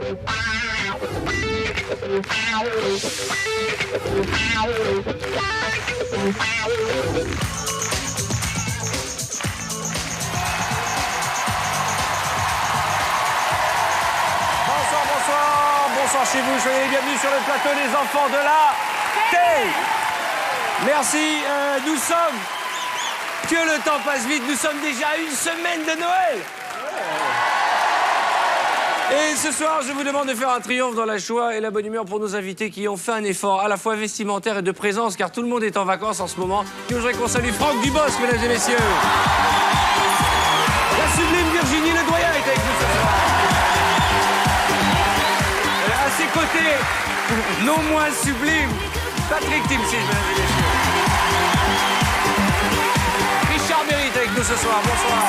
Bonsoir chez vous, soyez les bienvenus sur le plateau des enfants de la télé. Merci, nous sommes... Que le temps passe vite, nous sommes déjà à une semaine de Noël. Et ce soir, je vous demande de faire un triomphe dans la joie et la bonne humeur pour nos invités qui ont fait un effort à la fois vestimentaire et de présence, car tout le monde est en vacances en ce moment. Et je voudrais qu'on salue Franck Dubosc, mesdames et messieurs. La sublime Virginie Ledoyen est avec nous ce soir. À ses côtés, non moins sublime, Patrick Timsit, mesdames et messieurs. Richard Mérite avec nous ce soir, bonsoir.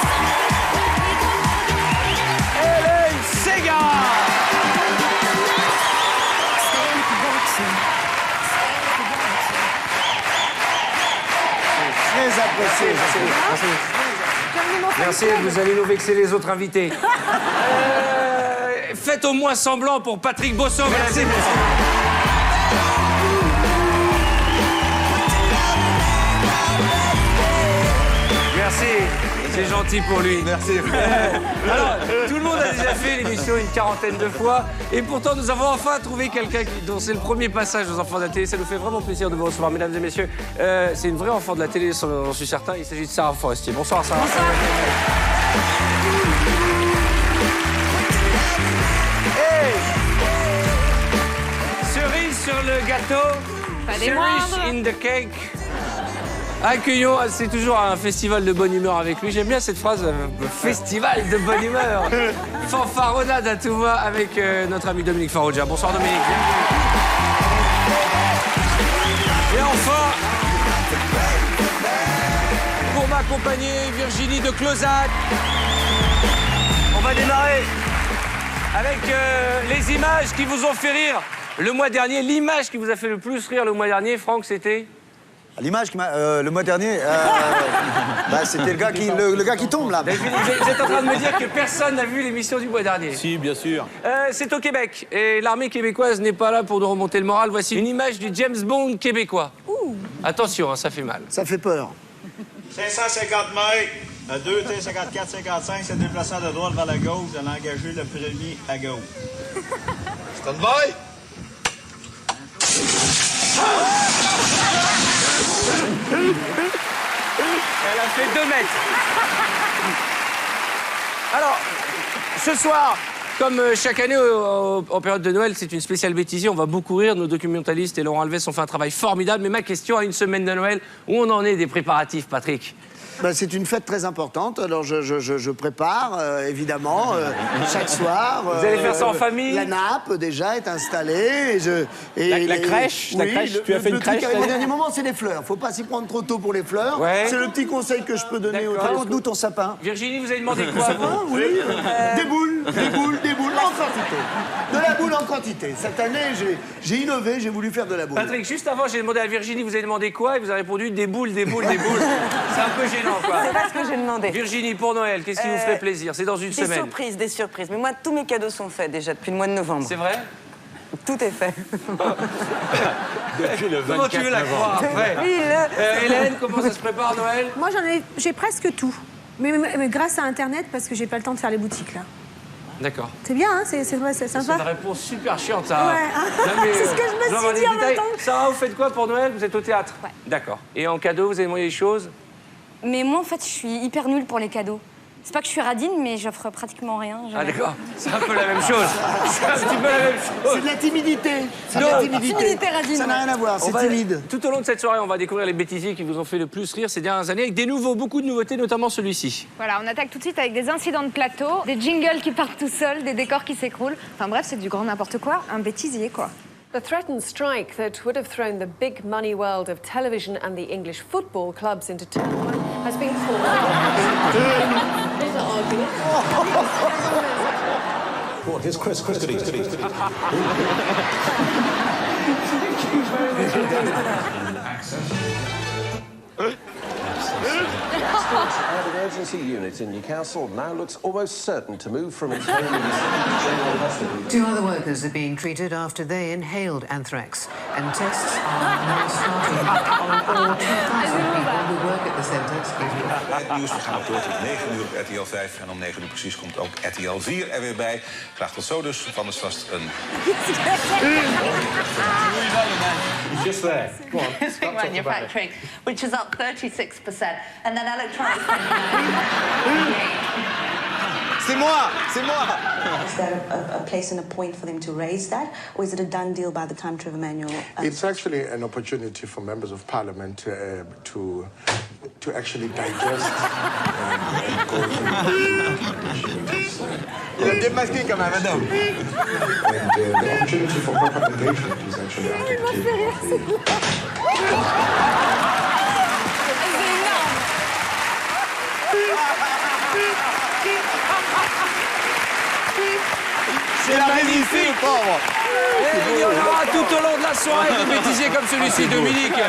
Hélène Ségara. Très apprécié. Merci, vous allez nous vexer les autres invités. Faites au moins semblant pour Patrick Bosso. Merci. Merci, c'est gentil pour lui. Merci. Alors, tout le monde a déjà fait l'émission une quarantaine de fois. Et pourtant, nous avons enfin trouvé quelqu'un dont c'est le premier passage aux enfants de la télé. Ça nous fait vraiment plaisir de vous recevoir, mesdames et messieurs. C'est une vraie enfant de la télé, j'en suis certain. Il s'agit de Sarah Forestier. Bonsoir, Sarah. Bonsoir. Cerise sur le gâteau. Pas des Cerise moindres. in the cake. Accueillons, c'est toujours un festival de bonne humeur avec lui. J'aime bien cette phrase, festival de bonne humeur. Fanfaronnade à tout va avec notre ami Dominique Farrugia. Bonsoir Dominique. Et enfin, pour m'accompagner, Virginie de Clozac. On va démarrer avec les images qui vous ont fait rire le mois dernier. L'image qui vous a fait le plus rire le mois dernier, Franck, c'était... L'image qui m'a... le mois dernier, c'était le gars qui tombe, là. Vous êtes en train de me dire que personne n'a vu l'émission du mois dernier. Si, bien sûr. C'est au Québec. Et l'armée québécoise n'est pas là pour nous remonter le moral. Voici une image du James Bond québécois. Attention, hein, ça fait mal. Ça fait peur. 550 mètres, 2 T54-55, c'est déplaçant de droite vers la gauche, de l'engager le premier à gauche. Stand by. Elle a fait 2 mètres. Alors, ce soir, comme chaque année en période de Noël, c'est une spéciale bêtisier, on va beaucoup rire. Nos documentalistes et Laurent Alves ont fait un travail formidable. Mais ma question à une semaine de Noël, où on en est des préparatifs, Patrick? C'est une fête très importante, alors je prépare, évidemment, chaque soir. Vous allez faire ça en famille? La nappe, déjà, est installée. La crèche, oui, tu as fait une crèche? Le truc au dernier moment, c'est les fleurs. Faut pas s'y prendre trop tôt pour les fleurs. Ouais. C'est le petit conseil que je peux donner. Raconte-nous ton sapin. Virginie, vous avez demandé quoi, vous? Oui, des boules, en quantité. De la boule en quantité. Cette année, j'ai innové, j'ai voulu faire de la boule. Patrick, juste avant, j'ai demandé à Virginie, vous avez demandé quoi? Et vous avez répondu des boules, des boules, des boules. C'est un peu gênant, quoi. C'est pas ce que j'ai demandé. Virginie, pour Noël, qu'est-ce qui vous ferait plaisir? C'est dans une semaine. Des surprises. Mais moi, tous mes cadeaux sont faits déjà depuis le mois de novembre. C'est vrai? Tout est fait. Depuis le 24 Comment tu veux la croire après? Oui, Hélène, comment ça se prépare Noël? Moi, j'ai presque tout. Mais grâce à Internet, parce que j'ai pas le temps de faire les boutiques, là. D'accord. C'est bien, hein, c'est C'est sympa. une réponse super chiante, ça. Ouais, c'est ce que je me suis dit en même temps. Sarah, vous faites quoi pour Noël? Vous êtes au théâtre? Ouais. D'accord. Et en cadeau, vous avez demandé des choses? Mais moi, en fait, je suis hyper nulle pour les cadeaux. C'est pas que je suis radine, mais j'offre pratiquement rien. Ah jamais. d'accord, c'est un peu la même chose. C'est un petit peu la même chose. C'est de la timidité. C'est de Non. la timidité. Timidité radine, Ça n'a ouais. rien à voir, On c'est va- timide. Tout au long de cette soirée, on va découvrir les bêtisiers qui vous ont fait le plus rire ces dernières années, avec beaucoup de nouveautés, notamment celui-ci. Voilà, on attaque tout de suite avec des incidents de plateau, des jingles qui partent tout seuls, des décors qui s'écroulent. Enfin bref, c'est du grand n'importe quoi, un bêtisier quoi. The threatened strike that would have thrown the big money world of television and the English football clubs into turmoil has been called. Oh, here's Chris goody. An emergency unit in Newcastle now looks almost certain to move from its home in the general hospital. Two other workers are being treated after they inhaled anthrax, and tests are now starting on all 2,000 people who work at the centre. Het nieuws, we gaan op door tot 9 uur op RTL 5. En om 9 uur precies komt ook RTL 4 er weer bij. Graag tot zo dus. Van is vast een... Just there. Go on. Manufacturing, which is up 36%, and then electronics. C'est moi, c'est moi. Is there a place and a point for them to raise that, or is it a done deal by the time Trevor Manuel? It's actually an opportunity for members of parliament to actually digest and go through. Démasqué comme un madame. And the opportunity for proper engagement is actually after C'est magnifique, pauvre. Et il y en aura tout au long de la soirée des bêtisiers comme celui-ci, Dominique.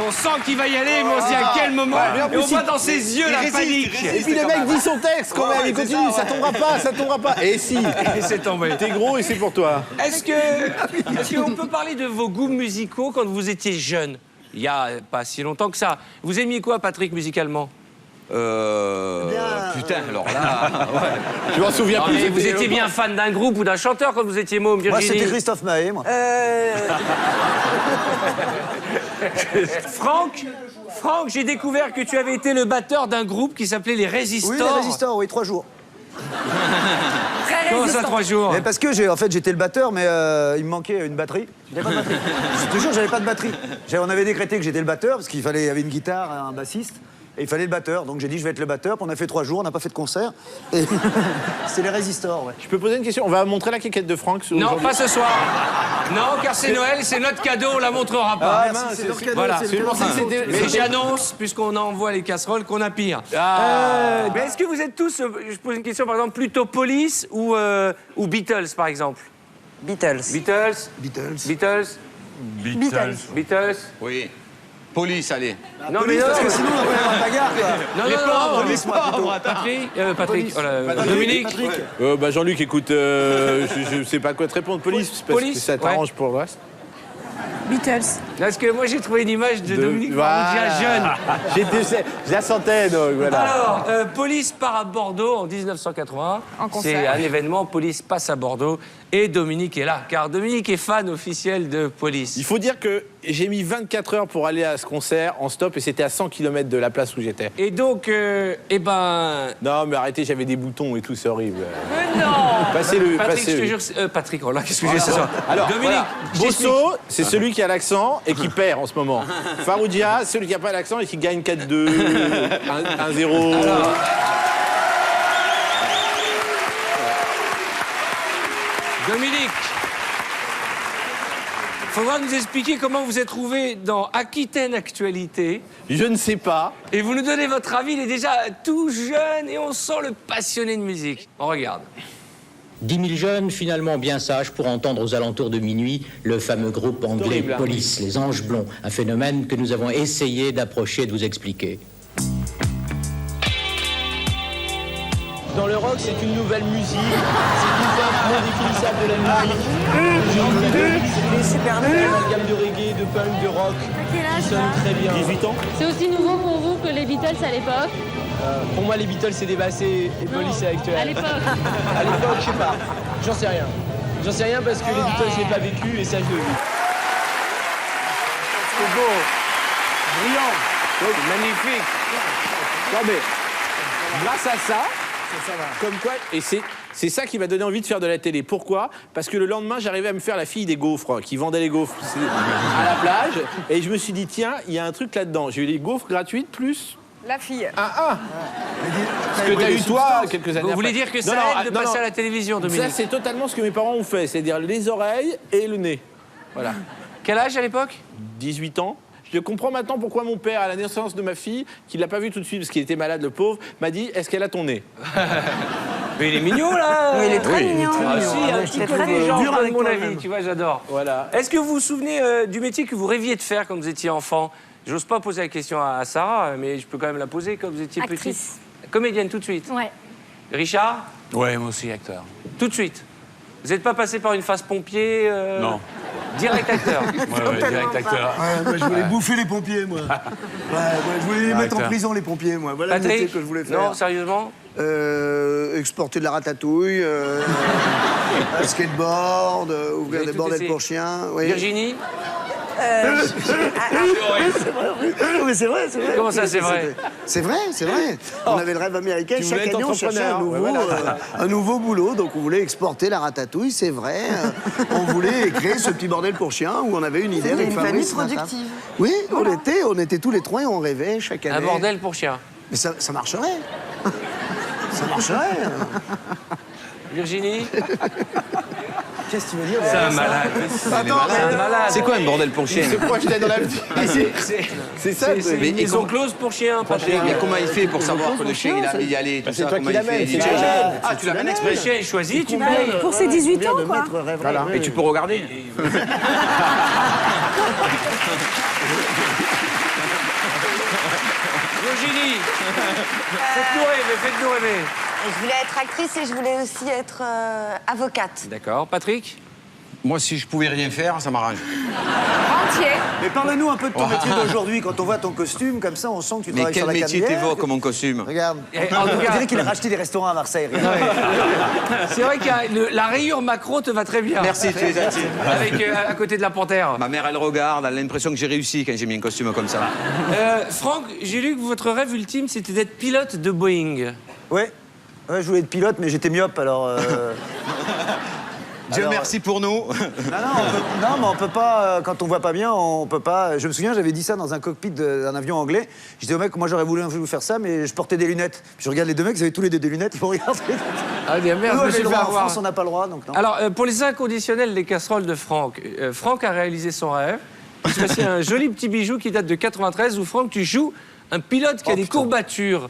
On sent qu'il va y aller, mais on se dit à quel moment. Et on voit dans ses yeux la panique. Et puis le mec dit son texte quand même, il continue, ça tombera pas, ça tombera pas. Et si, c'est tombé. T'es gros et c'est pour toi. Est-ce qu'on peut parler de vos goûts musicaux quand vous étiez jeune? Il y a pas si longtemps que ça. Vous aimiez quoi, Patrick, musicalement? Putain, alors là... Ouais. Je m'en souviens plus. Mais vous étiez bien fan d'un groupe ou d'un chanteur quand vous étiez môme, Virginie? Moi, c'était Christophe Maé, moi. Franck, j'ai découvert que tu avais été le batteur d'un groupe qui s'appelait les Résistors. Oui, les Résistors, oui, 3 jours. Comment ça, 3 jours? Mais parce que j'étais le batteur, mais il me manquait une batterie. J'avais pas de batterie. Je te jure, j'avais pas de batterie. On avait décrété que j'étais le batteur parce qu'il y avait une guitare, un bassiste. Et il fallait le batteur, donc j'ai dit je vais être le batteur. Puis on a fait 3 jours, on n'a pas fait de concert. Et c'est les Résistors, ouais. Je peux poser une question? On va montrer la quéquette de Franck. Non, pas ce soir. Non, car c'est Noël, c'est notre cadeau, on la montrera pas. Ah, mince, c'est leur cadeau. Voilà. Mais j'annonce, puisqu'on envoie les casseroles, qu'on a pire. Mais est-ce que vous êtes tous, je pose une question par exemple, plutôt Police ou Beatles par exemple? Beatles. Beatles. Oui. Police, allez. Non, mais non, parce que sinon on va y avoir bagarre, quoi. Non, Patrick, Dominique. Bah Jean-Luc, écoute, je sais pas quoi te répondre. Police, parce que ça t'arrange pour le reste. Beatles. Parce que moi j'ai trouvé une image de Dominique Farrugia jeune. Je la sentais, donc voilà. Alors, Police part à Bordeaux en 1981. C'est un événement, Police passe à Bordeaux et Dominique est là. Car Dominique est fan officiel de Police. Il faut dire que j'ai mis 24 heures pour aller à ce concert en stop et c'était à 100 km de la place où j'étais. Et donc, Non, mais arrêtez, j'avais des boutons et tout, c'est horrible. Mais non Patrick, je te jure... Patrick, oh là, qu'est-ce que j'ai ce soir? Alors, Dominique, Bosso, c'est celui qui a l'accent et qui perd en ce moment. Farrugia, c'est celui qui n'a pas l'accent et qui gagne 4-2, 1-0. Alors... Dominique, il faudra nous expliquer comment vous êtes trouvé dans Aquitaine Actualité. Je ne sais pas. Et vous nous donnez votre avis, il est déjà tout jeune et on sent le passionné de musique. On regarde. 10 000 jeunes, finalement bien sages, pour entendre aux alentours de minuit le fameux groupe anglais Police, les Anges Blonds, un phénomène que nous avons essayé d'approcher et de vous expliquer. Dans le rock, c'est une nouvelle musique, c'est une forme non définissable de la musique. Il est super bien. Une gamme de reggae, de punk, de rock, qui sonne très bien. 18 ans. C'est aussi nouveau pour vous que les Beatles à l'époque? Pour moi, les Beatles, c'est dépassé et Police, c'est actuel. À l'époque. À l'époque, je sais pas. J'en sais rien. J'en sais rien parce que les Beatles, je l'ai pas vécu et ça, je le vis. C'est beau. Brillant. Magnifique. Non mais, grâce à ça, comme quoi, et c'est ça qui m'a donné envie de faire de la télé. Pourquoi? Parce que le lendemain, j'arrivais à me faire la fille des gaufres, qui vendait les gaufres à la plage. Et je me suis dit, tiens, il y a un truc là-dedans. J'ai eu les gaufres gratuites plus... La fille. Ce que t'as eu toi quelques années après. Vous voulez dire que ça aide de passer à la télévision, Dominique? Ça, c'est totalement ce que mes parents ont fait. C'est-à-dire les oreilles et le nez. Voilà. Quel âge à l'époque? 18 ans. Je comprends maintenant pourquoi mon père, à la naissance de ma fille, qui ne l'a pas vue tout de suite parce qu'il était malade, le pauvre, m'a dit « Est-ce qu'elle a ton nez ?» Mais il est mignon, là. Mais il est très mignon. Ah si, un petit peu des gens, de mon avis, tu vois, j'adore. Voilà. Est-ce que vous vous souvenez du métier que vous rêviez de faire quand vous étiez enfant? J'ose pas poser la question à Sarah, mais je peux quand même la poser quand vous étiez petite. Comédienne, tout de suite. Ouais. Richard? Ouais, moi aussi, acteur. Tout de suite. Vous n'êtes pas passé par une phase pompier Non. Direct acteur. Ouais, direct acteur. Ouais, moi, je voulais bouffer les pompiers, moi. Ouais, moi, je voulais les mettre en prison, les pompiers, moi. Voilà le métier Patrick, que je voulais faire. non, sérieusement Exporter de la ratatouille, un skateboard, ouvrir des bordels pour chiens. Oui. Virginie Mais c'est vrai. Comment ça, c'est vrai? C'est vrai. On avait le rêve américain. Tu voulais Chaque être année, on cherchait entrepreneur. un nouveau boulot. Donc, on voulait exporter la ratatouille, c'est vrai. On voulait créer ce petit bordel pour chiens où on avait une idée avec Une famille Fabrice. productive. Oui, on était tous les trois et on rêvait chaque année. Un bordel pour chien. Mais ça marcherait. Ça marcherait. Virginie Qu'est-ce que tu veux dire? C'est un malade. C'est un malade. C'est quoi un bordel pour chien? Il se projetait dans l'avenir. C'est ça. C'est une maison close pour chien, Patrick. Mais comment il fait pour savoir que le chien il a envie d'y aller tout C'est ça? toi Comment qui il fait? l'amènes, Il dit, c'est tu l'amènes Le exprès. chien, il choisit, tu payes. Pour ses 18 ans, quoi. Voilà. Et tu peux regarder. Virginie, faites-nous rêver. Je voulais être actrice et je voulais aussi être avocate. D'accord. Patrick? Moi, si je pouvais rien faire, ça m'arrange. Entier. Mais parle-nous un peu de ton métier d'aujourd'hui. Quand on voit ton costume, comme ça, on sent que tu Mais travailles quel sur la métier canebière. t'évoque mon costume? Regarde. En tout On cas, dirait qu'il a racheté des restaurants à Marseille. c'est vrai que la rayure Macron te va très bien. Merci, tu es gentil. Avec à côté de la panthère. Ma mère, elle regarde, elle a l'impression que j'ai réussi quand j'ai mis un costume comme ça. Franck, j'ai lu que votre rêve ultime, c'était d'être pilote de Boeing. Ouais, je voulais être pilote, mais j'étais myope, alors... Dieu merci pour nous. Non, mais on peut pas, quand on voit pas bien, on peut pas... Je me souviens, j'avais dit ça dans un cockpit d'un avion anglais. Je disais au mec, moi j'aurais voulu faire ça, mais je portais des lunettes. Puis je regarde les deux mecs, ils avaient tous les deux des lunettes, ils m'ont regardé. Ah bien merde, Nous, je me on a suis le fait droit. En avoir. France, on n'a pas le droit, donc non. Alors, pour les inconditionnels des casseroles de Franck, Franck a réalisé son rêve. C'est un joli petit bijou qui date de 93 où Franck, tu joues un pilote qui a des courbatures.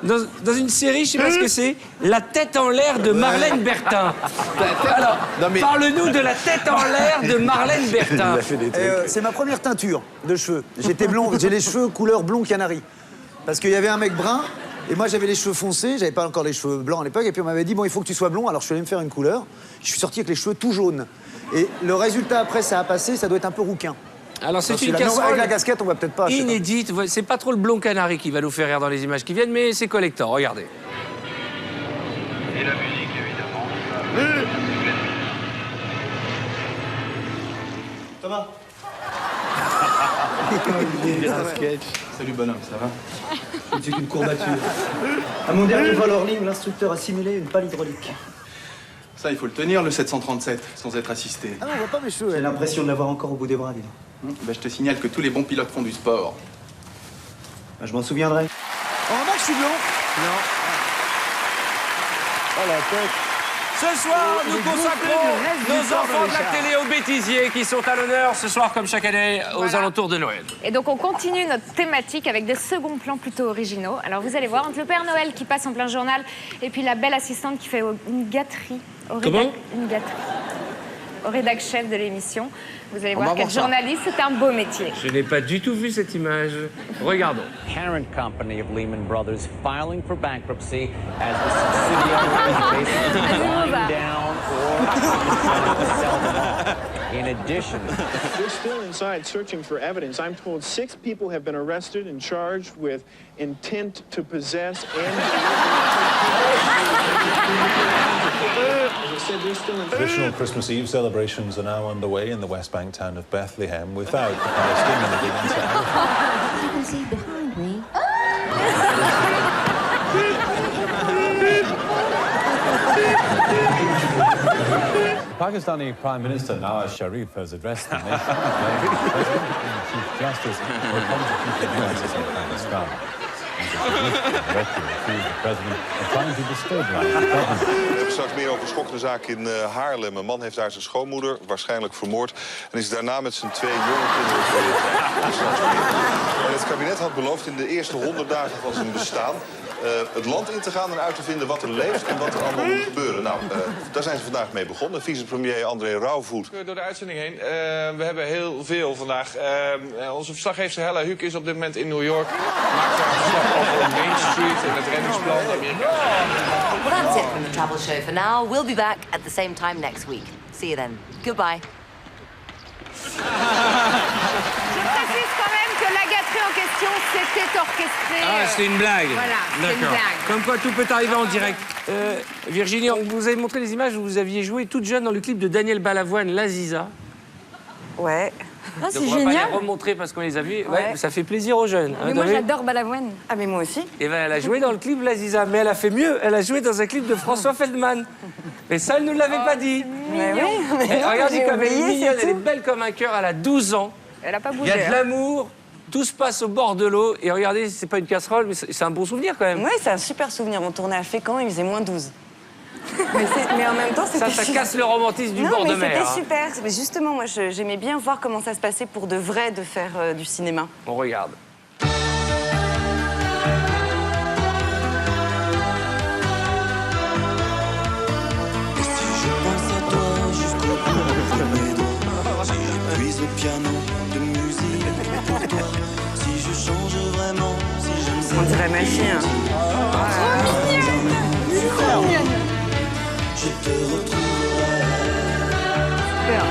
Dans une série, je sais pas ce que c'est, La tête en l'air de Marlène Bertin. Alors, parle-nous de La tête en l'air de Marlène Bertin. C'est ma première teinture de cheveux. J'étais blond, j'ai les cheveux couleur blond canari. Parce qu'il y avait un mec brun, et moi j'avais les cheveux foncés, j'avais pas encore les cheveux blancs à l'époque, et puis on m'avait dit, bon, il faut que tu sois blond, alors je suis allé me faire une couleur. Je suis sorti avec les cheveux tout jaunes. Et le résultat après, ça a passé, ça doit être un peu rouquin. Alors c'est une Avec casserole la casquette, on va peut-être pas. inédite. C'est pas trop le blond canari qui va nous faire rire dans les images qui viennent, mais c'est collector. Regardez. Et la musique, évidemment. Thomas. Salut bonhomme, ça va? C'est une courbature. À mon dernier vol hors ligne, l'instructeur a simulé une pale hydraulique. Ça, il faut le tenir, le 737, sans être assisté. Ah non, on voit pas mes cheveux. J'ai l'impression de l'avoir encore au bout des bras, dis donc. Ben, je te signale que tous les bons pilotes font du sport. Ben, je m'en souviendrai. On remarque que je suis blond? Non. Oh la tête. Ce soir, nous consacrons nos enfants de la télé aux bêtisiers qui sont à l'honneur ce soir, comme chaque année, aux alentours de Noël. Et donc on continue notre thématique avec des seconds plans plutôt originaux. Alors vous allez voir, entre le Père Noël qui passe en plein journal et puis la belle assistante qui fait une gâterie. Une gâterie. Au rédac chef de l'émission. Vous allez voir qu'être journaliste, c'est un beau métier. Je n'ai pas du tout vu cette image. Regardons. Parent company of Lehman Brothers filing for bankruptcy as the subsidiary is winding down or sell them off. In addition, They're still inside searching for evidence. I'm told 6 people have been arrested and charged with intent to possess and... Traditional Christmas Eve celebrations are now underway in the West Bank town of Bethlehem without the Palestinian leading to You can see behind me. Pakistani Prime Minister Nawaz Sharif has addressed the nation, claiming the President and Chief Justice were constitutional crisis in Pakistan. We hebben straks meer over schokkende zaak in Haarlem. Een man heeft daar zijn schoonmoeder waarschijnlijk vermoord en is daarna met zijn 2 jonge kinderen. En het kabinet had beloofd in de eerste 100 dagen van zijn bestaan het land in te gaan en uit te vinden wat er leeft en wat er allemaal moet gebeuren. Nou, daar zijn ze vandaag mee begonnen. Vicepremier André Rauwvoet. Door de uitzending heen. We hebben heel veel vandaag. Onze verslaggever Hella Huuk is op dit moment in New York. Maakt daar een verslag over Main Street en het reddingsplan Amerika. Well, that's it from the travel show for now. We'll be back at the same time next week. See you then. Goodbye. Je précise quand même que la gâterie en question, c'était orchestré. Ah, c'était une blague. Voilà, c'est une D'accord. blague. Comme quoi, tout peut arriver en direct. Virginie, on vous avez montré les images où vous aviez joué toute jeune dans le clip de Daniel Balavoine, L'Aziza. Ouais. Ah, c'est Donc, on va génial. pas les remontrer parce qu'on les a vus. Ouais, ça fait plaisir aux jeunes. Mais moi, j'adore Balavoine. Ah, mais moi aussi. Et ben, elle a joué dans le clip L'Aziza, mais elle a fait mieux. Elle a joué dans un clip de François Feldman. Et ça, elle ne nous l'avait pas dit. Mais oui, mais Et non, regardez j'ai comme elle est oublié, mignonne, c'est elle est tout. belle comme un cœur, elle a 12 ans. Elle a pas Il bougé. y a de hein. l'amour, tout se passe au bord de l'eau. Et regardez, c'est pas une casserole, mais c'est un bon souvenir quand même. Oui, c'est un super souvenir. On tournait à Fécamp, il faisait moins 12. mais en même temps, c'était... Ça casse le romantisme du bord de mer. C'était hein. super. Mais justement, moi, j'aimais bien voir comment ça se passait pour de vrai de faire du cinéma. On regarde. Et si je pense à toi jusqu'au bout de mes doigts, si j'épuise au piano de musique pour toi, si je change vraiment, si je ne sais On dirait ma fille. Hein. Trop mignonne. Je te retrouverai. Super.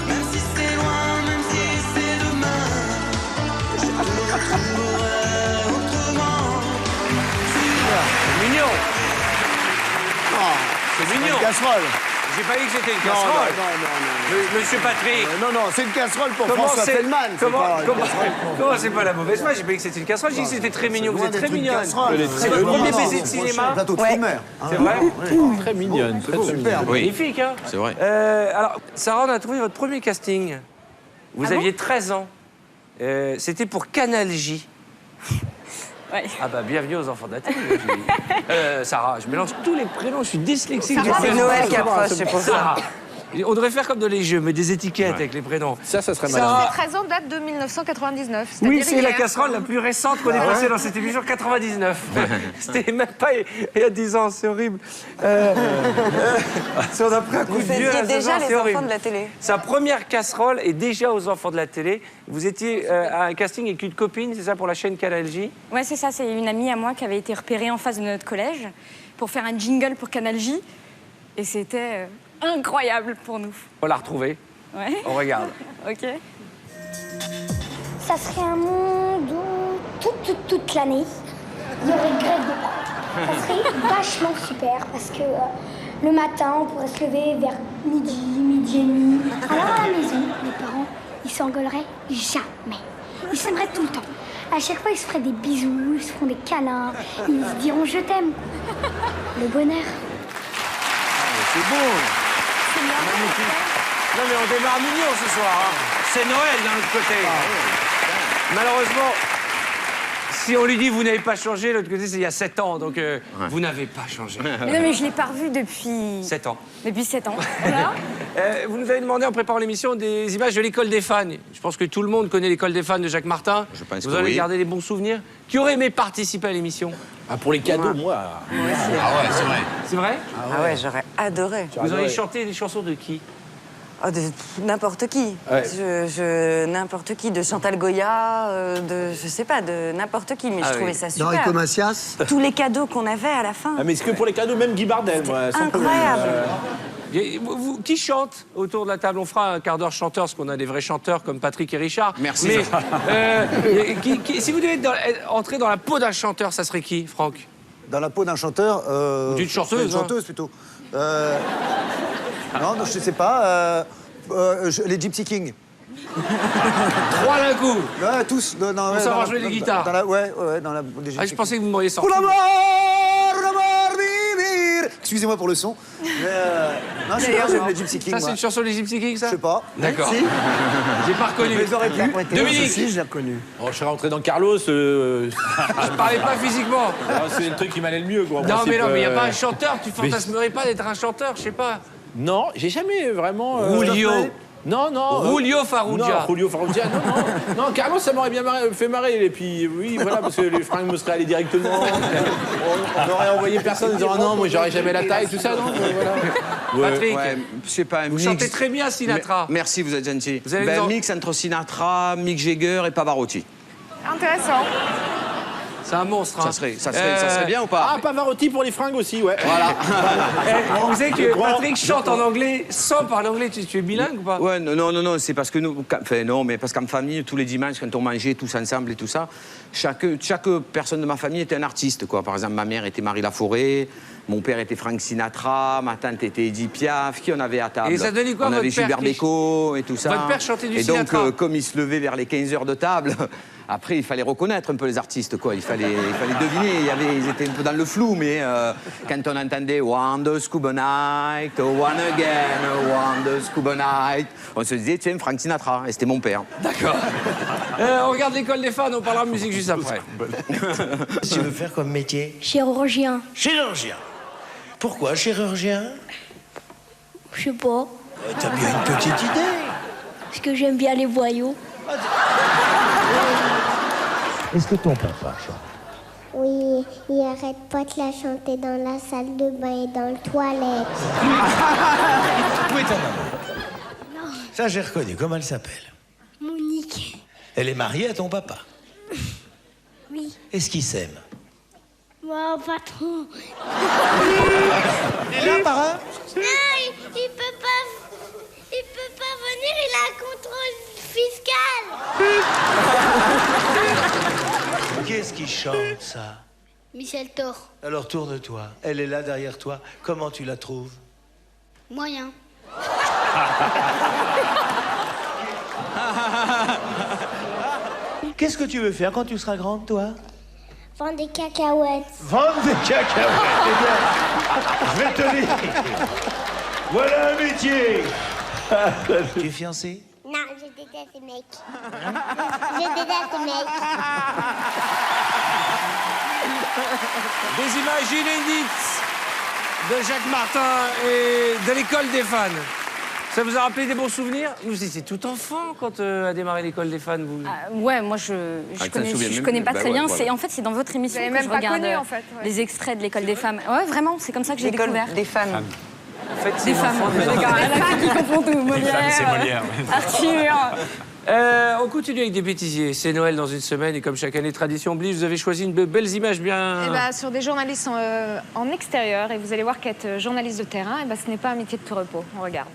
Même si c'est loin, même si c'est demain, je te retrouverai autrement. C'est mignon. C'est mignon. Une casserole. J'ai pas dit que c'était une Non, casserole. non. Monsieur Patrick. Non, c'est une casserole pour Comment François c'est Feldman. c'est pas une casserole pour- comment c'est pas la mauvaise foi? J'ai pas dit que c'était une casserole, j'ai dit que c'était très mignon. Vous loin êtes très d'être une mignonne. casserole. C'est votre premier baiser de C'est un cinéma. plateau de Ouais. fruits de mer. C'est vrai? Très mignonne, très Super. mignonne. Magnifique, hein? C'est vrai. Alors, Sarah, on a trouvé votre premier casting. Vous aviez 13 ans. C'était pour Canal J. Ouais. Ah bah, bienvenue aux enfants de la télé. Sarah, je mélange tous les prénoms, je suis dyslexique. Sarah, c'est Noël qui approche, c'est pour ça. Sarah. On devrait faire comme dans les jeux, mais des étiquettes avec les prénoms. Ça serait Sarah. malin. Ces 13 ans datent de 1999. Oui, c'est-à-dire c'est la hier. casserole la plus récente qu'on ait passée dans cette émission, 99. C'était même pas il y a 10 ans, c'est horrible. Si on a pris un coup Vous de vieux, faisiez là, ce déjà soir, c'est les horrible. enfants de la télé. Sa première casserole est déjà aux enfants de la télé. Vous étiez à un casting avec une copine, c'est ça, pour la chaîne Canal J? Ouais, c'est ça. C'est une amie à moi qui avait été repérée en face de notre collège pour faire un jingle pour Canal J. Et c'était incroyable pour nous. On l'a retrouvée. Ouais. On regarde. Ok. Ça serait un monde où toute l'année, il y aurait grève de faim. Ça serait vachement super parce que le matin, on pourrait se lever vers midi et demi. Alors à la maison, les parents, ils s'engueuleraient jamais. Ils s'aimeraient tout le temps. À chaque fois, ils se feraient des bisous, ils se feront des câlins, ils se diront je t'aime. Le bonheur. C'est beau. Non mais on démarre mignon ce soir. Hein. C'est Noël d'un autre côté. Malheureusement, si on lui dit vous n'avez pas changé, l'autre côté c'est il y a 7 ans, donc vous n'avez pas changé. Mais non, mais je l'ai pas revu depuis... 7 ans. Depuis 7 ans. Voilà. Vous nous avez demandé en préparant l'émission des images de l'école des fans. Je pense que tout le monde connaît l'école des fans de Jacques Martin. Je pense vous que avez oui. gardé des bons souvenirs. Qui aurait aimé participer à l'émission? Ah, pour les cadeaux, moi. Ah ouais, c'est vrai. C'est vrai? Ah ouais, j'aurais adoré. Vous auriez chanté des chansons de qui? Oh, de n'importe qui. Ouais. N'importe qui, de Chantal Goya, je sais pas, de n'importe qui, mais Ah je trouvais oui. ça super. D'Enrico Macias. Tous les cadeaux qu'on avait à la fin. Ah, mais est-ce que pour les cadeaux, même Guy Bardel, moi, sans problème. Incroyable. Qui chante autour de la table? On fera un quart d'heure chanteur, parce qu'on a des vrais chanteurs comme Patrick et Richard. Merci. Mais si vous devez entrer dans la peau d'un chanteur, ça serait qui, Franck? Dans la peau d'un chanteur. D'une chanteuse, Une chanteuse plutôt. Non, je sais pas. Les Gypsy Kings. 3 d'un coup. Ouais, tous. On savoir jouer les guitares. Ouais, dans la. Je pensais que vous m'auriez sorti. Pour l'amour, vivre. Excusez-moi pour le son. Mais non, je sais pas, j'aime les Gypsy Kings. Ça, c'est une chanson des Gypsy Kings, ça? Je sais pas. D'accord. Si. J'ai pas reconnu. Mais j'aurais pu. Dominique. Si, je l'ai reconnu. Oh, je serais rentré dans Carlos. Je parlais pas physiquement. C'est le truc qui m'allait le mieux, quoi. en Non, principe, mais non, mais il n'y a pas un chanteur. Tu fantasmerais pas d'être un chanteur, je sais pas. Non, j'ai jamais vraiment. Julio. Non, non. Julio Farrugia. Non, Julio Farrugia, non. Carlos, ça m'aurait bien fait marrer. Et puis, oui, voilà, parce que les fringues me seraient allées directement. On aurait envoyé personne en disant, ah non, moi, j'aurais jamais la taille, tout ça, non voilà. Patrick, c'est pas un vous mix. chantez très bien Sinatra. Merci, vous êtes gentil. Vous avez un mix entre Sinatra, Mick Jagger et Pavarotti. Intéressant. C'est un monstre. Ça serait bien ou pas? Ah, Pavarotti pour les fringues aussi, ouais. Voilà. Vous savez que Patrick chante en anglais sans parler anglais. Tu es bilingue ou pas? Ouais, non, c'est parce que nous... Enfin, non, mais parce qu'en famille, tous les dimanches, quand on mangeait tous ensemble et tout ça, chaque personne de ma famille était un artiste, quoi. Par exemple, ma mère était Marie Laforêt, mon père était Frank Sinatra, ma tante était Edith Piaf, qui on avait à table? Et ça donnait quoi, on votre avait père Gilbert Bécaud et tout ça. Votre père chantait du et Sinatra. donc, comme il se levait vers les 15 heures de table... Après, il fallait reconnaître un peu les artistes, quoi. Il fallait deviner. Ils étaient un peu dans le flou, mais quand on entendait One Scuba Night, One Again, One Scuba Night, on se disait, tiens, Frank Sinatra. Et c'était mon père. D'accord. On regarde l'école des fans, on parlera de musique juste après. Qu'est-ce que tu veux faire comme métier? Chirurgien. Chirurgien. Pourquoi chirurgien? Je sais pas. T'as bien une petite idée. Parce que j'aime bien les voyous. Est-ce que ton papa chante? Oui, il arrête pas de la chanter dans la salle de bain et dans les toilettes. Où est ta maman? Non. Ça, j'ai reconnu. Comment elle s'appelle? Monique. Elle est mariée à ton papa? Oui. Est-ce qu'ils s'aiment? Moi, pas trop. Il est là, parrain? Non, il peut pas venir, il a un contrôle fiscal. Qu'est-ce qui chante, ça? Michel Thor. Alors, tourne-toi. Elle est là, derrière toi. Comment tu la trouves? Moyen. Qu'est-ce que tu veux faire quand tu seras grande, toi? Vendre des cacahuètes. Vendre des cacahuètes. Eh bien, je vais te dire. Voilà un métier. Tu es fiancé? Non, je déteste les mecs. Je déteste les mecs. Des images inédites de Jacques Martin et de l'école des fans. Ça vous a rappelé des bons souvenirs? Vous étiez tout enfant quand a démarré l'école des fans, vous? Ouais, moi je connais pas très bien. Voilà. En fait, c'est dans votre émission Vous avez que même je pas regarde connu, en fait, ouais. les extraits de l'école des femmes. Ouais, vraiment, c'est comme ça que j'ai découvert. Des femmes. En fait, c'est Des femmes. Qui confond tout. Molière, c'est Molière, ouais. Arthur. On continue avec des bêtisiers. C'est Noël dans une semaine et comme chaque année, tradition oblige, vous avez choisi de belles images bien... Eh ben, sur des journalistes en extérieur, et vous allez voir qu'être journaliste de terrain, eh ben, ce n'est pas un métier de tout repos. On regarde.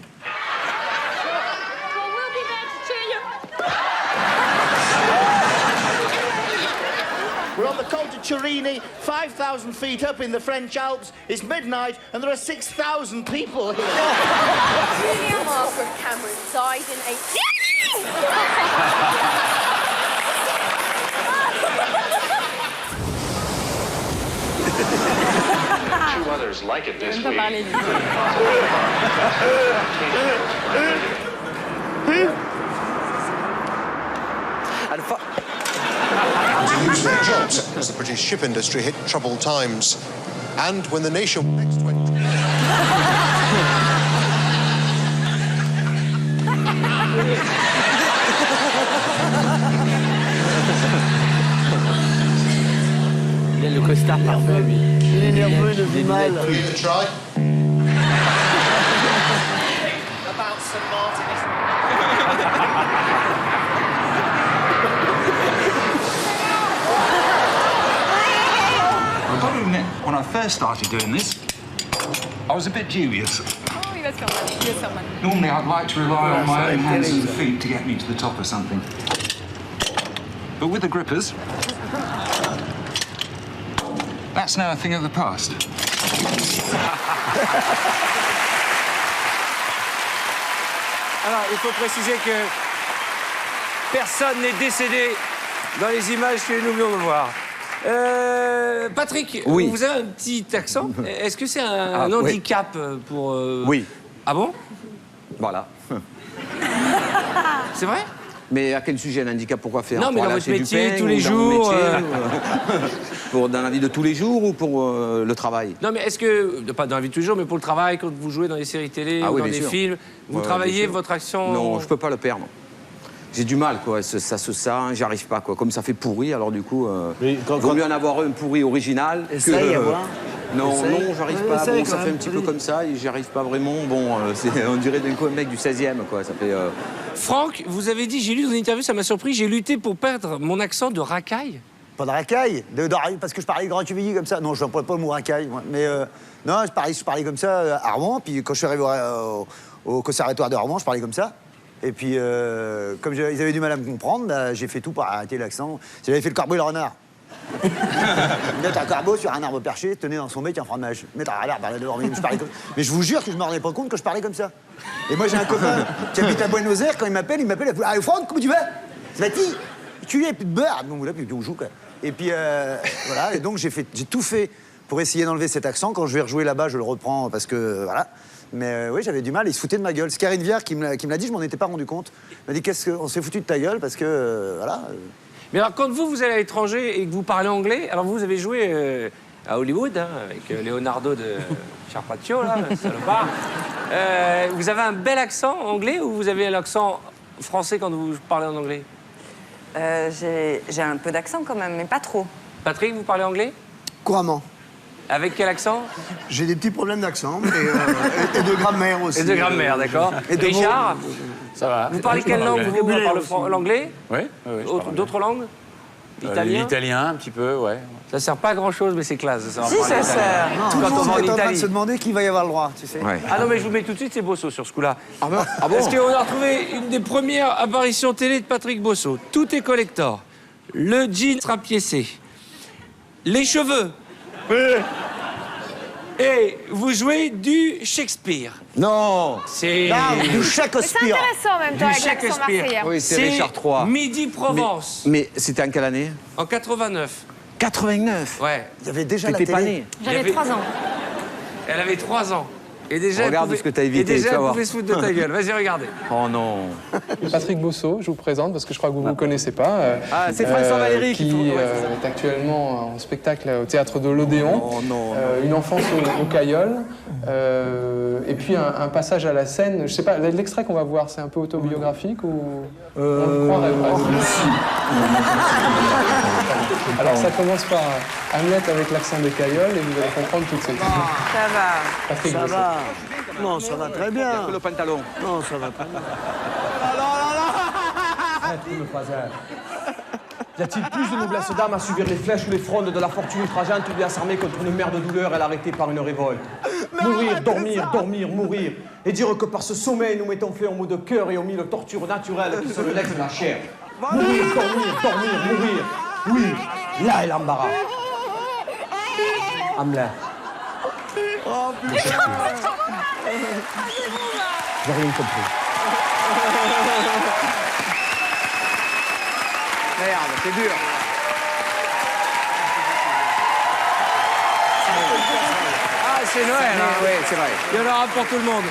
We're on the Col de Turini, 5,000 feet up in the French Alps. It's midnight and there are 6,000 people here. Julia Margaret Cameron died in Two others like it this week. To lose their jobs as the British ship industry hit troubled times. And when the nation next went... Il a le costard parfait, lui. Il est nerveux, il vit mal. Try. About St. Martin. I've got to admit, when I first started doing this, I was a bit dubious. Oh, il va se faire mal. Il va se faire mal. Normally, I'd like to rely on my own hands and feet to get me to the top of something. But with the grippers, that's now a thing of the past. Alors, il faut préciser que personne n'est décédé dans les images que nous venons de voir. Patrick, oui. Vous avez un petit accent. Est-ce que c'est un handicap pour... Oui. Ah bon? Voilà. C'est vrai? Mais à quel sujet un handicap? Pourquoi faire? Non, mais pour dans aller votre acheter du métier, pain, tous les ou dans mon jours, métier, dans la vie de tous les jours ou pour le travail? Non, mais est-ce que, pas dans la vie de tous les jours, mais pour le travail, quand vous jouez dans les séries télé ou dans des films, vous travaillez votre accent? Non, je peux pas le perdre. J'ai du mal, quoi. Ça se sent, j'arrive pas, quoi. Comme ça fait pourri, alors du coup, vaut mieux en avoir un pourri original Essaye, à voir. Non, Essaye. non, j'arrive pas. Essaye, Bon, ça quand fait un même, petit peu comme ça et j'y arrive pas vraiment. Bon, on dirait d'un coup un mec du 16e, quoi. Ça fait. Franck, vous avez dit, j'ai lu dans une interview, ça m'a surpris, j'ai lutté pour perdre mon accent de racaille. Pas de racaille, parce que je parlais grand Tuvilly comme ça. Non, je n'emploie pas le mot racaille, moi. Mais non, je parlais comme ça à Rouen. Puis quand je suis arrivé au conservatoire de Rouen, je parlais comme ça. Et puis, comme ils avaient du mal à me comprendre, bah, j'ai fait tout pour arrêter l'accent. J'avais fait le corbeau et le renard. Mettre un corbeau sur un arbre perché, tenait dans son bec un fromage. Mettre un renard, parlait dehors. Mais je vous jure que je ne me rendais pas compte que je parlais comme ça. Et moi, j'ai un copain qui habite à Buenos Aires, quand il m'appelle, ah, Franck, comment tu vas? C'est Mati, tu es plus de beurre. Donc là, puis on joue, quoi. Et puis, voilà, et donc j'ai tout fait pour essayer d'enlever cet accent. Quand je vais rejouer là-bas, je le reprends parce que, voilà. Mais oui, j'avais du mal, il se foutait de ma gueule. C'est Karine Viard qui me l'a dit, je m'en étais pas rendu compte. Elle m'a dit, on s'est foutu de ta gueule parce que, voilà. Mais alors, quand vous allez à l'étranger et que vous parlez anglais, alors vous avez joué à Hollywood, hein, avec Leonardo de Carpaccio, là, salopard. Vous avez un bel accent anglais ou vous avez l'accent français quand vous parlez en anglais? J'ai un peu d'accent quand même, mais pas trop. Patrick, vous parlez anglais? Couramment. Avec quel accent? J'ai des petits problèmes d'accent, et de grammaire aussi. Et de grammaire, d'accord. Et Richard, ça va. vous parlez quelle langue? Vous parlez l'anglais? Oui. D'autres langues? Italien? L'italien, un petit peu, ouais. Ça sert pas à grand chose, mais c'est classe. Si, ça sert. Tout le monde est en train de se demander qui va y avoir le droit, tu sais. Ouais. Ah non, mais je vous mets tout de suite, c'est Bosso sur ce coup-là. Ah bon? Parce qu'on a retrouvé une des premières apparitions télé de Patrick Bosso. Tout est collector. Le jean rapiécé. Les cheveux. Et vous jouez du Shakespeare. Non. C'est du C'est Shakespeare. intéressant en même temps avec l'accent marseillais. Oui, c'est Richard III. Midi Provence. Mais c'était en quelle année? En 89. 89. Ouais. Il y avait déjà la T'étais télé. pas né. J'avais 3 ans. Elle avait 3 ans. Et déjà, Regarde ce que t'as évité, Et déjà, tu vas elle voir. pouvait se foutre de ta gueule. Vas-y, regardez. Oh non. Patrick Bosso, je vous présente parce que je crois que vous ne me connaissez pas. C'est François Valéry qui est actuellement en spectacle au théâtre de l'Odéon. Oh non. Une enfance au Caillol. Et puis un passage à la scène. Je sais pas, l'extrait qu'on va voir, c'est un peu autobiographique ou on le croirait pas. Alors ça commence par Hamlet avec l'accent des Caillols et vous allez comprendre tout de suite. Ça va. Patrick Ça Bosso. va. Non, ça va très bien. Le pantalon. Non, ça va pas bien. Y a-t-il plus de noblesse d'âme à subir les flèches ou les frondes de la fortune ultrageante ou bien s'armer contre une mer de douleur et l'arrêter par une révolte? Mourir, dormir, dormir, mourir. Et dire que par ce sommeil nous mettons fait en mot de cœur et aux mille tortures naturelles qui se relaxent de la chair. Mourir, dormir, dormir, mourir. Oui, là est l'embarras. Hamlet. Oh putain. J'ai rien compris. Merde, c'est dur. Ah, c'est Noël, hein. Oui, c'est vrai. Il y en aura pour tout le monde.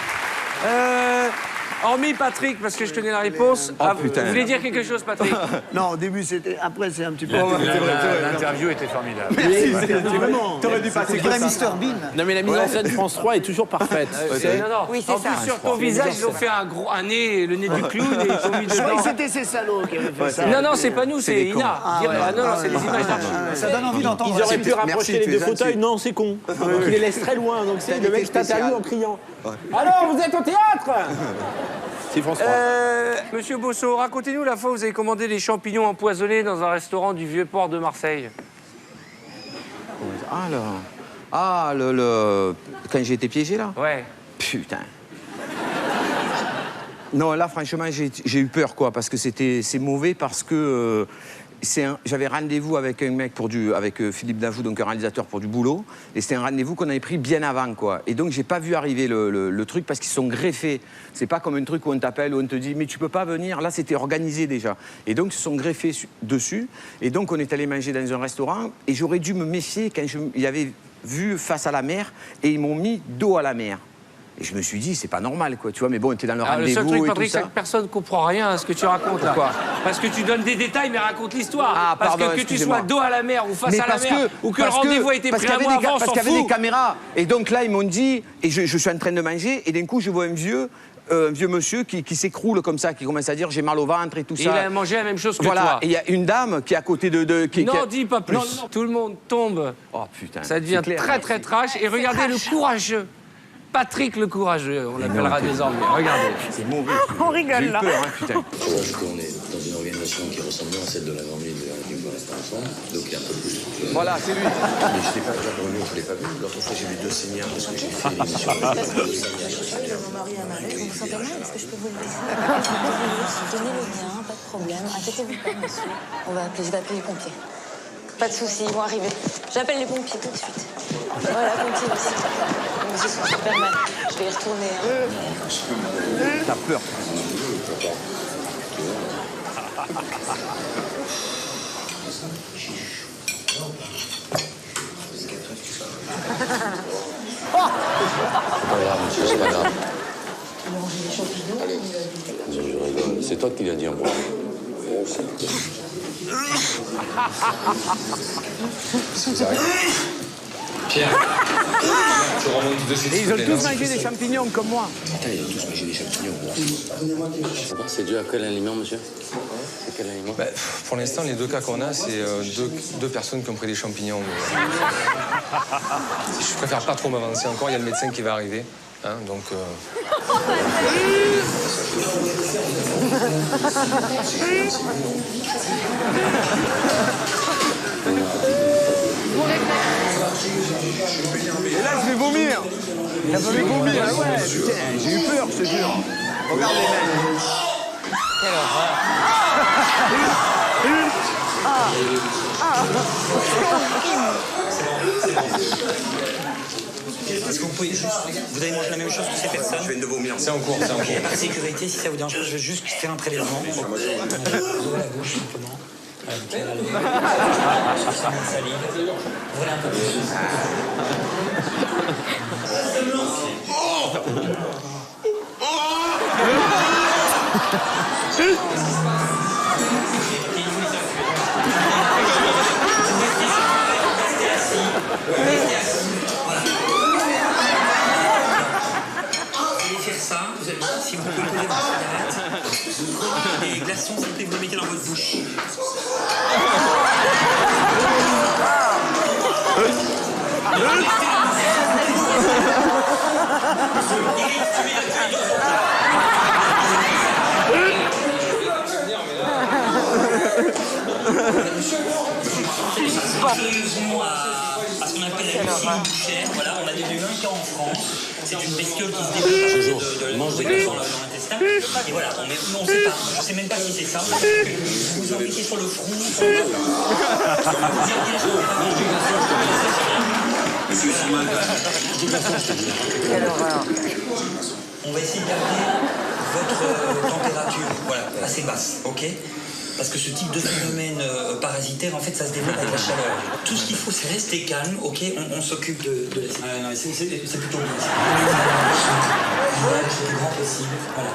Hormis Patrick, parce que je connais la réponse. Oh, putain. Vous voulez dire quelque chose, Patrick? Non, au début c'était. Après c'est un petit peu. L'interview était formidable. Merci, c'était vraiment. T'aurais dû passer C'est la Mr Bean. Non, mais la mise en scène de France 3 est toujours parfaite. Non. Oui, c'est en ça. plus, sur ton visage, ils ont fait un nez, le nez du clown, et ils ont mis Je croyais dedans. que c'était ces salauds qui avaient fait ça. Non, c'est pas nous, c'est des Ina. cons. Non, c'est des images d'archives. Ça donne envie d'entendre. Ils auraient pu Merci, rapprocher tu les es deux fauteuils. gentil. Non, c'est con. Donc il les laisse très loin. Donc c'est le mec spécial. t'interviewe en criant. Alors, vous êtes au théâtre? C'est France 3. Monsieur Bosso, racontez-nous la fois où vous avez commandé des champignons empoisonnés dans un restaurant du Vieux-Port de Marseille. Quand j'ai été piégé, là? Ouais. Putain. Non, là, franchement, j'ai eu peur, quoi, parce que c'est mauvais, parce que j'avais rendez-vous avec un mec avec Philippe Davout, donc un réalisateur pour du boulot, et c'était un rendez-vous qu'on avait pris bien avant, quoi. Et donc, j'ai pas vu arriver le truc parce qu'ils sont greffés. C'est pas comme un truc où on t'appelle, où on te dit, mais tu peux pas venir. Là, c'était organisé déjà. Et donc, ils se sont greffés dessus. Et donc, on est allé manger dans un restaurant, et j'aurais dû me méfier quand il y avait vu face à la mer, et ils m'ont mis dos à la mer. Et je me suis dit, c'est pas normal, quoi, tu vois. Mais bon, t'es dans le Le rendez-vous seul truc, et Patrick, tout c'est ça. que personne ne comprend rien à ce que tu racontes là. Pourquoi? Parce que tu donnes des détails, mais raconte l'histoire. Ah, parce pardon, que tu excusez-moi. sois dos à la mer ou face Mais à la mer, ou que le rendez-vous a été pris un mois avant, on parce s'en qu'il y avait fout. des caméras. Et donc là, ils m'ont dit, et je suis en train de manger, et d'un coup, je vois un vieux monsieur qui s'écroule comme ça, qui commence à dire j'ai mal au ventre et tout Et ça. il a mangé la même chose que voilà. toi. Et il y a une dame qui est à côté de... Non, dis pas plus. Non, tout le monde tombe. Oh putain. Ça devient c'est clair. très très trash. Et regardez le courageux. Patrick le courageux, on l'appellera désormais. Regardez. C'est mauvais. On rigole là. Peur, hein, putain. Sache qu'on est dans une organisation qui ressemble à celle de la Grande Ville qui veut rester ensemble, donc il y a un peu plus de... Voilà, c'est lui. Mais je n'étais pas déjà revenu, je ne l'ai pas vu. L'autre fois, j'ai vu 2 seigneurs parce que j'ai fait l'émission avec Mon mari a mal. Vous vous sentez mal? Est-ce que je peux vous le dire? Donnez le bien, pas de problème. Inquiétez-vous pas, monsieur. Je vais appeler les pompiers. Pas de soucis, ils vont arriver. J'appelle les pompiers tout de suite. Voilà, pompiers aussi. Les messieurs sont super mal. Je vais y retourner. T'as peur. Pas grave, monsieur, c'est pas grave. Allez, je rigole. C'est toi qui l'as dit en premier. Pierre, tu remontes de suite. Et ils ont tous mangé des champignons comme moi. Attends, ils ont tous mangé des champignons. C'est dû à quel aliment, monsieur? C'est quel aliment? Pour l'instant, les 2 cas qu'on a, c'est deux personnes qui ont pris des champignons. Mais, je préfère pas trop m'avancer encore. Il y a le médecin qui va arriver. Hein, donc... Et là, je vais vomir. Je vais vomir. Ah ouais, putain, j'ai eu peur, je te jure. Regarde les mecs. Quelle horreur. Est-ce que vous pouvez juste... Vous avez mangé la même chose que ces personnes? Je viens de vomir. C'est en cours, c'est en cours. Par sécurité, si ça vous dérange pas, je vais juste faire un prélèvement. Vous ouvrez la bouche simplement. Suffisamment de salive. Ouvrez un peu plus. Ça, vous allez, si vous pouvez poser votre cigarette, des glaçons, s'il vous plaît, vous les mettez dans votre bouche. Sérieusement à ce qu'on appelle la leucémie bouchère. Voilà, on a déjà eu un cas en France. C'est une bestiole qui se développe de dans l'intestin. Et voilà, on sait pas. Je sais même pas si c'est ça. Vous vous en mettez sur le front. Quelle horreur. On va essayer de garder votre température assez basse, ok? Parce que ce type de phénomène parasitaire, en fait, ça se développe avec la chaleur. Tout ce qu'il faut, c'est rester calme, ok? On s'occupe de la... non, c'est plutôt bien. Voilà, le plus grand possible. Voilà.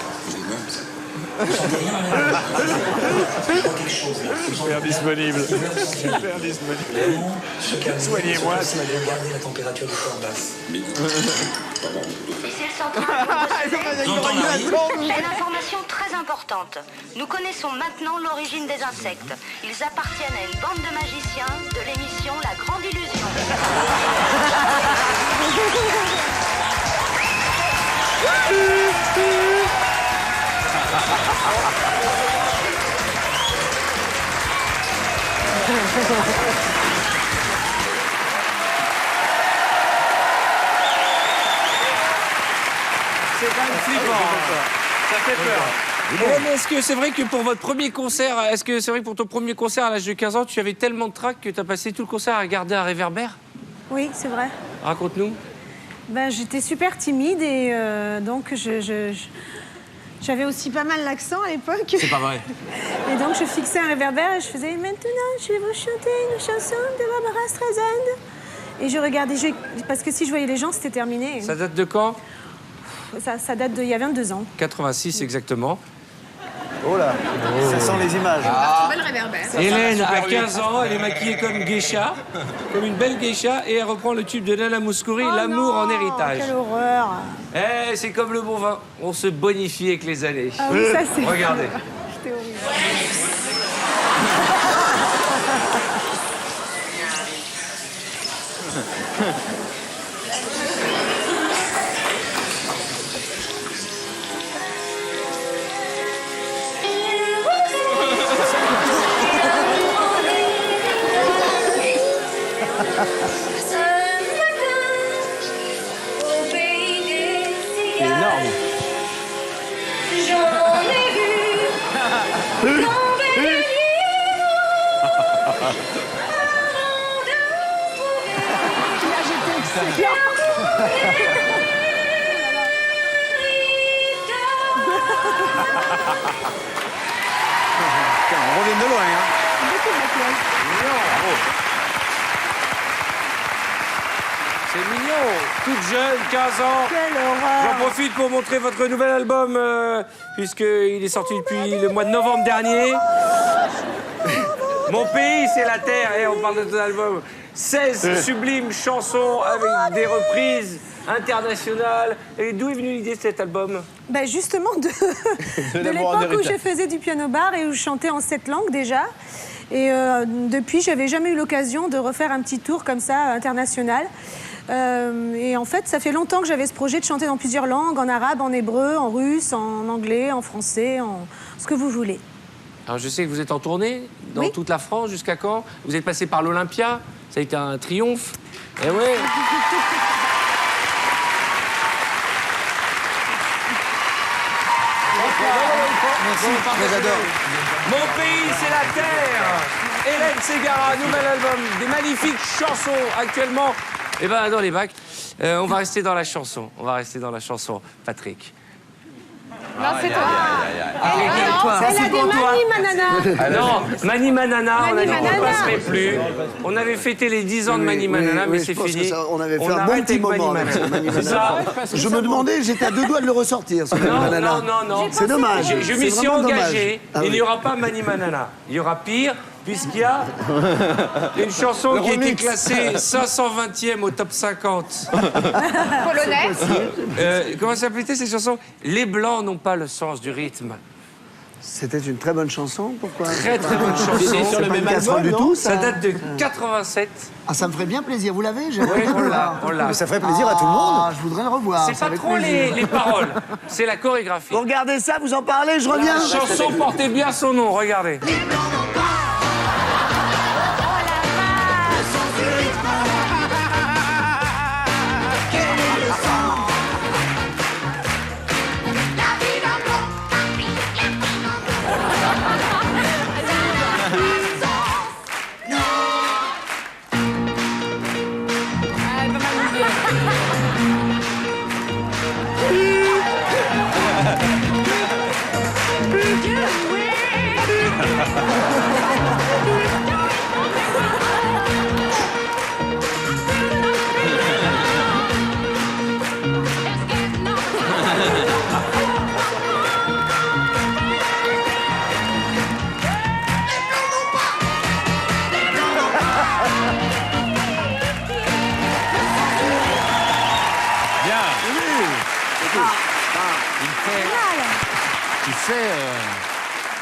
Vous sentez rien là? Je vois quelque chose là. Super disponible. Super disponible. Vraiment, se calmer. Soignez-moi, soignez-moi. Gardez la température du corps basse. Une information très importante. Nous connaissons maintenant l'origine des insectes. Ils appartiennent à une bande de magiciens de l'émission La Grande Illusion. C'est quand même flippant. Ça fait peur. Hélène, est-ce que c'est vrai que pour votre premier concert, est-ce que c'est vrai que pour ton premier concert à l'âge de 15 ans, tu avais tellement de trac que tu as passé tout le concert à garder un réverbère? Oui, c'est vrai. Raconte-nous. Ben, j'étais super timide et donc j'avais aussi pas mal l'accent à l'époque. C'est pas vrai. Et donc je fixais un réverbère et je faisais « Maintenant, je vais vous chanter une chanson de Barbara Streisand ». Et je regardais, parce que si je voyais les gens, c'était terminé. Ça date de quand? ça date d'il y a 22 ans. 86 exactement. Oh là, ça sent les images. Belle réverbère. Hélène a 15 ans, elle est maquillée comme geisha, comme une belle geisha, et elle reprend le tube de Nana Mouskouri, L'amour en héritage. Quelle horreur. Eh, c'est comme le bon vin, on se bonifie avec les années. Ah oui, ça c'est... Regardez. C'était horrible. C'est énorme. On revient de loin, hein. C'est mignon, toute jeune, 15 ans. Quelle horreur. J'en profite pour montrer votre nouvel album, puisqu'il est sorti depuis le mois de novembre dernier. Mon pays, c'est la terre. Et on parle de ton album. 16 sublimes chansons avec des reprises internationales. Et d'où est venue l'idée de cet album? Ben justement, de l'époque où je faisais du piano-bar et où je chantais en 7 langues déjà. Et depuis, j'avais jamais eu l'occasion de refaire un petit tour comme ça, international. Et en fait, ça fait longtemps que j'avais ce projet de chanter dans plusieurs langues, en arabe, en hébreu, en russe, en anglais, en français, en ce que vous voulez. Alors je sais que vous êtes en tournée dans toute la France, jusqu'à quand? Vous êtes passé par l'Olympia, ça a été un triomphe. Eh ouais. Mon pays, c'est la terre. Hélène Ségara, nouvel album, des magnifiques chansons actuellement. Eh ben dans les bacs, on va rester dans la chanson. On va rester dans la chanson, Patrick. Non, c'est toi. Elle a des Mani Manana. Non, Mani Manana, on a dit qu'on Manana. ne passerait plus. On avait fêté les 10 ans de Mani Manana, mais c'est fini. On avait fait un arrête bon petit avec moment Mani avec ce Mani Manana. C'est Manana. ça. Je me demandais, j'étais à 2 doigts de le ressortir, ce Mani Manana. Non. C'est dommage. Je m'y C'est suis vraiment engagé. dommage. Il n'y aura pas Mani Manana. Il y aura pire, puisqu'il y a une chanson qui a été classée 520e au top 50. Polonaise. Comment s'appelait cette chanson? Les Blancs n'ont pas le sens du rythme. C'était une très bonne chanson, pourquoi? Très bonne chanson. C'est sur le même album du tout, ça date de 87. Ah, ça me ferait bien plaisir. Vous l'avez? Oui, on l'a. Mais ça ferait plaisir à tout le monde. Ah, je voudrais le revoir. C'est ça pas avec trop plaisir. les paroles, c'est la chorégraphie. Vous regardez ça, vous en parlez, je reviens. La chanson portait bien son nom, regardez.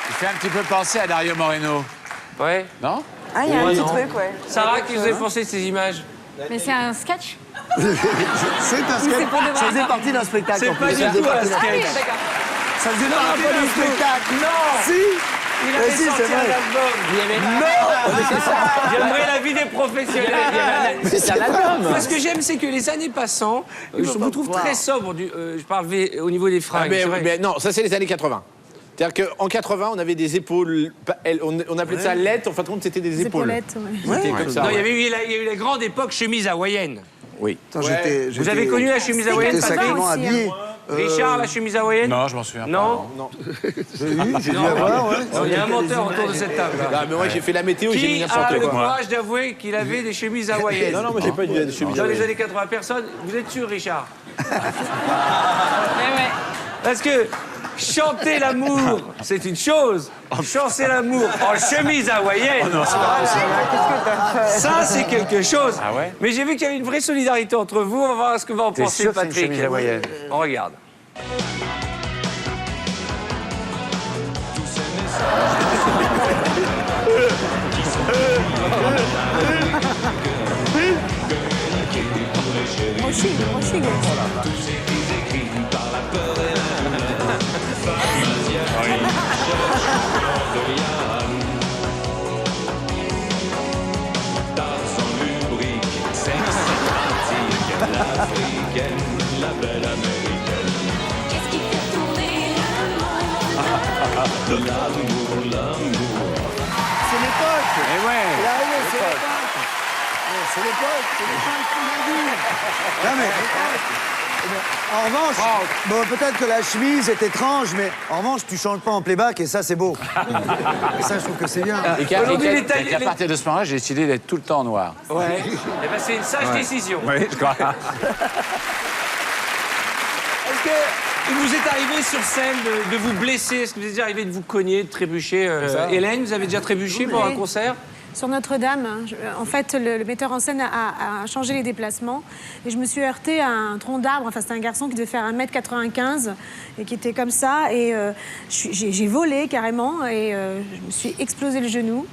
Il fait un petit peu penser à Dario Moreno. Ouais. Non? Ah, il y a un petit truc, ouais. Sarah, qu'est-ce que vous avez pensé de ces images? Mais c'est un sketch? C'est un sketch. Ça faisait partie d'un spectacle. C'est en pas plus. du Ça faisait tout un partie d'un- sketch. Ça faisait partie d'un spectacle. Non. Si. Il avait si, sorti c'est un vrai. album. Non. J'aimerais la vie des professionnels. C'est un album. Moi, ce que j'aime, c'est que les années passant, je vous trouve très sobre. Je parle au niveau des fringues. c'est vrai. mais non, ça c'est les années 80. C'est-à-dire qu'en 80, on avait des épaules, on appelait ça lettres, en fin de compte, c'était des épaules. épaulettes, C'était comme ça. Non, il y ouais. avait eu la grande époque chemise hawaïenne. Oui. Attends, Vous avez connu la chemise hawaïenne, J'étais Patrick? sacrément aussi, habillé. Richard, la chemise hawaïenne? Non, je m'en souviens non. pas. Non. J'ai dû avoir, ouais. Il y a un menteur autour de cette table. Ah, mais moi, j'ai fait la météo, j'ai mis Qui n'importe a le quoi. courage d'avouer qu'il avait des chemises hawaïennes? Non, moi, j'ai pas eu des chemises Dans les hawaïennes. années 80, personne. Vous êtes sûr, Richard? Parce que chanter l'amour, c'est une chose. Chanter l'amour en chemise hawaïenne, ça, c'est quelque chose. Ah ouais? Mais j'ai vu qu'il y avait une vraie solidarité entre vous. On va voir ce que va en penser sûr que c'est une Patrick. chemise hawaïenne? On regarde. La belle américaine. Qu'est-ce qui fait tourner l'amour? C'est l'époque. Eh ouais. Il est arrivé, c'est l'époque. C'est l'époque qui l'a dit. Non mais... En revanche, bon, peut-être que la chemise est étrange, mais en revanche, tu changes pas en playback et ça, c'est beau. Et ça, je trouve que c'est bien. Et qu'à partir de ce moment-là, j'ai décidé d'être tout le temps noir. Ouais. Eh ben, c'est une sage décision. Oui, je crois. Est-ce qu'il vous est arrivé sur scène de vous blesser? Est-ce que vous est déjà arrivé de vous cogner, de trébucher? Hélène, vous avez déjà trébuché pour un concert? Sur Notre-Dame, en fait, le metteur en scène a changé les déplacements et je me suis heurtée à un tronc d'arbre. Enfin, c'était un garçon qui devait faire 1m95 et qui était comme ça. Et j'ai volé carrément et je me suis explosé le genou.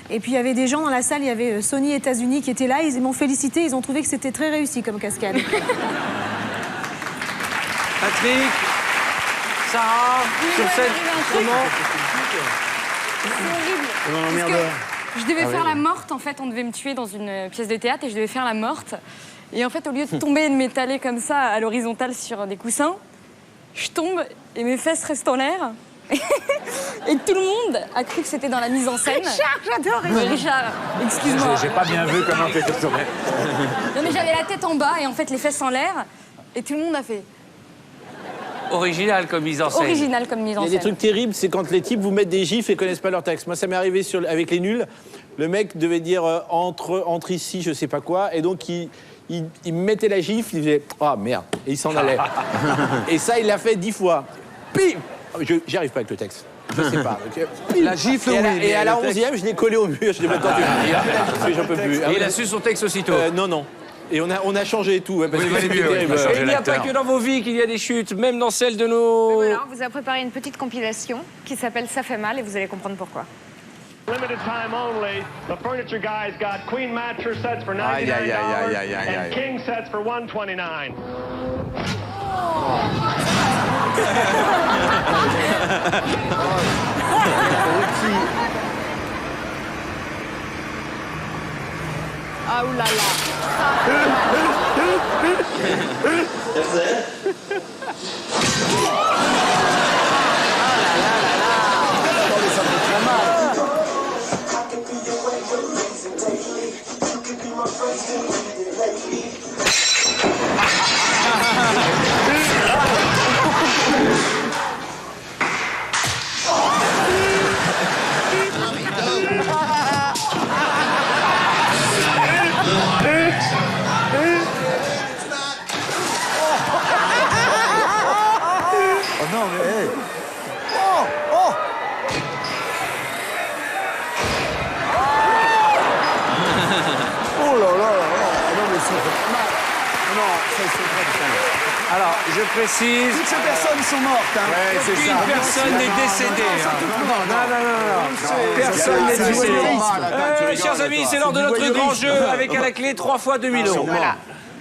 Et puis, il y avait des gens dans la salle, il y avait Sony États-Unis qui étaient là. Ils m'ont félicité, ils ont trouvé que c'était très réussi comme cascade. Patrick, Sarah, sur scène, comment? C'est horrible. Parce que je devais faire la morte, en fait, on devait me tuer dans une pièce de théâtre et je devais faire la morte. Et en fait, au lieu de tomber et de m'étaler comme ça à l'horizontale sur des coussins, je tombe et mes fesses restent en l'air. Et tout le monde a cru que c'était dans la mise en scène. Richard, j'adore Richard, excuse-moi. J'ai pas bien vu comment t'étais tourné. Non mais j'avais la tête en bas et en fait les fesses en l'air. Et tout le monde a fait... Original comme mise en scène. Original comme mise en scène. Il y a des trucs terribles, c'est quand les types vous mettent des gifs et connaissent pas leur texte. Moi, ça m'est arrivé avec les nuls. Le mec devait dire entre ici, je sais pas quoi, et donc il me mettait la gifle, il disait ah merde, et il s'en allait. Et ça, il l'a fait 10 fois. Pim. J'y arrive pas avec le texte. Je sais pas. Donc, la gifle, et à la 11e, je l'ai collé au mur. Je l'ai attends, j'en peux plus. Et il a su son texte aussitôt. Non. Et on a changé et tout. Parce que c'était terrible. Et il n'y a pas que dans vos vies qu'il y a des chutes, même dans celles de nos... Voilà, on vous a préparé une petite compilation qui s'appelle Ça fait mal et vous allez comprendre pourquoi. Limited time only. The furniture guys got queen mattress sets for $99 and king sets for $129. Ah oulala. Oh non, mais... Hey. Oh. Oh là là. Non, mais c'est pas mal. Non, ça, c'est pas mal. Alors, je précise... Toutes ces personnes sont mortes, hein. Ouais, c'est ça. Aucune personne n'est décédée. Non. Personne n'est décédée. Chers amis, c'est l'heure de notre grand jeu avec à la clé 3 fois 2000 €. Voilà.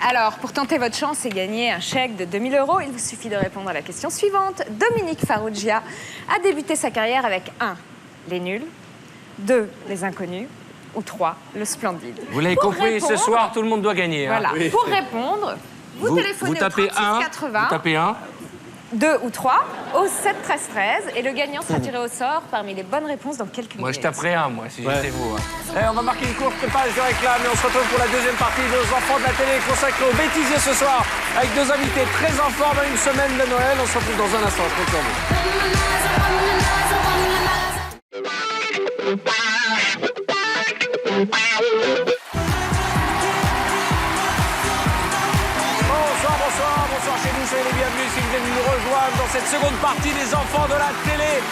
Alors, pour tenter votre chance et gagner un chèque de 2000 €, il vous suffit de répondre à la question suivante. Dominique Farrugia a débuté sa carrière avec 1. Les nuls, 2. Les inconnus, ou 3. Le splendide. Vous l'avez compris, ce soir, tout le monde doit gagner. Voilà. Hein. Pour répondre, vous téléphonez vous tapez au 36 80. Vous tapez 1. 2 ou 3 au 7, 13, 13. Et le gagnant sera tiré au sort parmi les bonnes réponses dans quelques minutes. Moi, je taperais un, moi, si j'étais vous. On va marquer une courte page de réclame et on se retrouve pour la deuxième partie de nos enfants de la télé consacrée aux bêtisiers ce soir avec deux invités très en forme à une semaine de Noël. On se retrouve dans un instant. Je compte sur vous. Bonsoir chez nous, soyez les bienvenus si vous venez de nous rejoindre dans cette seconde partie des enfants de la télé.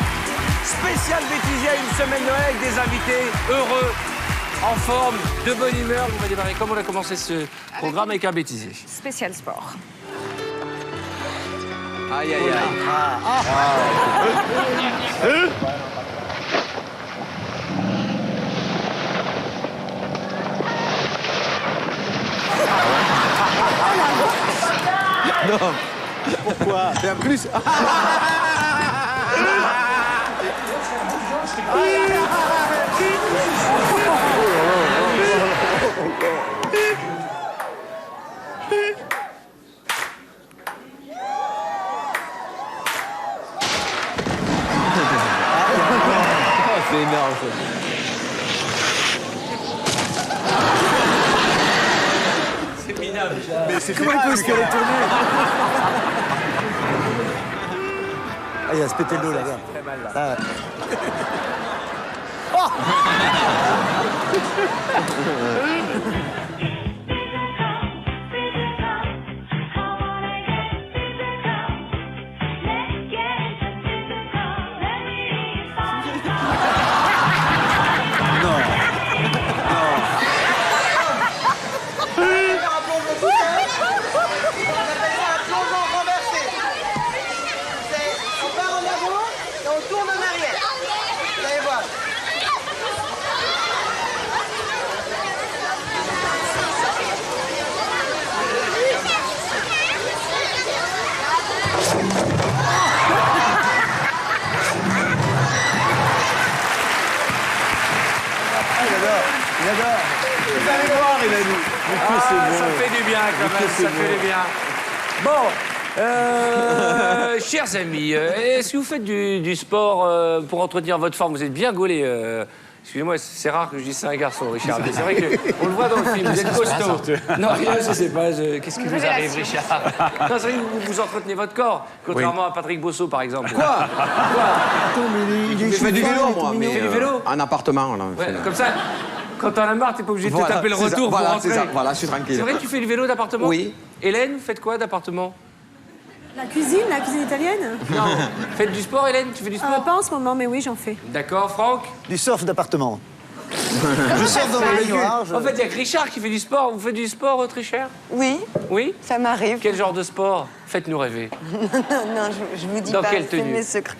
Spécial bêtisier à une semaine Noël avec des invités heureux, en forme, de bonne humeur. On va démarrer comme on a commencé ce programme avec un bêtisier. Spécial sport. Aïe, aïe, aïe. Non. Pourquoi? Et en plus... C'est énorme, ça. C'est minable. Mais c'est comment il peut se retourner? Ah, il a se pété le dos là-bas. Très mal là. Ah. Vous allez voir, il a dit. Ça fait du bien quand même, ça fait du bien. Bon, chers amis, est-ce que vous faites du sport pour entretenir votre forme? Vous êtes bien gaulé. Excusez-moi, c'est rare que je dise ça à un garçon, Richard. Mais c'est vrai qu'on le voit dans le film, vous êtes costaud. Non, rien, je sais pas. Qu'est-ce qui vous arrive, Richard? Non, c'est vrai que vous entretenez votre corps, contrairement à Patrick Bosso, par exemple. Quoi? Attends, mais Je fais du vélo, moi. Tu fais du vélo? En appartement, là. Ouais, comme ça, quand t'en as marre, t'es pas obligé de te taper le c'est ça. retour pour Voilà, rentrer. c'est ça. Voilà, je suis tranquille. C'est vrai que tu fais du vélo d'appartement? Oui. Hélène, vous faites quoi d'appartement? La cuisine italienne? Non. Faites du sport, Hélène? Tu fais du sport? Pas en ce moment, mais oui, j'en fais. D'accord, Franck? Du surf d'appartement. Je sors dans le baignoire. En fait, il y a que Richard qui fait du sport. Vous faites du sport, très cher? Oui, Oui? ça m'arrive. Quel genre de sport? Faites-nous rêver. Non, je vous dis Dans pas, quelle c'est tenue? mes secrets.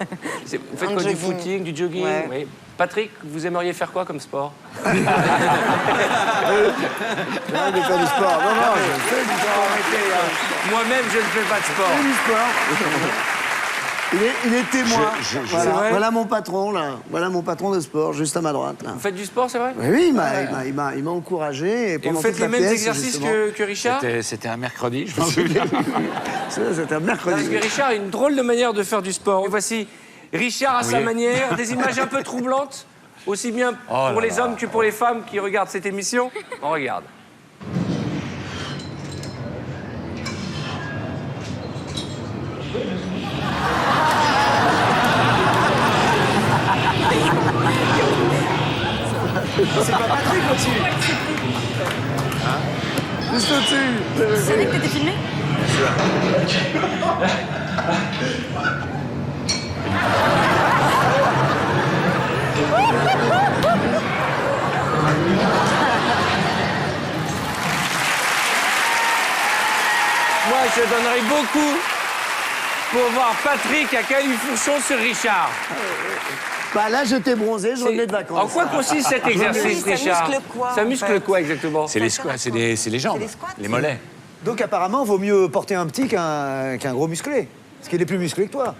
Vous faites En quoi? Du jogging. footing, du jogging? Ouais. Oui. Patrick, vous aimeriez faire quoi comme sport? Non, il fait du sport. Non, non, je fais du sport. Moi-même, je ne fais pas de Je sport. fais du sport. Il est témoin. C'est Voilà, vrai voilà mon patron, là. Voilà mon patron de sport, juste à ma droite, là. Vous faites du sport, c'est vrai? Oui, il m'a encouragé. Et pendant vous faites toute les la mêmes pièce, exercices justement. que Richard? C'était un mercredi, je m'en souviens. C'était un Parce mercredi. que Richard a une drôle de manière de faire du sport. Et voici Richard à sa Oui. manière, des images un peu troublantes, aussi bien pour les hommes que pour les femmes qui regardent cette émission. On regarde. C'est pas Patrick au-dessus. Juste au-dessus. Tu savais que t'étais filmé? Moi, je donnerais beaucoup pour voir Patrick à Califourchon sur Richard. Bah là, je t'ai bronzé, je revenais de vacances. En quoi consiste cet exercice, Ça Richard? muscle quoi, Ça en muscle fait quoi exactement? C'est les squats, c'est les jambes, C'est les squats. les mollets. Donc apparemment, vaut mieux porter un petit qu'un gros musclé. Parce qu'il est plus musclé que toi.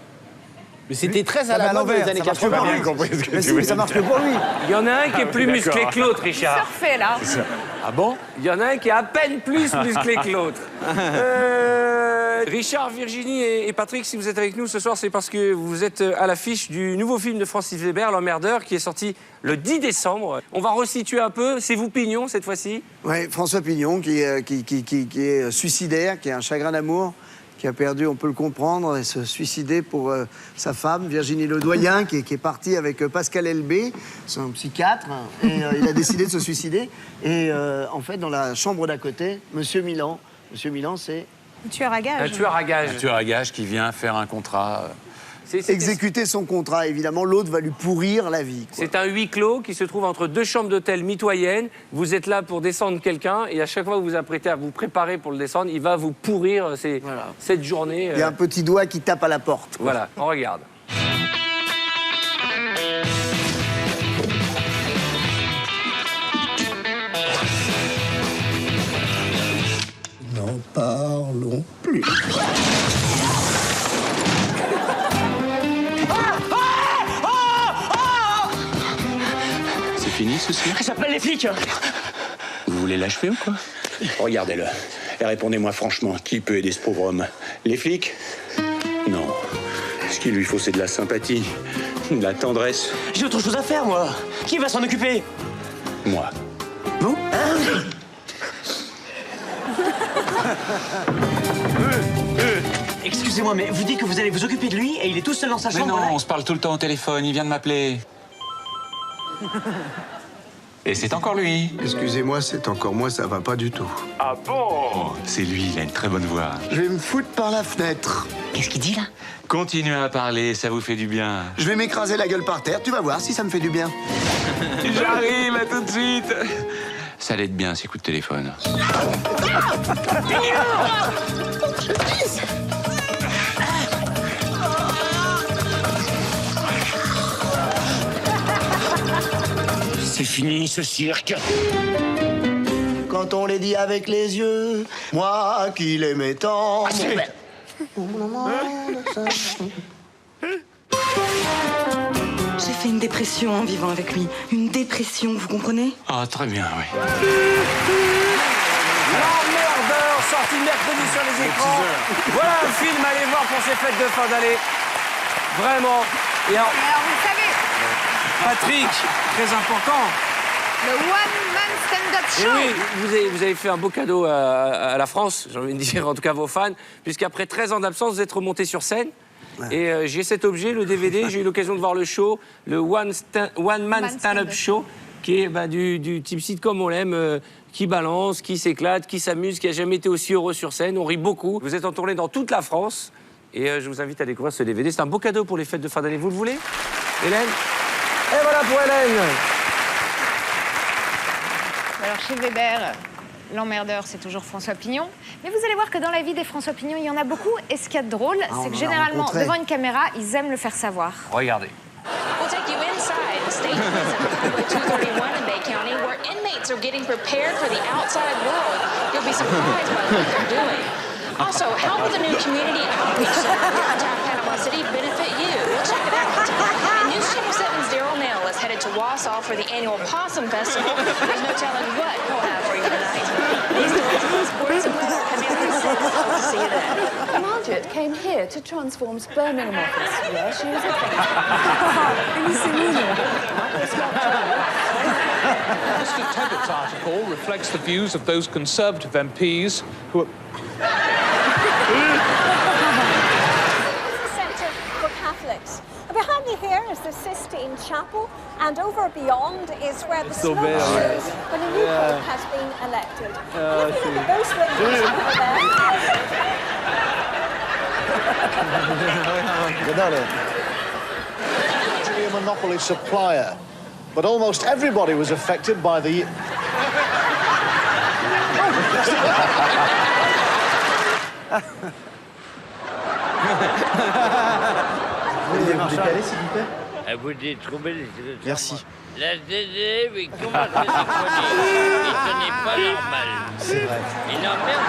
Mais c'était très Ah, à mais la mode dans les l'envers, années ça marche que 80. pour lui. Mais si, mais ça marche que pour lui. Il y en a un qui est plus musclé que l'autre, Richard. Surfait, là. Ah bon? Il y en a un qui est à peine plus musclé que l'autre. Richard, Virginie et Patrick, si vous êtes avec nous ce soir, c'est parce que vous êtes à l'affiche du nouveau film de Francis Weber, L'Emmerdeur, qui est sorti le 10 décembre. On va resituer un peu. C'est vous, Pignon, cette fois-ci? Oui, François Pignon, qui est suicidaire, qui a un chagrin d'amour, qui a perdu, on peut le comprendre, et se suicider pour sa femme, Virginie Ledoyen, qui est partie avec Pascal Elbé, son psychiatre, et il a décidé de se suicider. Et en fait, dans la chambre d'à côté, Monsieur Milan, c'est... Un tueur à gages. Un tueur à gages. Un tueur à gages qui vient faire un contrat. Exécuter son contrat, évidemment, l'autre va lui pourrir la vie. C'est un huis clos qui se trouve entre deux chambres d'hôtel mitoyennes. Vous êtes là pour descendre quelqu'un et à chaque fois que vous vous apprêtez à vous préparer pour le descendre, il va vous pourrir cette journée. Il y a un petit doigt qui tape à la porte. Voilà, on regarde. N'en parlons plus. C'est fini ce cirque? J'appelle les flics. Vous voulez l'achever ou quoi? Regardez-le. Et répondez-moi franchement, qui peut aider ce pauvre homme? Les flics? Non. Ce qu'il lui faut, c'est de la sympathie, de la tendresse. J'ai autre chose à faire, moi. Qui va s'en occuper? Moi. Vous? Excusez-moi, mais vous dites que vous allez vous occuper de lui et il est tout seul dans sa chambre? Mais non, on se parle tout le temps au téléphone, il vient de m'appeler. Et c'est encore lui. Excusez-moi, c'est encore moi, ça va pas du tout. Ah bon? Oh, c'est lui, il a une très bonne voix. Je vais me foutre par la fenêtre. Qu'est-ce qu'il dit, là? Continuez à parler, ça vous fait du bien. Je vais m'écraser la gueule par terre, tu vas voir si ça me fait du bien. J'arrive, à tout de suite. Ça l'aide bien, ces coups de téléphone. C'est fini, ce cirque. Quand on les dit avec les yeux, moi qui l'aimais tant. Ah, s'il vous plaît. J'ai fait une dépression en vivant avec lui. Une dépression, vous comprenez? Ah, très bien, oui. L'Emmerdeur, sorti mercredi sur les écrans. Voilà un film à aller voir pour ces fêtes de fin d'année. Vraiment. Et alors, vous savez, Patrick, très important. le one-man stand-up Et show. oui, vous avez fait un beau cadeau à la France, j'ai envie de dire, en tout cas à vos fans, puisqu'après 13 ans d'absence, vous êtes remonté sur scène. Et j'ai cet objet, le DVD, j'ai eu l'occasion de voir le show, le one-man stand-up show, qui est du type sitcom, on l'aime, qui balance, qui s'éclate, qui s'amuse, qui a jamais été aussi heureux sur scène. On rit beaucoup. Vous êtes en tournée dans toute la France. Et je vous invite à découvrir ce DVD. C'est un beau cadeau pour les fêtes de fin d'année. Vous le voulez, Hélène? Et voilà pour Hélène. Alors chez Weber, l'emmerdeur, c'est toujours François Pignon. Mais vous allez voir que dans la vie des François Pignon, il y en a beaucoup. Et ce qu'il y a de drôle, c'est que généralement, devant une caméra, ils aiment le faire savoir. Regardez. We'll take you inside the state prison Highway 231 in Bay County, where inmates are getting prepared for the outside world. You'll be surprised by what they're doing. Also, how will the new community outreach center in downtown Panama City benefit you? We'll check it out. And News Channel 7's Daryl Nell is headed to Wausau for the annual Possum Festival. There's no telling what he'll have for you tonight. These stories and sports and weather coming up at 6. Hope to see you then. Margaret came here to Transform's Birmingham office, where she was Mr. Tebbett's article reflects the views of those Conservative MPs who are... Centre for Catholics. Behind me here is the Sistine Chapel, and over beyond is where the smoke shows when a new pope has been elected. Looking at those windows over there. Actually a monopoly supplier, but almost everybody was affected by the... Vous décaler, s'il vous plaît? Vous détrompez les... Merci. La DD, mais comment ça s'est connu? Ce n'est pas normal. C'est vrai. Il emmerde.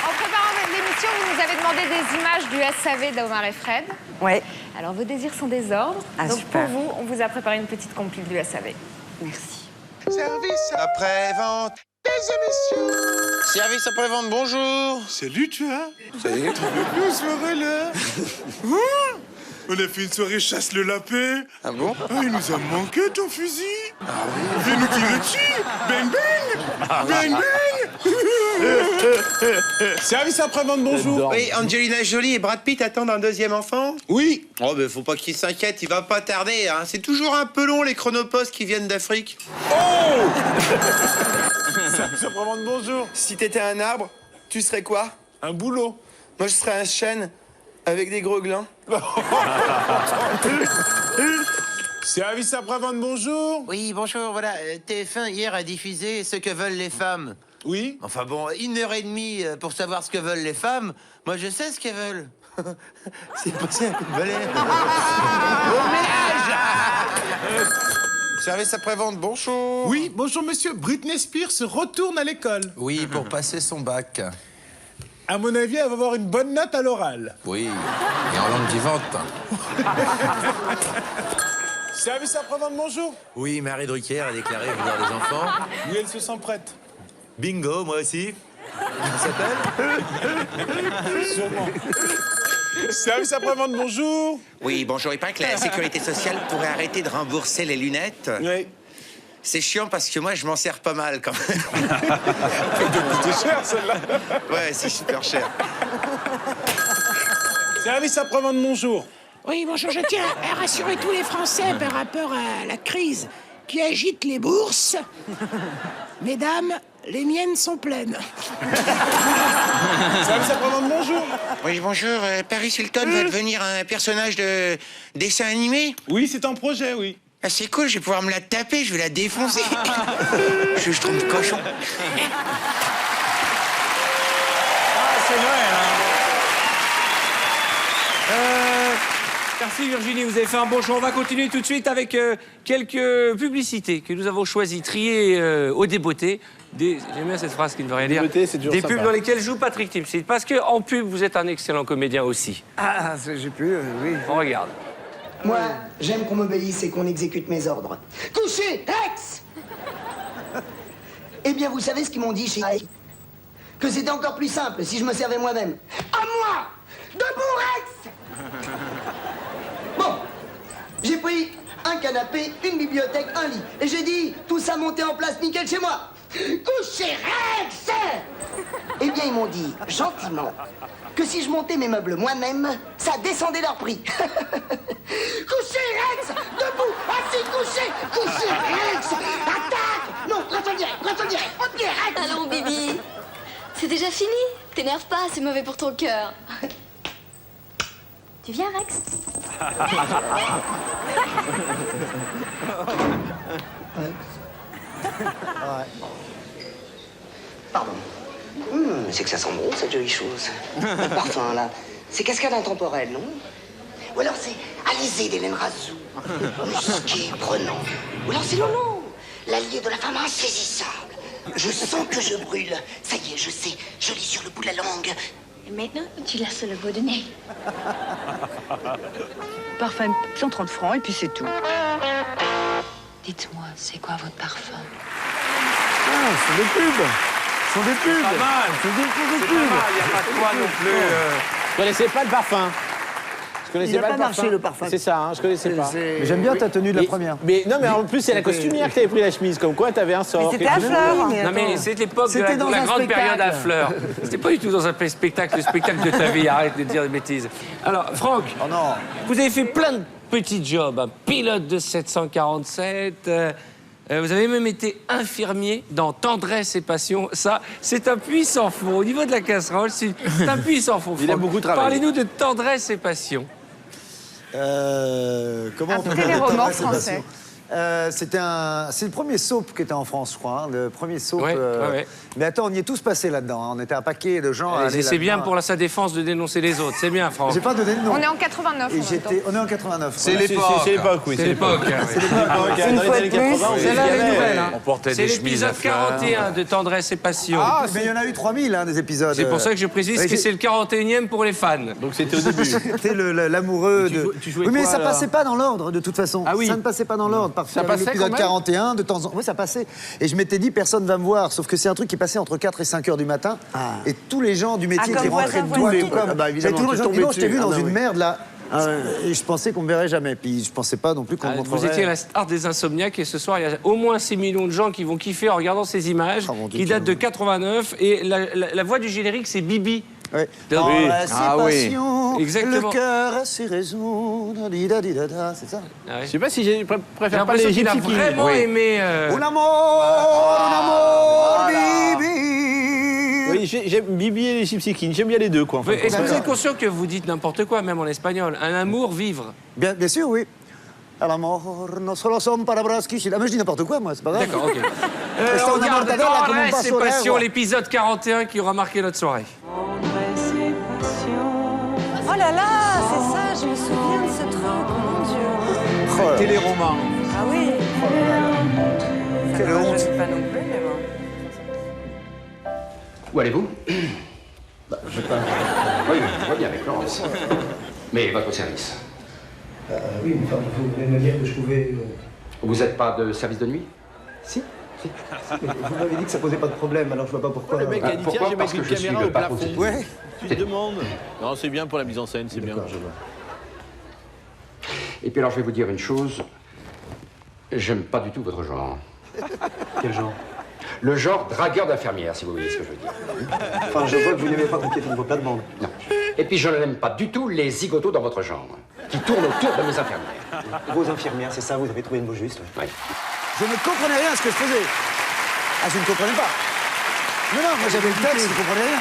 En préparant l'émission, question, vous nous avez demandé des images du SAV d'Omar et Fred. Ouais. Alors, vos désirs sont des ordres. Ah, donc, super. pour vous, on vous a préparé une petite compile du SAV. Merci. Service après-vente des émissions. Service après-vente, bonjour. Salut, tu vois. Salut. T'en veux plus, soirée, là? Hein? On a fait une soirée chasse le lapin. Ah bon? Ah, il nous a manqué, ton fusil. Ah oui. Viens nous tirer dessus. Bang, bang. Bang, bang. Service après-vente, bonjour. Oui, Angelina Jolie et Brad Pitt attendent un deuxième enfant? Oui. Oh, ben faut pas qu'il s'inquiète, il va pas tarder, hein. C'est toujours un peu long, les chronopostes qui viennent d'Afrique. Oh. Service après-vente, bonjour. Si t'étais un arbre, tu serais quoi? Un boulot. Moi, je serais un chêne avec des gros glands. Service après-vente, bonjour. Oui, bonjour, voilà. TF1 hier a diffusé Ce que veulent les femmes. Oui. Enfin bon, 1h30 pour savoir ce que veulent les femmes. Moi, je sais ce qu'elles veulent. C'est passé un coup de balai. Au ménage. Service après-vente, bonjour. Oui, bonjour monsieur. Britney Spears retourne à l'école. Oui, pour passer son bac. À mon avis, elle va avoir une bonne note à l'oral. Oui, et en langue vivante. Service après-vente, bonjour. Oui, Marie Drucker a déclaré vouloir des enfants. Oui, elle se sent prête. Bingo, moi aussi. Ça s'appelle? Sûrement. Service après-vente, bonjour. Oui, bonjour. Il paraît que la sécurité sociale pourrait arrêter de rembourser les lunettes. Oui. C'est chiant parce que moi, je m'en sers pas mal quand même. C'est cher, celle-là. Ouais, c'est super cher. Service après-vente, bonjour. Oui, bonjour, je tiens à rassurer tous les Français par rapport à la crise qui agite les bourses. Mesdames, les miennes sont pleines. Service après-vente, bonjour. Oui, bonjour. Paris Hilton va devenir un personnage de dessin animé? Oui, c'est en projet, oui. Ah, c'est cool, je vais pouvoir me la taper, je vais la défoncer. Je trompe cochon. Ah, c'est Noël, hein. Merci Virginie, vous avez fait un bon choix. On va continuer tout de suite avec quelques publicités que nous avons choisies, triées au débeauté. J'aime bien cette phrase qui ne veut rien dire. Des pubs dans lesquelles joue Patrick Timsit. Parce qu'en pub, vous êtes un excellent comédien aussi. Ah, j'ai pu, oui. On regarde. Moi, j'aime qu'on m'obéisse et qu'on exécute mes ordres. Couchez, Rex. Eh bien, vous savez ce qu'ils m'ont dit chez que c'était encore plus simple si je me servais moi-même. À moi. Debout, Rex. Bon, j'ai pris un canapé, une bibliothèque, un lit. Et j'ai dit, tout ça monté en place nickel chez moi. Couchez, Rex. Eh bien, ils m'ont dit, gentiment, que si je montais mes meubles moi-même, ça descendait leur prix. Couchez, Rex. Debout, assis, couché. Couchez, Rex. Attaque. Non, retourne direct, Rex. Allons, Bibi. C'est déjà fini. T'énerve pas, c'est mauvais pour ton cœur. Tu viens, Rex? Pardon. C'est que ça sent bon, cette jolie chose. Le parfum, là. C'est cascade intemporelle, non? Ou alors c'est Alizé d'Hélène Razou. Musqué, prenant. Ou alors c'est Lolo, l'allié de la femme insaisissable. Je sens que je brûle. Ça y est, je sais. Je lis sur le bout de la langue. Et maintenant, tu laisses le bout de nez. Parfum 130 francs et puis c'est tout. Dites-moi, c'est quoi votre parfum? Ah, c'est des pubs. Ce sont des pubs. Pas mal. C'est des pubs. Il n'y a pas de quoi non plus. Je connaissais pas le parfum. Il n'a pas marché, le parfum. C'est ça, hein, je connaissais pas. Mais j'aime bien ta tenue de la première. Mais non, mais en plus, c'est la costumière qui avait pris la chemise. Comme quoi, t'avais un sort. Mais c'était à Fleur. Non, mais c'est l'époque de la grande période à Fleur. C'était pas du tout dans un spectacle, le spectacle de ta vie. Arrête de dire des bêtises. Alors, Franck, vous avez fait plein de petits jobs. Un pilote de 747. Vous avez même été infirmier dans Tendresse et Passion. Ça, c'est un puits sans fond. Au niveau de la casserole, c'est un puits sans fond. Il a beaucoup travaillé. Parlez-nous de Tendresse et Passion. Comment on peut téléroman français. C'est le premier soap qui était en France, je crois. Hein, le premier soap. Ouais, ouais. Mais attends, on y est tous passés là-dedans. Hein. On était un paquet de gens. à aller C'est bien là-dedans. pour sa défense de dénoncer les autres. C'est bien, Franck. J'ai pas donné de nom. On est en 89. Et en même temps. on est en 89. C'est l'époque, oui. C'est l'époque. C'est l'époque. Une fois de plus. C'est là les nouvelles. Hein. On portait C'est des chemises à l'épisode fleurs. 41 de Tendresse et Passion. Mais il y en a eu 3000 hein, des épisodes. C'est pour ça que je précise Ouais, que c'est le 41e pour les fans. Donc c'était au début. C'était l'amoureux de. Tu jouais Oui, mais quoi, ça là passait pas dans l'ordre de toute façon. Ah oui. Ça ne passait pas dans l'ordre. Parfois, Ça passait l'épisode quand même 41 de temps en temps. Oui, ça passait. Et je m'étais dit personne va me voir. Sauf que c'est un truc qui passait entre 4 et 5 heures du matin. Et tous les gens du métier Ah, qui comme rentraient voisin, tous les voisine. comme. bah, évidemment, Tout le monde tu disait, tombais non, je t'ai vu dessus. dans Ah, bah, une oui. merde là. Et je pensais qu'on me verrait jamais. Puis je pensais pas non plus qu'on me Vous montrerait. étiez la star des insomniaques et ce soir, il y a au moins 6 millions de gens qui vont kiffer en regardant ces images mon Dieu, qui datent de 89. Et la voix du générique, c'est Bibi. Ouais. Donc- Dans la séparation, Exactement. le cœur a ses raisons. Da-di-da-di-da-da, c'est ça. Ah ouais. Je sais pas si J'ai préfère pas l'impression les qu'il a Gypsy Kings. vraiment aimé. Un amour, Bibi. Oui, j'aime Bibi et les Gypsy Kings. J'aime bien les deux, quoi. en fait. Est-ce que vous êtes conscient que vous dites n'importe quoi, même en espagnol? Un amour vivre. Bien sûr, oui. El amor no solo son palabras que... Ah, mais je dis n'importe quoi, moi, c'est pas grave. D'accord, ok. Está On una regarde mortadela como un Tendresse et paso de Passion, agua. l'épisode 41 qui aura marqué notre soirée. Oh là là, c'est ça, je me souviens de ce truc, mon Dieu. Téléroman. Ah oui. Quelle Ça ne honte. rajeunit pas non plus, mais bon. Où allez-vous Je sais pas. Oui, je vois bien avec Laurence. Mais votre service. Oui, mais enfin, vous venez me dire que je pouvais... Vous n'êtes pas de service de nuit Si. Mais vous m'avez dit que ça posait pas de problème, alors je vois pas pourquoi... Le mec a dit tiens, Pourquoi je vais Parce mettre que une je suis caméra le au plafond. patron. Ouais. Tu te demandes. Non, c'est bien pour la mise en scène, c'est bien. Et puis alors, je vais vous dire une chose. J'aime pas du tout votre genre. Quel genre? Le genre dragueur d'infirmière, si vous voyez ce que je veux dire. Enfin, je vois que vous n'aimez pas qu'on piétine vos plates-bandes. Non. Et puis, je n'aime pas du tout les zigotos dans votre genre, qui tournent autour de mes infirmières. Vos infirmières, c'est ça, vous avez trouvé le mot juste. Oui. Je ne comprenais rien à ce que je faisais. Ah, je ne comprenais pas. Non, moi j'avais le texte, je ne comprenais rien.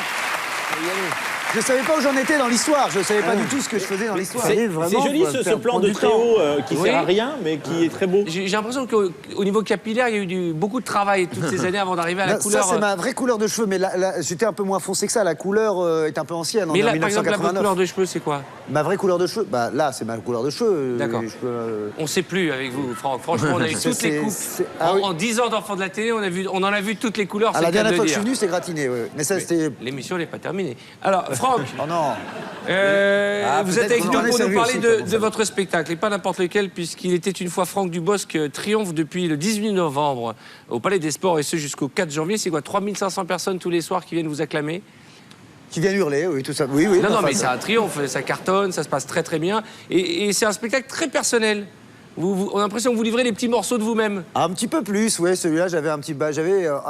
Je ne savais pas où j'en étais dans l'histoire. Je ne savais pas du tout ce que je faisais dans l'histoire. C'est joli ce plan de Théo qui Oui. sert à rien, mais qui est très beau. J'ai l'impression qu'au niveau capillaire, il y a eu beaucoup de travail toutes ces années avant d'arriver à la Là, couleur. Ça, c'est ma vraie couleur de cheveux, mais là, j'étais un peu moins foncé que ça. La couleur est un peu ancienne. Mais on est là, en par exemple, la 1989. bonne couleur de cheveux, c'est quoi? Ma vraie couleur de cheveux, bah là, c'est ma couleur de cheveux. D'accord. On ne sait plus avec vous, Franck. Franchement, on a eu toutes les coupes. En 10 ans d'enfants de la télé, on en a vu toutes les couleurs. Ah, c'est la le cas dernière de fois que je dire. suis venu, c'est gratiné. Ouais. Mais ça, c'était. L'émission n'est pas terminée. Alors, Franck. Oh non. Vous êtes avec nous pour nous parler de votre spectacle, et pas n'importe lequel, puisqu'il était une fois Franck Dubosc triomphe depuis le 18 novembre au Palais des Sports, et ce jusqu'au 4 janvier. C'est quoi, 3500 personnes tous les soirs qui viennent vous acclamer? Qui viennent hurler, oui, tout ça. Oui, oui. Non, enfin, mais c'est un triomphe, ça cartonne, ça se passe très très bien. Et c'est un spectacle très personnel. On a l'impression que vous livrez des petits morceaux de vous-même. Un petit peu plus, ouais. Celui-là, j'avais un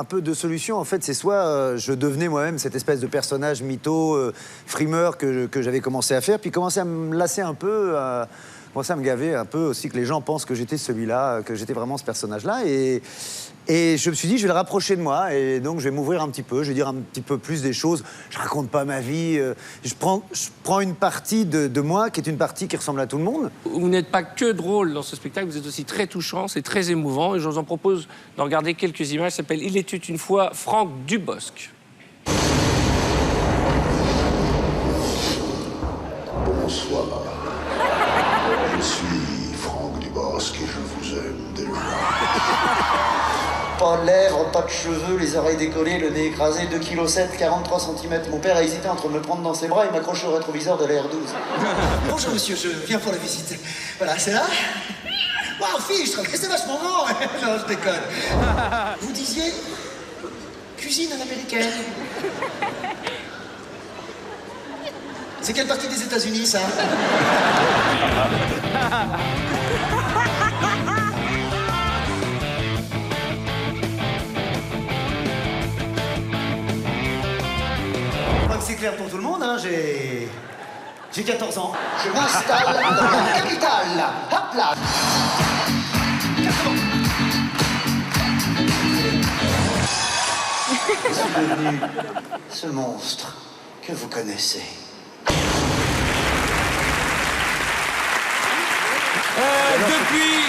peu de solution. En fait, c'est soit je devenais moi-même cette espèce de personnage mytho, frimeur que j'avais commencé à faire, puis commençait à me lasser un peu, commençait à me gaver un peu aussi que les gens pensent que j'étais celui-là, que j'étais vraiment ce personnage-là. Et je me suis dit, je vais le rapprocher de moi, et donc je vais m'ouvrir un petit peu, je vais dire un petit peu plus des choses. Je raconte pas ma vie, je prends une partie de moi qui est une partie qui ressemble à tout le monde. Vous n'êtes pas que drôle dans ce spectacle, vous êtes aussi très touchant, c'est très émouvant, et je vous en propose de regarder quelques images. Ça s'appelle Il était une fois Franck Dubosc. Bonsoir. Je suis Franck Dubosc et je vous aime déjà. Pas de lèvres, pas de cheveux, les oreilles décollées, le nez écrasé, 2,7 kg, 43 cm. Mon père a hésité entre me prendre dans ses bras et m'accrocher au rétroviseur de l'R12. Bonjour monsieur, je viens pour la visite. Voilà, c'est là. Waouh, fichtre, c'est vachement grand. Non, je déconne. Vous disiez cuisine à l'américaine. C'est quelle partie des États-Unis, ça? Je crois que c'est clair pour tout le monde, hein. J'ai 14 ans. Je m'installe dans la capitale. Hop là. Je suis devenu ce monstre que vous connaissez. Depuis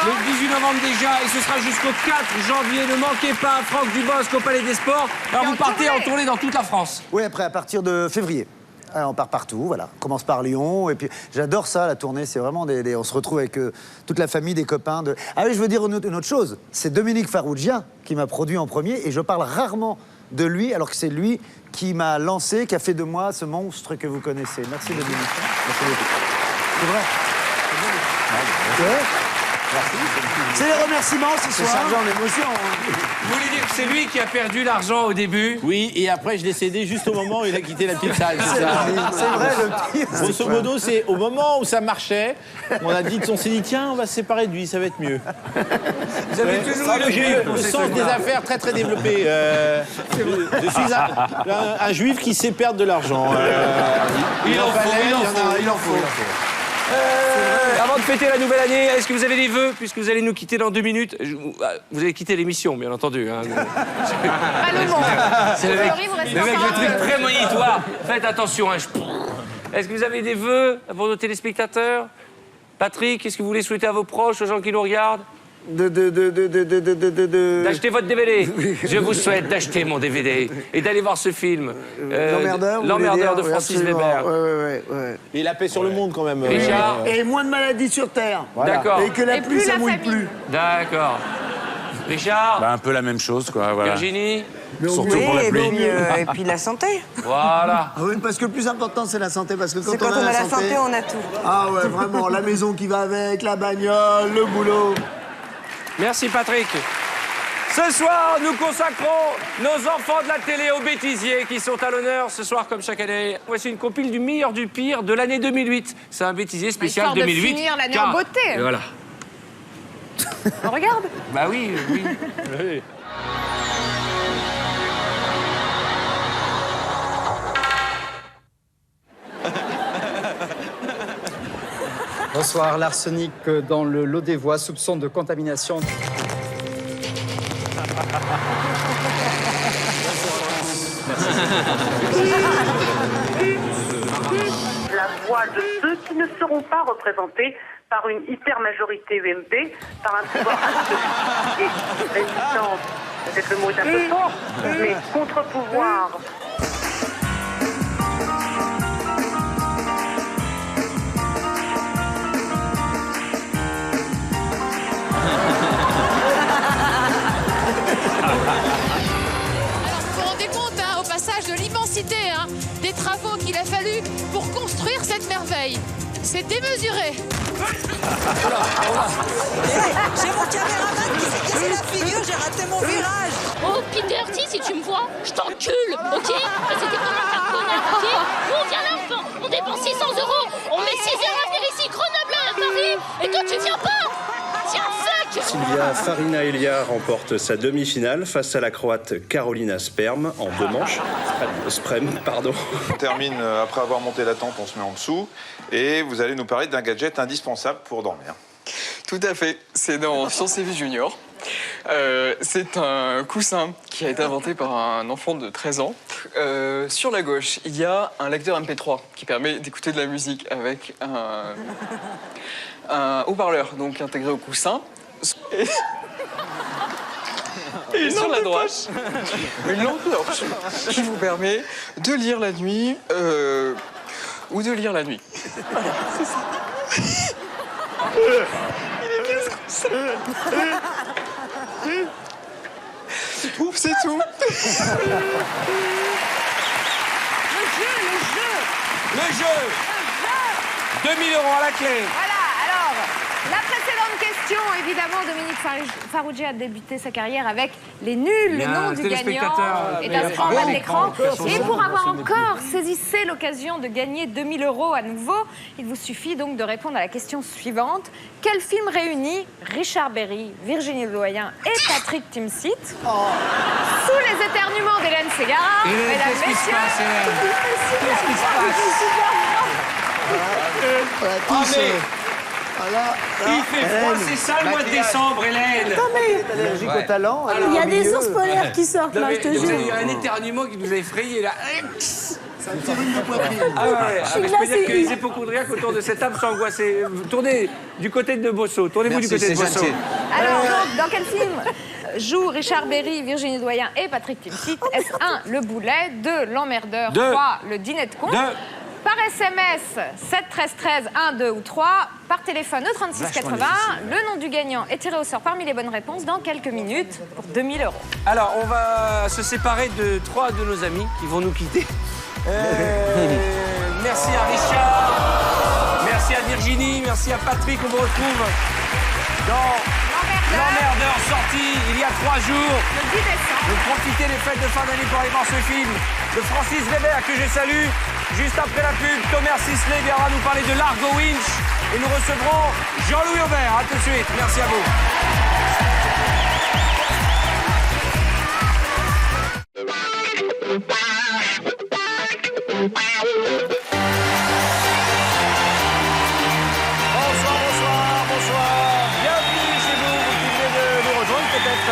Le 18 novembre déjà, et ce sera jusqu'au 4 janvier. Ne manquez pas Franck Dubosc au Palais des Sports. Alors vous partez en tournée dans toute la France. Oui, après, à partir de février. Alors, on part partout, voilà. On commence par Lyon, et puis j'adore ça, la tournée, c'est vraiment on se retrouve avec toute la famille, des copains. Ah oui, je veux dire une autre chose, c'est Dominique Farrugia qui m'a produit en premier, et je parle rarement de lui, alors que c'est lui qui m'a lancé, qui a fait de moi ce monstre que vous connaissez. Merci Dominique. Merci beaucoup. C'est vrai. C'est vrai. C'est les remerciements ce soir. C'est en émotion. Vous voulez dire que c'est lui qui a perdu l'argent au début? Oui, et après je l'ai cédé juste au moment où il a quitté la petite salle. C'est vrai, le pire. Grosso modo, c'est au moment où ça marchait, on s'est dit tiens, on va se séparer de lui, ça va être mieux. Vous avez toujours eu le sens des affaires très très développé. Je suis un juif qui sait perdre de l'argent. Il en faut. Avant de fêter la nouvelle année, est-ce que vous avez des vœux, puisque vous allez nous quitter dans 2 minutes? Vous allez quitter l'émission, bien entendu. Hein. Pas le monde. C'est le mec le truc prémonitoire. Faites attention. Hein. Est-ce que vous avez des vœux pour nos téléspectateurs? Patrick, qu'est-ce que vous voulez souhaiter à vos proches, aux gens qui nous regardent? D'acheter votre DVD. Je vous souhaite d'acheter mon DVD et d'aller voir ce film. L'emmerdeur de Francis Weber. Et la paix sur le monde quand même. Richard. Et moins de maladies sur Terre. Voilà. D'accord. Et que la pluie, ça mouille plus. D'accord. Richard. Un peu la même chose, quoi. Voilà. Virginie. Surtout pour la pluie. Et puis la santé. Voilà. Ah oui, parce que le plus important, c'est la santé. Parce que Quand on a la santé, on a tout. Ah ouais, vraiment. La maison qui va avec, la bagnole, le boulot. Merci Patrick. Ce soir, nous consacrons nos enfants de la télé aux bêtisiers qui sont à l'honneur ce soir comme chaque année. Voici une compile du meilleur du pire de l'année 2008. C'est un bêtisier spécial Histoire 2008. de finir l'année en beauté. Et voilà. On regarde. Bah oui, oui. Bonsoir, l'arsenic dans le lot des voies, soupçon de contamination. La voix de ceux qui ne seront pas représentés par une hyper-majorité UMP, par un pouvoir absolu et résistance. Peut-être le mot est un peu fort, mais contre-pouvoir. Vous vous rendez compte, au passage, de l'immensité des travaux qu'il a fallu pour construire cette merveille. C'est démesuré. J'ai mon caméraman qui s'est cassé la figure, j'ai raté mon virage. Oh, Peter, si tu me vois, je t'encule, ok? C'était vraiment un connard, ok? Nous, on vient l'enfant, on dépense 600 €, on met 6 heures à venir ici, Grenoble à Paris, et toi, tu viens pas? Tiens, fuck! Sylvia Farina Elia remporte sa demi-finale face à la Croate Carolina Sprem en 2 manches. Pardon. On termine, après avoir monté la tente, on se met en dessous et vous allez nous parler d'un gadget indispensable pour dormir. Tout à fait, c'est dans Science et Vie Junior. C'est un coussin qui a été inventé par un enfant de 13 ans. Sur la gauche, il y a un lecteur MP3 qui permet d'écouter de la musique avec un haut-parleur donc intégré au coussin. Et sur la droite, une lampe torche qui vous permet de lire la nuit ou de lire la nuit. Voilà, c'est ça. Il est bien ce coussin. C'est tout. C'est tout. Le jeu 2000 € à la clé. Voilà, alors, la précédente question, évidemment, Dominique Farrugia a débuté sa carrière avec les nuls. Le nom du gagnant est inscrit en bas de l'écran. Et pour avoir encore saisissé l'occasion de gagner 2000 € à nouveau, il vous suffit donc de répondre à la question suivante. Quel film réunit Richard Berry, Virginie Ledoyen et Patrick Timsit sous les éternuements d'Hélène Ségara? Qu'est-ce qui se passe, Hélène? Qu'est-ce qui se passe? Il fait froid, c'est ça le mois de décembre, Hélène. T'es allergique au talent. Il y a des ours polaires qui sortent là, je te Vous avez eu jure. un éternuement qui nous a effrayés là. Ah ouais, mais je peux dire que les hypochondriaques autour de cette table sont angoissés. Tournez du côté de Bosso. Tournez-vous du côté de Bosso. Alors, donc, dans quel film jouent Richard Berry, Virginie Doyen et Patrick Timsit? Est-ce 1, Le Boulet, 2, L'Emmerdeur, 3, Le Dîner de con? Par SMS, 7 13 13, 1, 2 ou 3. Par téléphone au 36 80. Le nom du gagnant est tiré au sort parmi les bonnes réponses dans quelques minutes pour 2000 €. Alors, on va se séparer de 3 de nos amis qui vont nous quitter. Merci à Richard, merci à Virginie, merci à Patrick. On vous retrouve dans L'Emmerdeur, sorti il y a 3 jours. Le 10 décembre. Donc profitez des fêtes de fin d'année pour aller voir ce film de Francis Weber que je salue. Juste après la pub, Thomas Sisley viendra nous parler de Largo Winch et nous recevrons Jean-Louis Aubert. A tout de suite. Merci à vous. Bonsoir. Bienvenue chez vous. Vous venez de nous rejoindre peut-être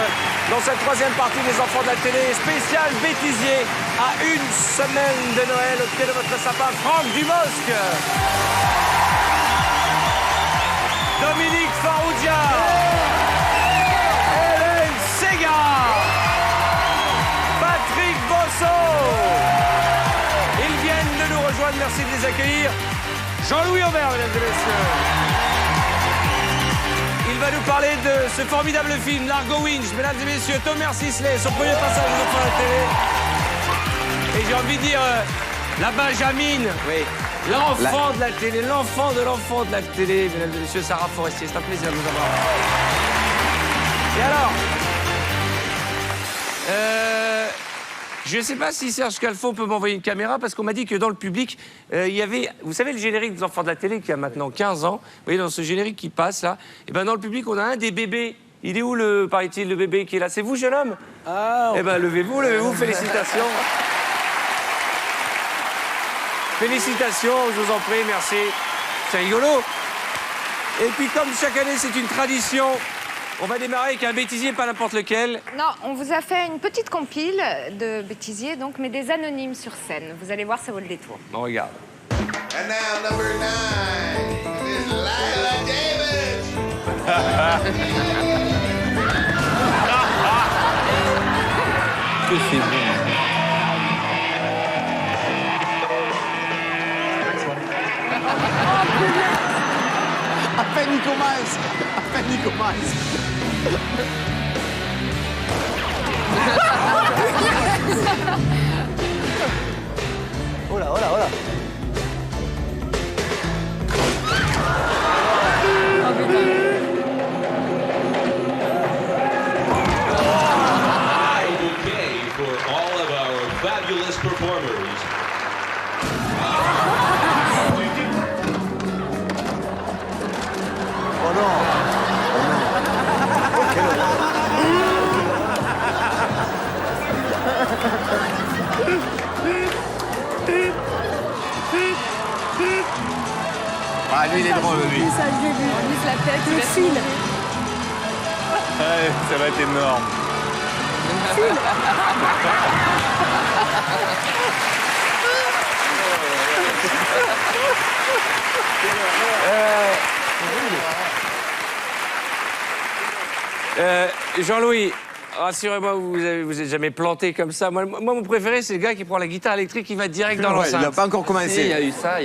dans cette troisième partie des Enfants de la télé, spécial bêtisier à une semaine de Noël au pied de votre sapin, Franck Dubosc, Dominique Farrugia, Hélène Ségara, Patrick Bosso. Ils viennent de nous rejoindre, merci de les accueillir. Jean-Louis Aubert, mesdames et messieurs. Il va nous parler de ce formidable film, Largo Winch. Mesdames et messieurs, Thomas Sisley, son premier passage aux Enfants de la télé. Et j'ai envie de dire, la Benjamine, l'enfant de la télé, l'enfant de la télé, mesdames et messieurs, Sarah Forestier. C'est un plaisir de vous avoir. Et alors, je ne sais pas si Serge Calfon peut m'envoyer une caméra, parce qu'on m'a dit que dans le public, il y avait... Vous savez, le générique des Enfants de la télé, qui a maintenant 15 ans, vous voyez, dans ce générique qui passe, là, et ben dans le public, on a un des bébés. Il est où, paraît-il, le bébé qui est là? C'est vous, jeune homme? Eh ben, levez-vous, félicitations. Félicitations, je vous en prie, merci. C'est rigolo. Et puis, comme chaque année, c'est une tradition, on va démarrer avec un bêtisier, pas n'importe lequel. Non, on vous a fait une petite compile de bêtisiers, donc, mais des anonymes sur scène. Vous allez voir, ça vaut le détour. On regarde. And now, number 9 is Lila David. Que c'est bon. À peine il commence. Oh là. Okay for all of our fabulous performers. Oh non. Ah, lui, il est drôle, lui. Ça, le début. On lisse la tête, le fil. Ouais, ça va être énorme. Jean-Louis, rassurez-moi, vous êtes jamais planté comme ça. Moi, mon préféré, c'est le gars qui prend la guitare électrique, qui va direct dans l'enceinte. Il n'a pas encore commencé. Il y a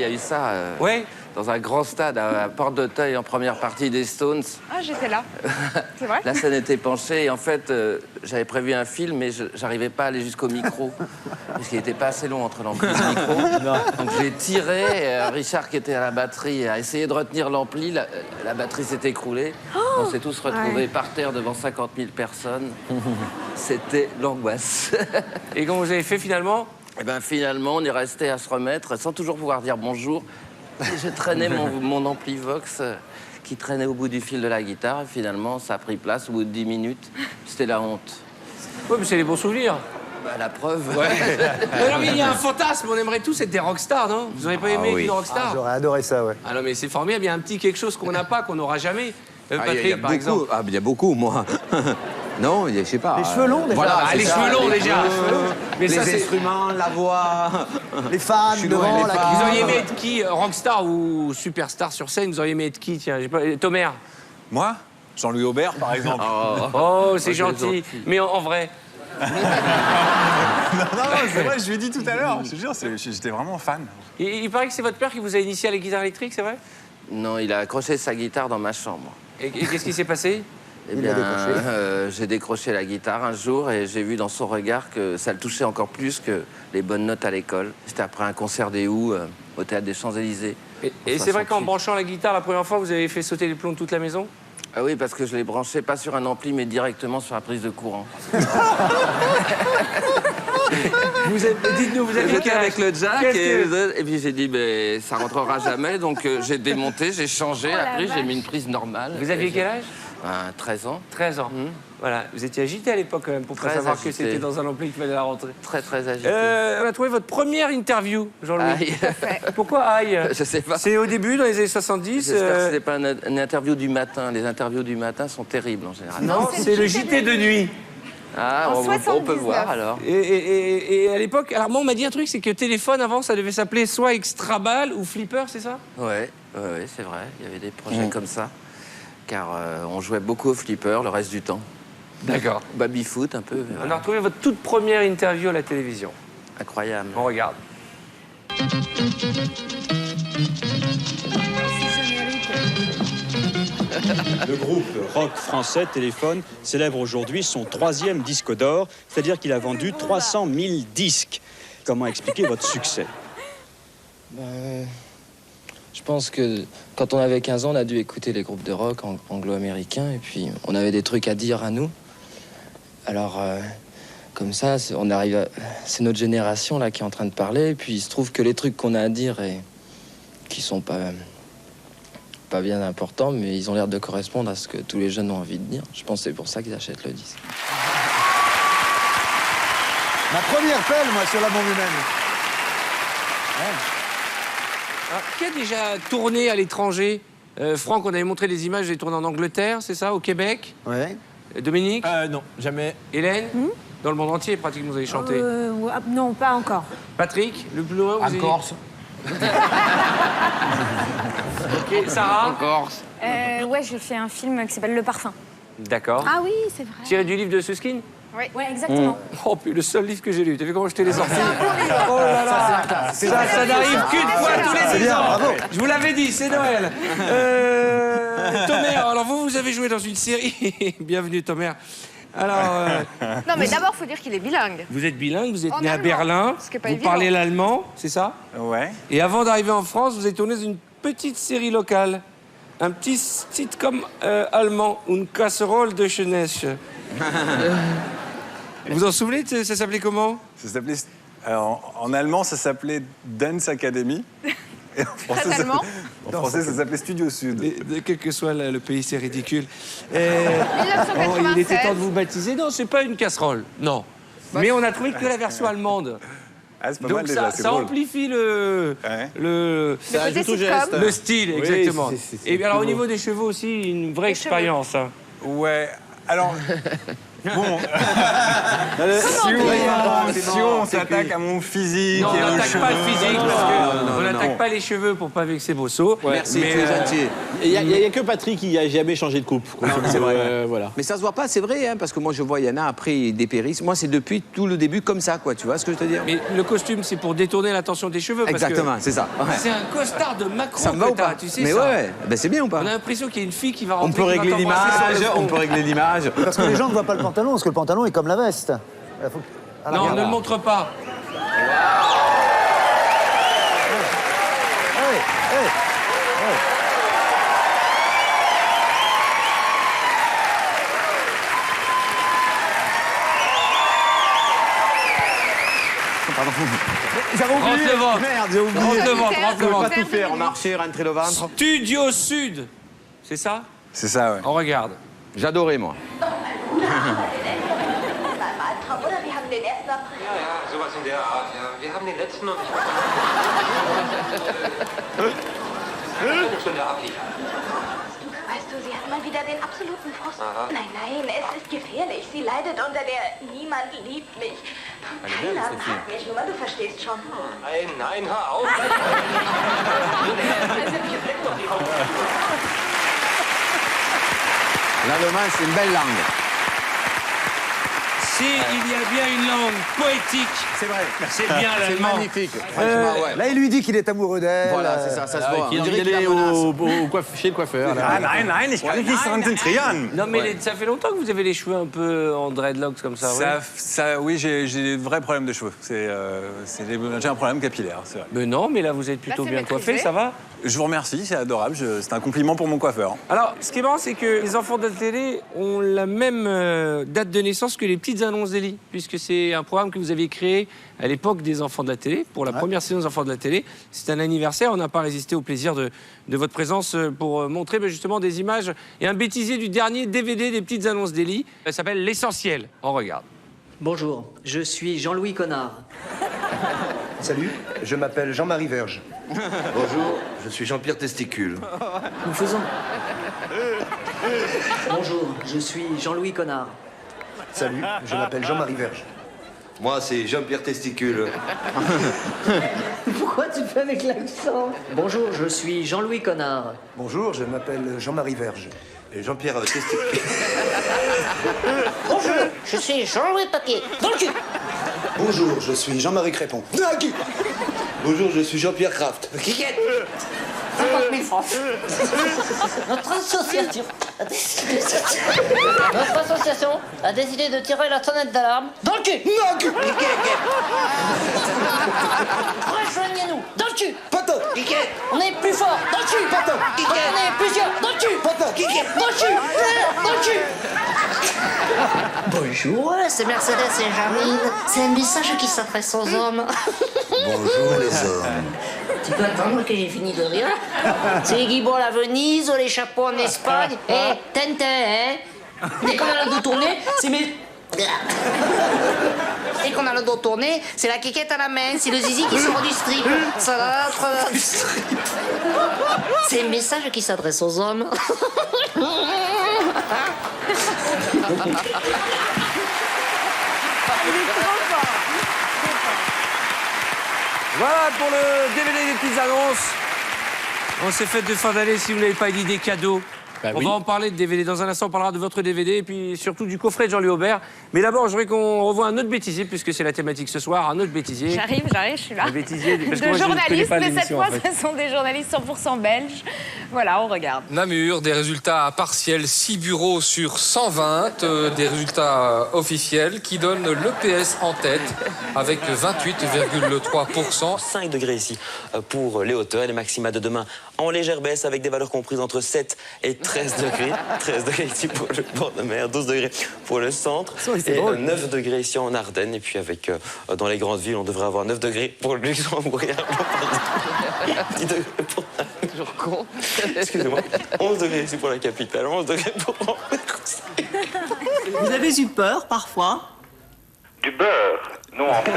eu ça. Ouais. Dans un grand stade à Porte d'Auteuil en première partie des Stones. Ah, j'étais là. C'est vrai? La scène était penchée et en fait, j'avais prévu un film, mais j'arrivais pas à aller jusqu'au micro. Parce qu'il n'était pas assez long entre l'ampli et le micro. Donc j'ai tiré, Richard qui était à la batterie a essayé de retenir l'ampli, la batterie s'est écroulée. On s'est tous retrouvés par terre devant 50 000 personnes. C'était l'angoisse. Et comment vous avez fait finalement? Eh bien finalement, on est resté à se remettre sans toujours pouvoir dire bonjour. Et je traînais mon ampli Vox qui traînait au bout du fil de la guitare. Et finalement, ça a pris place au bout de 10 minutes. C'était la honte. Oui, mais c'est les bons souvenirs. Bah, la preuve. Ouais. Non, mais il y a un fantasme. On aimerait tous être des rockstars, non? Vous n'auriez pas aimé être une rockstar? J'aurais adoré ça, ouais. Ah non, mais c'est formidable. Il y a un petit quelque chose qu'on n'a pas, qu'on n'aura jamais. Il Patrick, par exemple. Il y a beaucoup, moi. Non, je sais pas. Les cheveux longs, déjà. Voilà, Ah, les ça, cheveux longs, déjà. Mais les ça, c'est- instruments, la voix. Les fans Je suis loin, devant, les la fans. Vous auriez aimé être qui, rockstar ou superstar sur scène? Vous auriez aimé être qui? Tiens, j'ai pas... Tomer. Moi Jean-Louis Aubert, par exemple. Oh, c'est gentil. Mais en vrai. Non, c'est vrai, je lui ai dit tout à l'heure. Je te jure, j'étais vraiment fan. Il paraît que c'est votre père qui vous a initié à la guitare électrique, c'est vrai? Non, il a accroché sa guitare dans ma chambre. Et qu'est-ce qui s'est passé? Eh bien, j'ai décroché la guitare un jour et j'ai vu dans son regard que ça le touchait encore plus que les bonnes notes à l'école. C'était après un concert des Who au Théâtre des Champs-Élysées. Et c'est vrai qu'en branchant la guitare la première fois, vous avez fait sauter les plombs de toute la maison? Ah oui, parce que je l'ai branché pas sur un ampli, mais directement sur la prise de courant. Dites-nous, vous avez J'étais avec le jack Qu'est-ce et puis j'ai dit, ben, ça rentrera jamais. Donc j'ai démonté, j'ai changé, Oh la après j'ai vache. mis une prise normale. Vous aviez Et quel âge? 13 ans. 13 ans. Voilà, vous étiez agité à l'époque quand même pour pas Très savoir que agité. c'était dans un ampli qu'il fallait la rentrer. Très, très agité. On a trouvé votre première interview, Jean-Louis. Aïe. Pourquoi aïe? Je sais pas. C'est au début, dans les années 70. J'espère que ce n'est pas une interview du matin. Les interviews du matin sont terribles en général. Non, c'est le JT de nuit. Ah, En on peut 79. voir alors. Et à l'époque, alors moi on m'a dit un truc, c'est que téléphone avant ça devait s'appeler soit Extraball ou Flipper, c'est ça? Ouais, c'est vrai. Il y avait des projets comme ça. Car on jouait beaucoup au flipper le reste du temps. D'accord. Baby-foot un peu. On a retrouvé votre toute première interview à la télévision. Incroyable. On regarde. Le groupe rock français Téléphone célèbre aujourd'hui son 3e disque d'or, c'est-à-dire qu'il a vendu 300 000 disques. Comment expliquer votre succès? Je pense que quand on avait 15 ans, on a dû écouter les groupes de rock anglo-américains et puis on avait des trucs à dire à nous. Alors, comme ça, on arrive à... C'est notre génération là qui est en train de parler et puis il se trouve que les trucs qu'on a à dire et qui sont pas bien importants, mais ils ont l'air de correspondre à ce que tous les jeunes ont envie de dire. Je pense que c'est pour ça qu'ils achètent le disque. Ma première pelle, moi, sur la bombe humaine. Alors, qui a déjà tourné à l'étranger? Franck, on avait montré les images, j'ai tourné en Angleterre, c'est ça? Au Québec? Ouais. Dominique? Non, jamais. Hélène? Dans le monde entier, pratiquement, vous avez chanté. Non, pas encore. Patrick, le plus loin, vous avez... Corse. Ok, Sarah? En Corse. Ouais, j'ai fait un film qui s'appelle Le Parfum. D'accord. Ah oui, c'est vrai. Tiré du livre de Susskind? Oui, ouais, exactement. Oh, puis le seul livre que j'ai lu. T'as vu comment je t'ai les sorti? C'est un beau livre. Oh là là! Ça n'arrive qu'une fois tous les 10 ans. bravo. Je vous l'avais dit, c'est Noël. Tomer, alors vous avez joué dans une série. Bienvenue, Tomer. Alors, Non, mais d'abord, il faut dire qu'il est bilingue. vous êtes bilingue, vous êtes En né à allemand, Berlin, ce qui est pas vous évident. parlez l'allemand, c'est ça? Ouais. Et avant d'arriver en France, vous êtes tourné dans une petite série locale. Un petit sitcom allemand, Une casserole de Jeunesse. Vous vous en souvenez, ça s'appelait comment? Ça s'appelait. Alors, en allemand, ça s'appelait Dance Academy. Et en français, Très allemand. en français, ça s'appelait Studio Sud. Quel que soit le pays, c'est ridicule. 1996. Il était temps de vous baptiser. Non, c'est pas une casserole, non. Mais on a trouvé que la version allemande. Ah, c'est pas Donc mal déjà, c'est ça drôle. amplifie le Ça ajoute au geste. le style, Oui, exactement. c'est Et bien, alors au plus beau. niveau des cheveux aussi, une vraie expérience. Hein. Ouais, alors. Bon. Si on s'attaque à mon physique Non, et on aux n'attaque pas le cheveux- physique parce qu'on n'attaque pas les cheveux pour pas vexer Bosso. Merci, mais, c'est gentil. Il n'y a que Patrick qui n'a jamais changé de coupe. C'est vrai. Voilà. Mais ça se voit pas, c'est vrai, hein, parce que moi je vois, il y en a après, ils dépérissent. Moi, c'est depuis tout le début comme ça, quoi. Tu vois ce que je veux te dire? Mais le costume, c'est pour détourner l'attention des cheveux. Parce Exactement, que c'est ça. Ouais. C'est un costard de Macron Ça me va que ou pas? t'as, tu sais Mais ça. ouais, ben c'est bien ou pas? On a l'impression qu'il y a une fille qui va On rentrer. peut qui va régler t'embrasser sur le l'image, front. on peut régler l'image. Parce que les gens ne voient pas le pantalon, parce que le pantalon est comme la veste. Non, ne le montre pas. Pardon. J'avais oublié. Rentre le ventre. Merde, j'ai oublié. Rentre le ventre, rentre On le peut ventre. pas tout faire, marcher, rentrer le ventre. Studio Sud. C'est ça? C'est ça, ouais. On regarde. J'adorais, moi. Sowas in der Art, ja. Wir haben den letzten noch nicht. Eine Stunde abliefern. du, sie hat mal wieder den absoluten Frust. Nein, nein, es ist gefährlich. Sie leidet unter der Niemand liebt mich. Keiner mag mich, nur du verstehst schon. Nein, hör auf. L'allemand, c'est une belle langue. Si il y a bien une langue poétique, C'est vrai. c'est bien C'est l'allemand. magnifique. Franchement, ouais. Là, il lui dit qu'il est amoureux d'elle. Voilà, c'est ça se voit. Qu'il On a envie dirait qu'il d'aller la menace. chez le coiffeur. là. Nein, ich kann mich nicht konzentrieren. Non mais ça fait longtemps que vous avez les cheveux un peu en dreadlocks comme ça, Oui, j'ai des vrais problèmes de cheveux. J'ai un problème capillaire, c'est vrai. Mais non, mais là vous êtes plutôt c'est bien coiffé, maîtrisé. ça va? Je vous remercie, c'est adorable. C'est un compliment pour mon coiffeur. Alors, ce qui est marrant, c'est que les enfants de la télé ont la même date de naissance que les petites annonces d'Eli, puisque c'est un programme que vous aviez créé à l'époque des enfants de la télé, pour la première saison des enfants de la télé. C'est un anniversaire, on n'a pas résisté au plaisir de votre présence pour montrer justement des images et un bêtisier du dernier DVD des petites annonces d'Eli. Ça s'appelle L'Essentiel. On regarde. Bonjour, je suis Jean-Louis Connard. Salut, je m'appelle Jean-Marie Verge. Bonjour, je suis Jean-Pierre Testicule. Nous faisons. Bonjour, je suis Jean-Louis Connard. Salut, je m'appelle Jean-Marie Verge. Moi, c'est Jean-Pierre Testicule. Pourquoi tu fais avec l'accent? Bonjour, je suis Jean-Louis Connard. Bonjour, je m'appelle Jean-Marie Verge. Et Jean-Pierre Testicule. Bonjour, je suis Jean-Louis Papier. Dans le cul. Bonjour, je suis Jean-Marie Crépon. Bonjour, je suis Jean-Pierre Kraft. Kikette. 50 000 francs. Notre association a décidé de tirer la sonnette d'alarme dans le cul. Rejoignez-nous dans le cul. On est plus fort dans le cul. On est plusieurs dans le cul. Dans le cul. Dans le cul. Bonjour, c'est Mercedes et Jarline. C'est un message qui s'adresse aux hommes. Bonjour les hommes. Tu peux attendre que j'ai fini de rire. C'est les guibolles à Venise, les chapeaux en Espagne. Et Tintin, hein. Dès qu'on a le dos tourné, c'est mes... Dès qu'on a le dos tourné, c'est la quiquette à la main, c'est le zizi qui sort du strip. Ça va être... C'est un message qui s'adresse aux hommes. Voilà pour le DVD des petites annonces. On s'est fait de fin d'année, si vous n'avez pas dit des cadeaux. On va en parler de DVD. Dans un instant, on parlera de votre DVD et puis surtout du coffret de Jean-Louis Aubert. Mais d'abord, je voudrais qu'on revoie un autre bêtisier, puisque c'est la thématique ce soir, un autre bêtisier. J'arrive, je suis là. Le bêtisier, parce que De moi, je ne connais journalistes, pas mais cette l'émission, fois, en fait. ce sont des journalistes 100% belges. Voilà, on regarde. Namur, des résultats partiels, 6 bureaux sur 120, des résultats officiels qui donnent l'EPS en tête avec 28,3%. 5 degrés ici pour les hauteurs et les maxima de demain en légère baisse avec des valeurs comprises entre 7 et 13 degrés. 13 degrés ici pour le bord de mer, 12 degrés pour le centre et 9 degrés ici en Ardennes. Et puis avec dans les grandes villes, on devrait avoir 9 degrés pour le Luxembourg. 10 degrés pour toujours con. Excusez-moi. 11 degrés ici pour la capitale, 11 degrés pour Vous avez eu peur parfois? Du beurre? Non, en fait,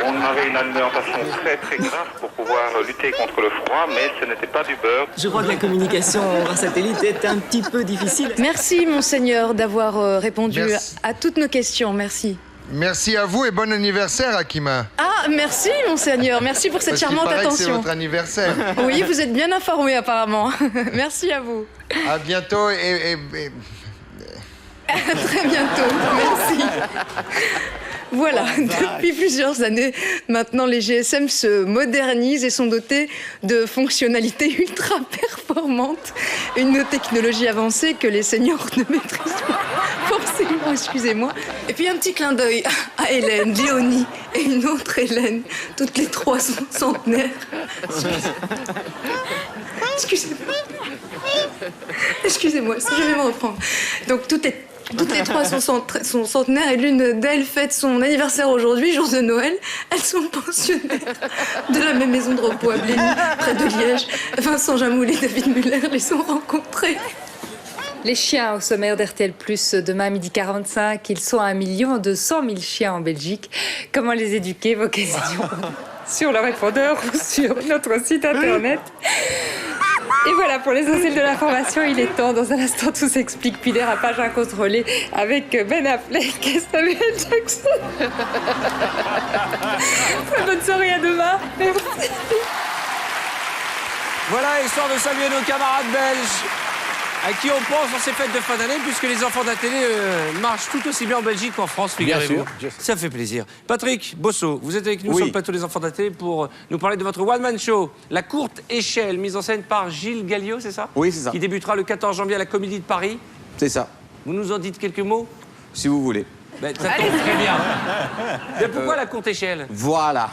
on avait une alimentation très très grave pour pouvoir lutter contre le froid, mais ce n'était pas du beurre. Je crois que la communication par satellite est un petit peu difficile. Merci, monseigneur, d'avoir répondu Merci. à toutes nos questions. Merci. Merci à vous et bon anniversaire, Akima. Ah, merci, monseigneur. Merci pour cette Parce qu'il charmante paraît que c'est attention. votre anniversaire. Oui, vous êtes bien informé, apparemment. Merci à vous. À bientôt et... À très bientôt. Merci. Voilà, depuis plusieurs années, maintenant les GSM se modernisent et sont dotés de fonctionnalités ultra performantes. Une technologie avancée que les seniors ne maîtrisent pas forcément, excusez-moi. Et puis un petit clin d'œil à Hélène, Léonie et une autre Hélène. Toutes les trois sont centenaires. Excusez-moi. Excusez-moi, si je vais me reprendre. Donc toutes les trois sont centenaires et l'une d'elles fête son anniversaire aujourd'hui, jour de Noël. Elles sont pensionnaires de la même maison de repos à Blény, près de Liège. Vincent Jamoul et David Muller les ont rencontrés. Les chiens au sommaire d'RTL+, demain à 12h45. Ils sont 1 200 000 chiens en Belgique. Comment les éduquer? Vos questions sur le répondeur ou sur notre site internet. Et voilà, pour l'essentiel de l'information, il est temps. Dans un instant, tout s'explique. Puis dérapage incontrôlé avec Ben Affleck et Samuel Jackson. Très bonne soirée, à demain. Merci. Voilà, histoire de saluer nos camarades belges à qui on pense dans ces fêtes de fin d'année, puisque les enfants de la télé marchent tout aussi bien en Belgique qu'en France, figurez-vous. Ça fait plaisir. Patrick Bosso, vous êtes avec nous sur le plateau des enfants de la télé pour nous parler de votre one-man show, La Courte Échelle, mise en scène par Gilles Galliot, c'est ça? Oui, c'est ça. Qui débutera le 14 janvier à la Comédie de Paris. C'est ça. Vous nous en dites quelques mots? Si vous voulez. Ben, ça tombe très bien. Mais pourquoi La Courte Échelle? Voilà.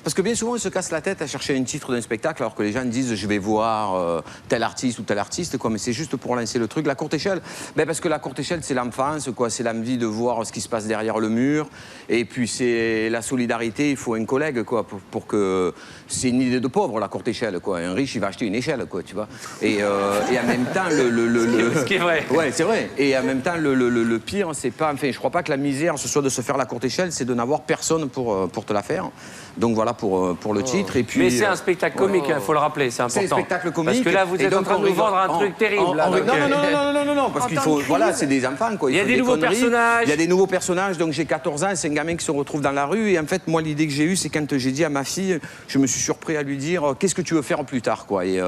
Parce que bien souvent, ils se cassent la tête à chercher un titre d'un spectacle alors que les gens disent je vais voir tel artiste ou tel artiste, quoi. Mais c'est juste pour lancer le truc. La Courte Échelle, ben parce que La Courte Échelle, c'est l'enfance, quoi. C'est l'envie de voir ce qui se passe derrière le mur. Et puis, c'est la solidarité. Il faut un collègue, quoi, pour que... C'est une idée de pauvre, La Courte Échelle, quoi. Un riche, il va acheter une échelle, quoi, tu vois. Et en même temps, Ce qui est vrai. Ouais, c'est vrai. Et en même temps, le pire, c'est pas... Enfin, je crois pas que la misère, ce soit de se faire La Courte Échelle, c'est de n'avoir personne pour te la faire. Donc voilà pour le titre. Et puis, mais c'est un spectacle comique, il faut le rappeler, c'est important. C'est un spectacle comique. Parce que là, vous êtes en train de nous vendre un truc terrible. Non, parce qu'il faut... Voilà, c'est des enfants, quoi. Il y a des nouveaux personnages. Il y a des nouveaux personnages. Donc j'ai 14 ans, c'est un gamin qui se retrouve dans la rue. Et en fait, moi, l'idée que j'ai eue, c'est quand j'ai dit à ma fille, je me suis surpris à lui dire, qu'est-ce que tu veux faire plus tard, quoi. Et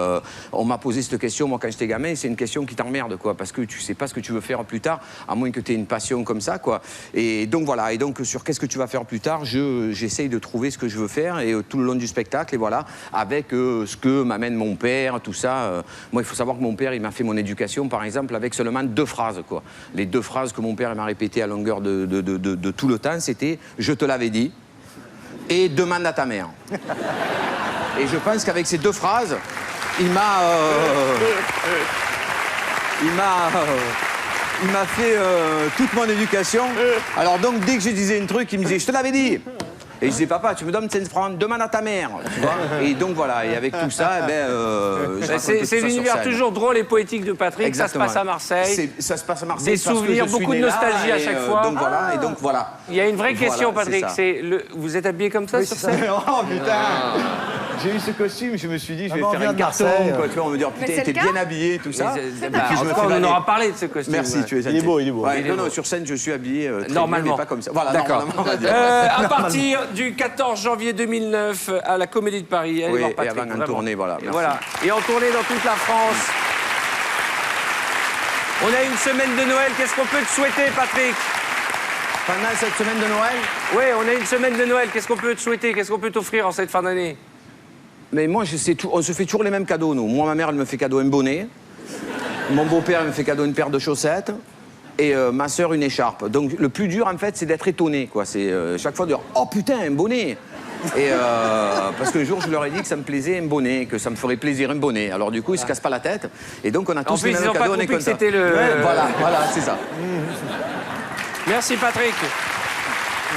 on m'a posé cette question, moi, quand j'étais gamin, c'est une question qui t'emmerde, quoi. Parce que tu sais pas ce que tu veux faire plus tard, à moins que tu aies une passion comme ça, quoi. Et donc voilà. Et donc sur qu'est-ce que tu vas faire plus tard, j'essaye de trouver ce que je veux faire. Et tout le long du spectacle, et voilà, avec ce que m'amène mon père, tout ça. Moi, il faut savoir que mon père, il m'a fait mon éducation, par exemple, avec seulement 2 phrases, quoi. Les 2 phrases que mon père m'a répétées à longueur de tout le temps, c'était « je te l'avais dit » et « demande à ta mère ». Et je pense qu'avec ces 2 phrases, il m'a fait toute mon éducation. Alors donc, dès que je disais un truc, il me disait « je te l'avais dit ». Et je disais, papa, tu me donnes 5 francs, demande à ta mère, tu vois. Et donc voilà, et avec tout ça, c'est l'univers toujours drôle et poétique de Patrick. Exactement. Ça se passe à Marseille. Ça se passe à Marseille. Des souvenirs, beaucoup de nostalgie à chaque fois. Donc voilà, et donc voilà. Il y a une vraie question, Patrick. Vous êtes habillé comme ça sur scène? Oh putain. J'ai eu ce costume, je me suis dit, je vais faire un carton, quoi. Tu vois, on me dit, oh, putain, t'es bien habillé, tout ça. On en aura parlé de ce costume. Merci, tu es gentil. Il est beau, il est beau. Non, sur scène, je suis habillé normalement, mais pas comme ça. Voilà, d'accord. À Normalement. partir du 14 janvier 2009 à la Comédie de Paris. Allez voir Patrick, et avant en tournée, voilà. Et en tournée dans toute la France. On a une semaine de Noël. Qu'est-ce qu'on peut te souhaiter, Patrick? Pendant cette semaine de Noël? Oui, on a une semaine de Noël. Qu'est-ce qu'on peut te souhaiter? Qu'est-ce qu'on peut t'offrir en cette fin d'année? Mais moi, on se fait toujours les mêmes cadeaux, nous. Moi, ma mère, elle me fait cadeau un bonnet. Mon beau-père, il me fait cadeau une paire de chaussettes. Et ma sœur, une écharpe. Donc, le plus dur, en fait, c'est d'être étonné, quoi. C'est chaque fois de dire « Oh, putain, un bonnet !» Et parce qu'un jour, je leur ai dit que ça me plaisait un bonnet, que ça me ferait plaisir un bonnet. Alors, du coup, ils se cassent pas la tête. Et donc, on a tous les mêmes cadeaux, on est contents. C'était le... Voilà, c'est ça. Merci, Patrick.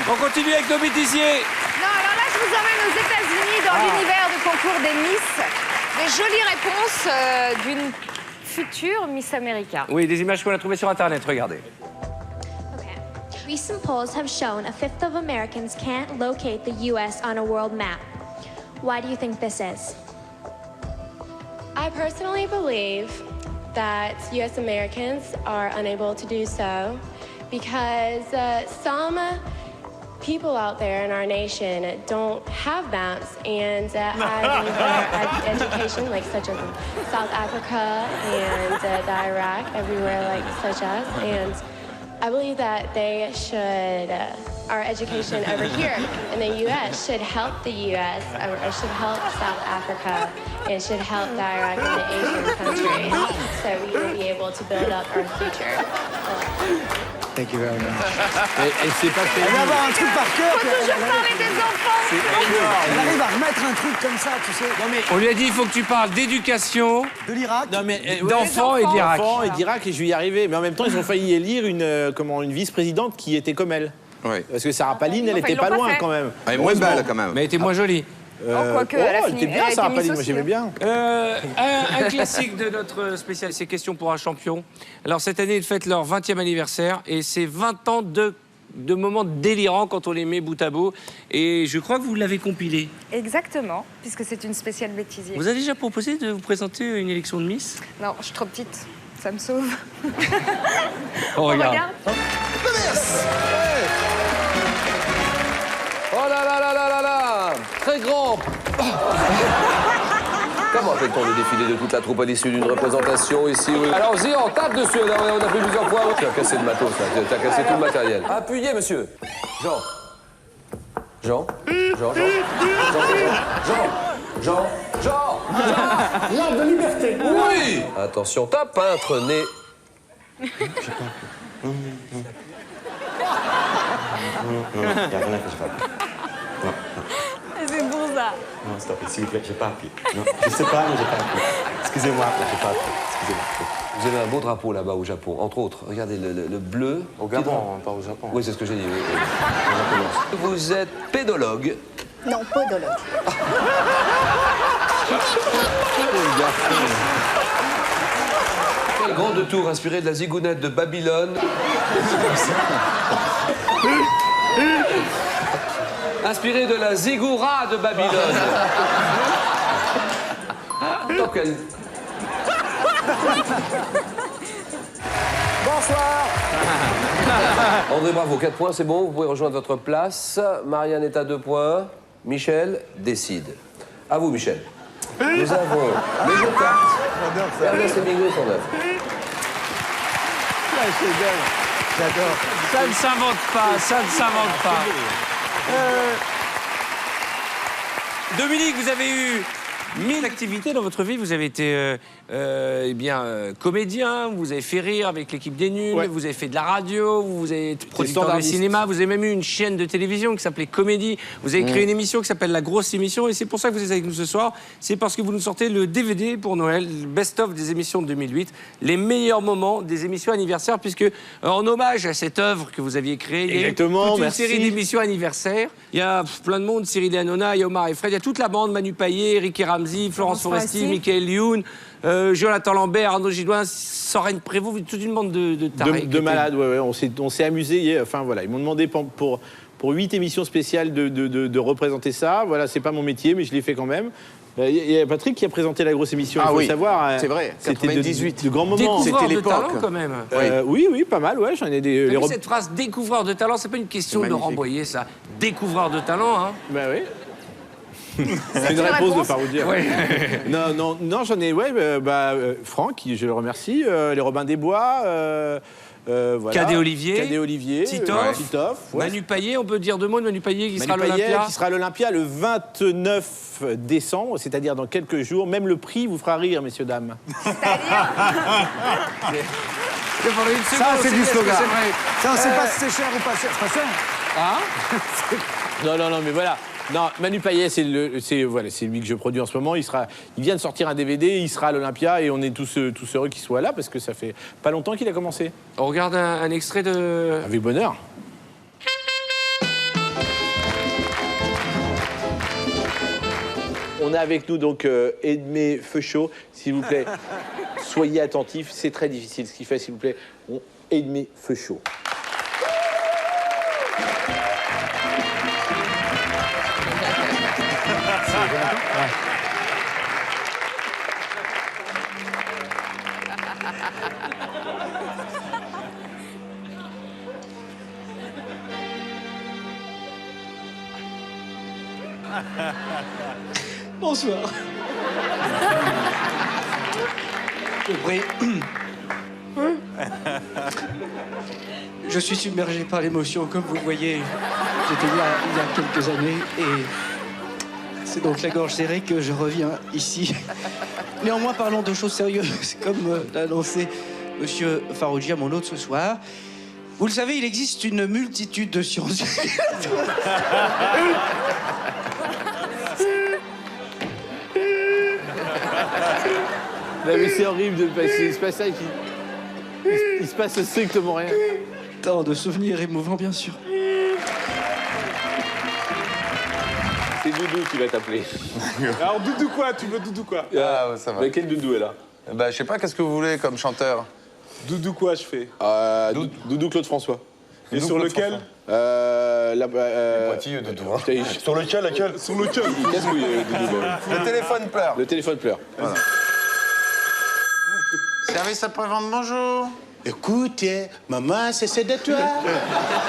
On continue avec nos bêtisiers. Non, alors là, je vous emmène aux États-Unis dans l'univers du concours des Miss. Des jolies réponses d'une future Miss America. Oui, des images qu'on a trouvées sur Internet, regardez. Recent polls have shown a fifth of Americans can't locate the U.S. on a world map. Why do you think this is? I personally believe that U.S. Americans are unable to do so because some people out there in our nation don't have maps and have either education, like such as South Africa and the Iraq, everywhere like such as, and I believe that they should, our education over here in the U.S. should help the U.S., or should help South Africa, and should help the Iraq and the Asian countries, so we will be able to build up our future. Thank you very much. Elle sait pas faire. Elle va avoir un truc par cœur. Faut toujours parler des enfants. Elle arrive à remettre un truc comme ça, tu sais. Non, mais... On lui a dit il faut que tu parles d'éducation, de l'Irak, d'enfants et de l'Irak. D'enfants et d'Irak, et je vais y arriver. Mais en même temps, ils ont failli élire une vice-présidente qui était comme elle. Oui. Parce que Sarah Palin, elle était ils l'ont pas pas loin fait. quand même. Elle est moins belle, quand même. Mais elle était moins jolie. Quoique, elle a fini. était bien, Sarah Palin, moi j'aimais bien. Un classique de notre spécial, c'est question pour un champion. Alors cette année, ils fêtent leur 20e anniversaire et c'est 20 ans de de moments délirants quand on les met bout à bout. Et je crois que vous l'avez compilé. Exactement, puisque c'est une spéciale bêtisier. Vous avez déjà proposé de vous présenter une élection de Miss? Non, je suis trop petite. Ça me sauve. On regarde. Oh là là là là là là! Très grand! Comment appelle-t-on le défilé de toute la troupe à l'issue d'une représentation ici? Oui. Alors, on tape dessus, on a fait plusieurs fois. Tu as cassé le matos, là. Tu as cassé tout le matériel. Appuyez, monsieur. Jean. Jean. Jean. L'arbre de liberté. Oui. Attention, tape, peintre, nez. Non, il n'y a rien à faire, j'ai pas appuyé. Non. C'est pour ça. Non, stop, s'il vous plaît, j'ai pas appuyé. Non, je sais pas, mais j'ai pas appuyé. Excusez-moi, là, j'ai pas appuyé. Excusez-moi. Vous avez un beau drapeau là-bas au Japon, entre autres. Regardez le bleu. Au Gabon, pas au Japon. Oui, c'est ce que j'ai dit. Oui. Vous êtes pédologue. Non, podologue. Quel grande tour inspiré de la zigounette de Babylone. Inspiré de la zigoura de Babylone. Tant qu'elle... Bonsoir. André, bravo, 4 points, c'est bon, vous pouvez rejoindre votre place. Marianne est à 2 points. Michel décide. À vous, Michel. Nous avons les jeux de cartes. Ernest Hemingway sont neufs. J'adore. Ça ne s'invente pas, ça ne s'invente pas. Dominique, vous avez eu 1000 activités dans votre vie. Vous avez été comédien, vous avez fait rire avec l'équipe des Nuls, vous avez fait de la radio, vous avez été producteur de cinéma, vous avez même eu une chaîne de télévision qui s'appelait Comédie. Vous avez créé une émission qui s'appelle La Grosse Émission et c'est pour ça que vous êtes avec nous ce soir. C'est parce que vous nous sortez le DVD pour Noël, le best-of des émissions de 2008, les meilleurs moments des émissions anniversaires, puisque en hommage à cette œuvre que vous aviez créée, il y a eu toute une série d'émissions anniversaires. Il y a plein de monde, Cyril Hanouna, il y a Omar et Fred, il y a toute la bande, Manu Payet, Ricky Ramsey, Florence Foresti, Michael Youn, Jonathan Lambert, Arnaud Gidoin, Sorène Prévost, toute une bande de tarés. De malades, ouais. On s'est amusés. Enfin, voilà, ils m'ont demandé pour 8 émissions spéciales de représenter ça. Voilà, c'est pas mon métier, mais je l'ai fait quand même. Il y a Patrick qui a présenté La Grosse Émission, il faut savoir. C'est vrai, c'était 98. de grands moments. Découvreur de talent, quand même. Oui, pas mal, ouais. J'en ai des... Cette phrase « découvreur de talent », c'est pas une question de renvoyer, ça. Découvreur de talent, hein. Ben oui. C'est une réponse de Faroudia. Ouais. Non, j'en ai, Franck, je le remercie, les Robins des Bois, voilà. Cadet Olivier, Titoff, Manu Payet, on peut dire 2 mots de Manu Payet qui sera à l'Olympia. Qui sera à l'Olympia le 29 décembre, c'est-à-dire dans quelques jours. Même le prix vous fera rire, messieurs, dames. Ça, c'est du slogan. Ça, on ne sait pas si c'est cher ou pas cher. C'est pas cher. Non, mais voilà. Non, Manu Payet, c'est lui que je produis en ce moment. Il vient de sortir un DVD, il sera à l'Olympia et on est tous heureux qu'il soit là parce que ça fait pas longtemps qu'il a commencé. On regarde un extrait de... Avec bonheur. On a avec nous donc Edmé Feuchot, s'il vous plaît. Soyez attentifs, c'est très difficile ce qu'il fait, s'il vous plaît. Edmé Feuchot. Bonsoir. Je suis submergé par l'émotion, comme vous le voyez. J'étais là il y a quelques années et c'est donc la gorge serrée que je reviens ici. Néanmoins, parlons de choses sérieuses, comme l'a annoncé Monsieur Farougia, mon hôte ce soir. Vous le savez, il existe une multitude de sciences. Non, mais c'est horrible de passer. Il se passe ça et il se passe strictement rien. Tant de souvenirs émouvants, bien sûr. C'est Doudou qui va t'appeler. Alors, Doudou quoi? Tu veux Doudou quoi? Ah, ça va. Mais quel Doudou est là? Je sais pas, qu'est-ce que vous voulez comme chanteur? Doudou quoi, je fais Doudou Claude François. Et sur lequel Pointilleux de tout. Sur lequel, laquelle? Sur lequel? Le téléphone pleure. Le téléphone pleure. Voilà. Service après-vente, bonjour. Écoute, maman, c'est de toi.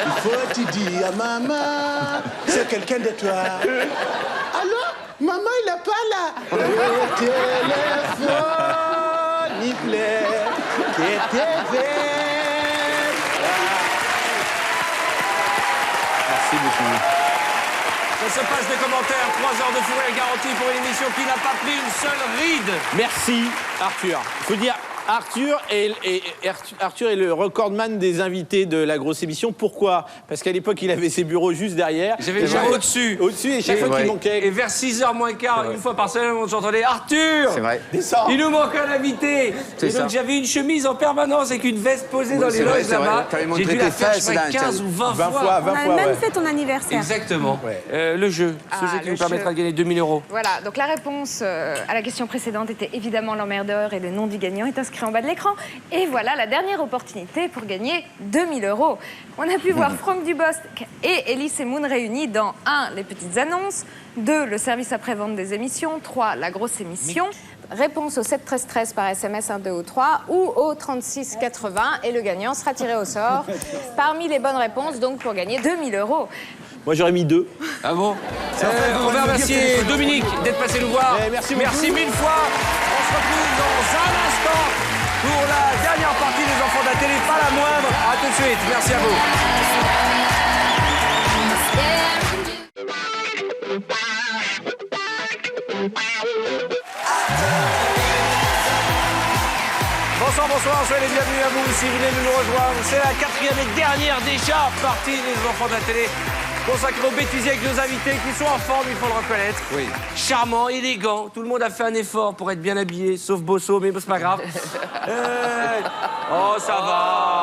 Il faut te dire à maman, c'est quelqu'un de toi. Alors, maman, il n'est pas là. Le téléphone, il plaît, que TV. Merci beaucoup. Ça se passe des commentaires, 3 heures de fourrure garantie pour une émission qui n'a pas pris une seule ride. Merci, Arthur. Il faut dire, Arthur est le recordman des invités de la grosse émission. Pourquoi? Parce qu'à l'époque, il avait ses bureaux juste derrière. J'avais déjà au-dessus. Au-dessus, et chaque fois qu'il manquait. Et vers 6h moins quart, une fois par semaine, on s'entendait Arthur. C'est vrai. Descends. Il nous manque un invité. Et donc j'avais une chemise en permanence avec une veste posée dans les loges là-bas. J'ai dû la faire, je sais pas, 15 ou 20 fois. On a même fait ton anniversaire. Exactement. Le jeu, ce jeu qui nous permettra de gagner 2000 €. Voilà, donc la réponse à la question précédente était évidemment l'emmerdeur et le nom du gagnant est inscrit en bas de l'écran. Et voilà la dernière opportunité pour gagner 2000 €. On a pu voir Franck Dubosc et Elie Semoun réunis dans 1. Les petites annonces, 2. Le service après-vente des émissions, 3. La grosse émission. Réponse au 7 13 13 par SMS 1, 2 ou 3 ou au 36 80 et le gagnant sera tiré au sort parmi les bonnes réponses donc pour gagner 2000 €. Moi, j'aurais mis 2. Ah bon? On va remercier Dominique d'être passé nous voir. Merci mille fois. On se retrouve dans un instant pour la dernière partie des enfants de la télé, pas la moindre. A tout de suite. Merci à vous. Bonsoir, soyez les bienvenus à vous si vous venez de nous rejoindre. C'est la 4e et dernière déjà partie des enfants de la télé, consacrée aux bêtisiers avec nos invités qui sont en forme, il faut le reconnaître. Oui. Charmant, élégant, tout le monde a fait un effort pour être bien habillé, sauf Bosso, mais c'est pas grave. Oh, ça va.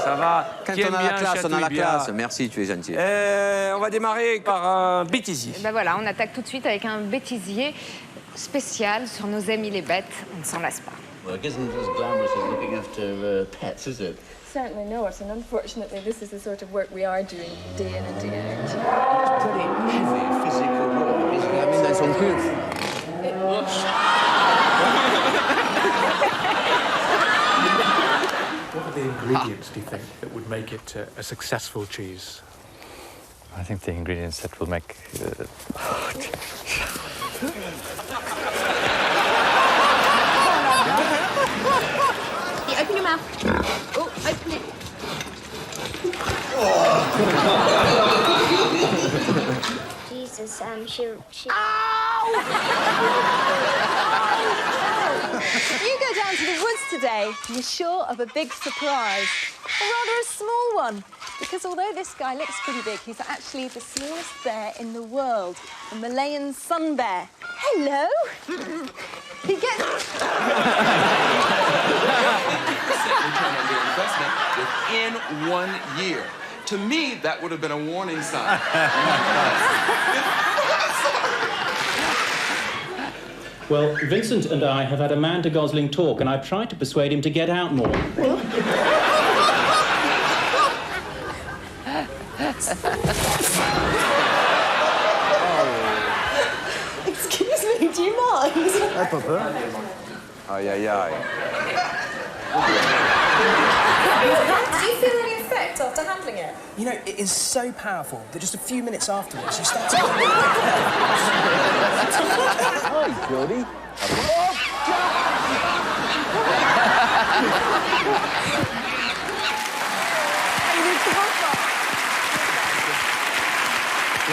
Ça va. Quand Qui on aime a la bien classe, on a la chatouille classe. bien. Merci, tu es gentil. On va démarrer par un bêtisier. Ben voilà, on attaque tout de suite avec un bêtisier spécial sur nos amis les bêtes. On ne s'en lasse pas. Well, it isn't as glamorous as looking after pets, is it? Certainly not, and unfortunately this is the sort of work we are doing day in and day out. It's pretty heavy physical work, isn't it? I mean, that's uncool. What are the ingredients, do you think, that would make it a successful cheese? I think the ingredients that will make... Open your mouth. Oh, open it. Jesus, she... You go down to the woods today, you're sure of a big surprise. Or rather a small one. Because although this guy looks pretty big, he's actually the smallest bear in the world, a Malayan sun bear. Hello! He gets... Within 1 year. To me, that would have been a warning sign. Well, Vincent and I have had Amanda Gosling talk, and I've tried to persuade him to get out more. Excuse me, do you mind? Ah, pas peur. Aïe, aïe, aïe. Do you feel any effect after handling it? You know, it is so powerful that just a few minutes afterwards you start to... Hi, Jodie.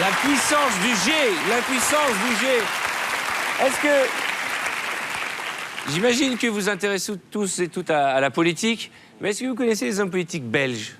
La puissance du G, la puissance du G. Est-ce que... J'imagine que vous intéressez tous et toutes à la politique, mais est-ce que vous connaissez les hommes politiques belges?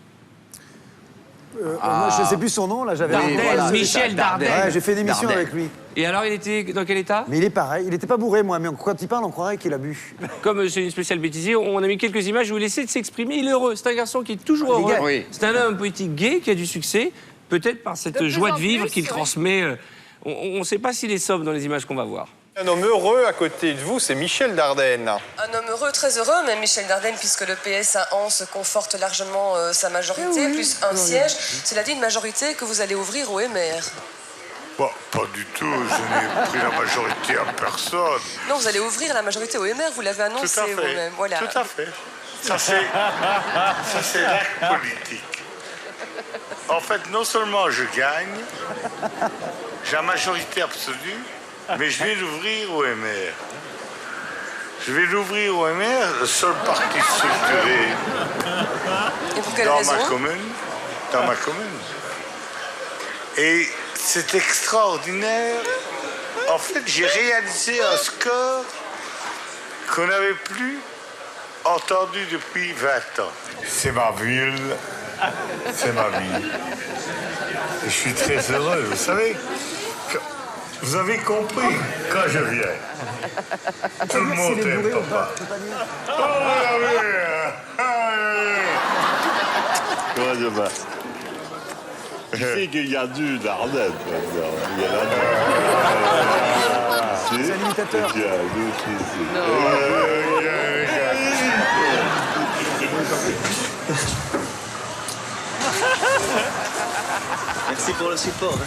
Moi, je ne sais plus son nom, là, j'avais... Dardenne, Michel Dardenne. Ouais, j'ai fait une émission avec lui. Et alors, il était dans quel état? Mais il est pareil, il n'était pas bourré, moi, mais quand il parle, on croirait qu'il a bu. Comme c'est une spéciale bêtisier, on a mis quelques images, je vous laisser de s'exprimer. Il est heureux, c'est un garçon qui est toujours heureux. Oui. C'est un homme politique gay qui a du succès, peut-être par cette joie de vivre qu'il transmet. On ne sait pas s'il est sobre dans les images qu'on va voir. Un homme heureux à côté de vous, c'est Michel Dardenne. Un homme heureux, très heureux, même Michel Dardenne, puisque le PS à Anse conforte largement sa majorité, plus un siège. Cela dit, une majorité que vous allez ouvrir au MR. Bon, pas du tout, je n'ai pris la majorité à personne. Non, vous allez ouvrir la majorité au MR, vous l'avez annoncé vous-même. Voilà. Tout à fait. Ça, c'est l'acte politique. En fait, non seulement je gagne, j'ai la majorité absolue, mais je vais l'ouvrir au MR. Je vais l'ouvrir au MR, le seul parti structuré dans ma commune. Et c'est extraordinaire. En fait, j'ai réalisé un score qu'on n'avait plus entendu depuis 20 ans. C'est ma ville, c'est ma vie. Et je suis très heureux, vous savez. Vous avez compris, quand je viens, tout le monde aime papa. Comment je vais? Tu sais qu'il y a du Dardenne maintenant. Il y a C'est l'imitateur. Merci pour le support.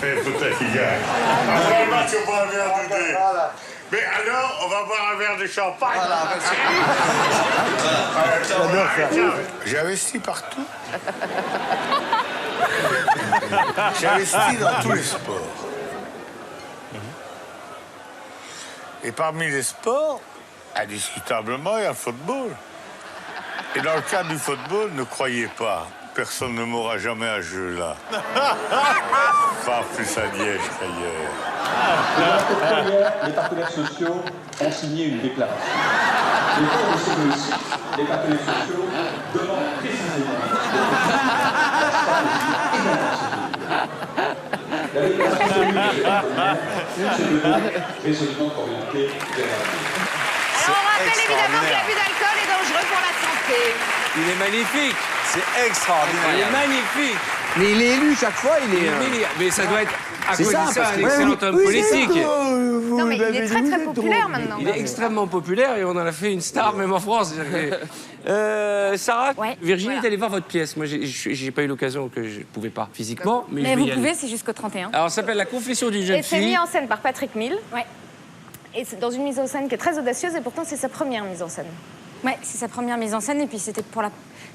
Peut-être qu'il gagne. Après le match, on boit un verre de thé. Mais alors, on va boire un verre de champagne. J'ai investi partout. J'ai investi dans tous les sports. Et parmi les sports, indiscutablement, il y a le football. Et dans le cadre du football, ne croyez pas, personne ne m'aura jamais à ce jeu-là. Pas plus à Liège qu'ailleurs. Les partenaires sociaux ont signé une déclaration. Les corps de celui-ci, les partenaires sociaux demandent précisément la déclaration de résolument orientée vers la Alors on rappelle évidemment que l'abus d'alcool est dangereux pour la santé. Il est magnifique. C'est extraordinaire. Il est magnifique. Mais il est élu chaque fois, il est... Mais ça doit être, à cause de ça, ça, un excellent homme politique. Non mais il est très très populaire maintenant. Il est extrêmement populaire et on en a fait une star même en France. Sarah, Virginie est allée voir votre pièce. Moi, j'ai pas eu l'occasion, que je pouvais pas physiquement. Mais vous pouvez, c'est jusqu'au 31. Alors, ça s'appelle La Confession d'une jeune Et c'est fille. mis en scène par Patrick Mill. Ouais. Et c'est dans une mise en scène qui est très audacieuse et pourtant c'est sa première mise en scène. Ouais, c'est sa première mise en scène et puis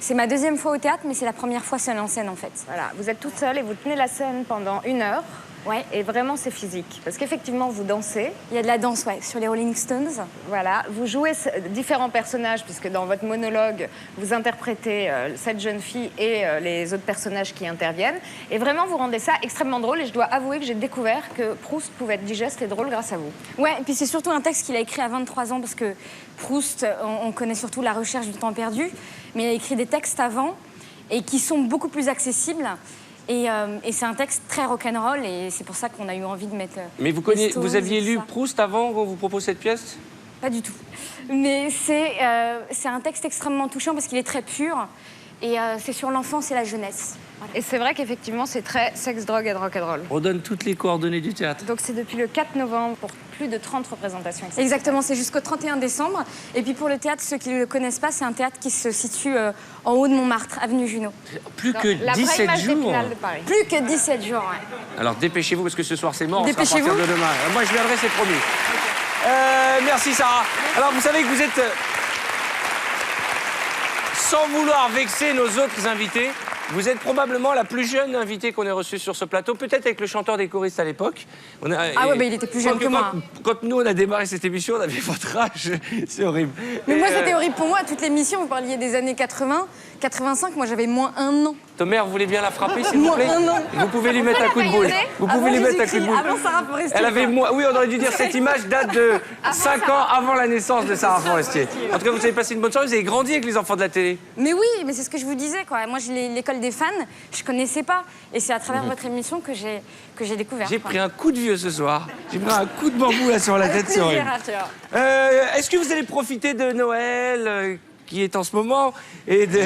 c'est ma deuxième fois au théâtre, mais c'est la première fois seule en scène en fait. Voilà, vous êtes toute seule et vous tenez la scène pendant 1 heure. Ouais. Et vraiment, c'est physique. Parce qu'effectivement, vous dansez. Il y a de la danse, ouais, sur les Rolling Stones. Voilà. Vous jouez différents personnages, puisque dans votre monologue, vous interprétez cette jeune fille et les autres personnages qui interviennent. Et vraiment, vous rendez ça extrêmement drôle. Et je dois avouer que j'ai découvert que Proust pouvait être digeste et drôle grâce à vous. Ouais, et puis c'est surtout un texte qu'il a écrit à 23 ans, parce que Proust, on connaît surtout La Recherche du temps perdu, mais il a écrit des textes avant et qui sont beaucoup plus accessibles. Et c'est un texte très rock'n'roll et c'est pour ça qu'on a eu envie de mettre... Mais vous aviez lu Proust avant qu'on vous propose cette pièce? Pas du tout. Mais c'est un texte extrêmement touchant parce qu'il est très pur et c'est sur l'enfance et la jeunesse. Voilà. Et c'est vrai qu'effectivement, c'est très sexe, drogue et rock'n'roll. On donne toutes les coordonnées du théâtre. Donc c'est depuis le 4 novembre pour plus de 30 représentations. Exactement, c'est jusqu'au 31 décembre. Et puis pour le théâtre, ceux qui ne le connaissent pas, c'est un théâtre qui se situe en haut de Montmartre, avenue Junot. Plus que 17 jours. De Paris. Plus que 17 jours, ouais. Alors dépêchez-vous parce que ce soir c'est mort, on sera à Dépêchez-vous. partir de demain. Moi je viendrai, c'est promis. Merci Sarah. Alors vous savez que vous êtes, sans vouloir vexer nos autres invités, vous êtes probablement la plus jeune invitée qu'on ait reçue sur ce plateau, peut-être avec le chanteur des choristes à l'époque. Ah ouais, mais il était plus jeune que moi. Quand nous, on a démarré cette émission, on avait votre âge. C'est horrible. Mais moi, c'était horrible pour moi. Toute l'émission, vous parliez des années 80, 85. Moi, j'avais moins 1 an. Tomer, vous voulez bien la frapper, s'il vous plaît? Moins 1 an. Vous pouvez lui mettre un coup de boule. Vous pouvez lui mettre un coup de boule. Avant Sarah Forestier. Elle avait moins... Oui, on aurait dû dire cette image date de 5 ans avant la naissance de Sarah Forestier. En tout cas, vous avez passé une bonne soirée. Vous avez grandi avec les enfants de la télé. Mais oui, mais c'est ce que je vous disais, quoi. Moi, j'ai l'école des fans. Je connaissais pas. Et c'est à travers votre émission que j'ai découvert. J'ai pris un coup de vieux ce soir. J'ai pris un coup de bambou là sur la tête, c'est horrible. Est-ce que vous allez profiter de Noël? qui est en ce moment et de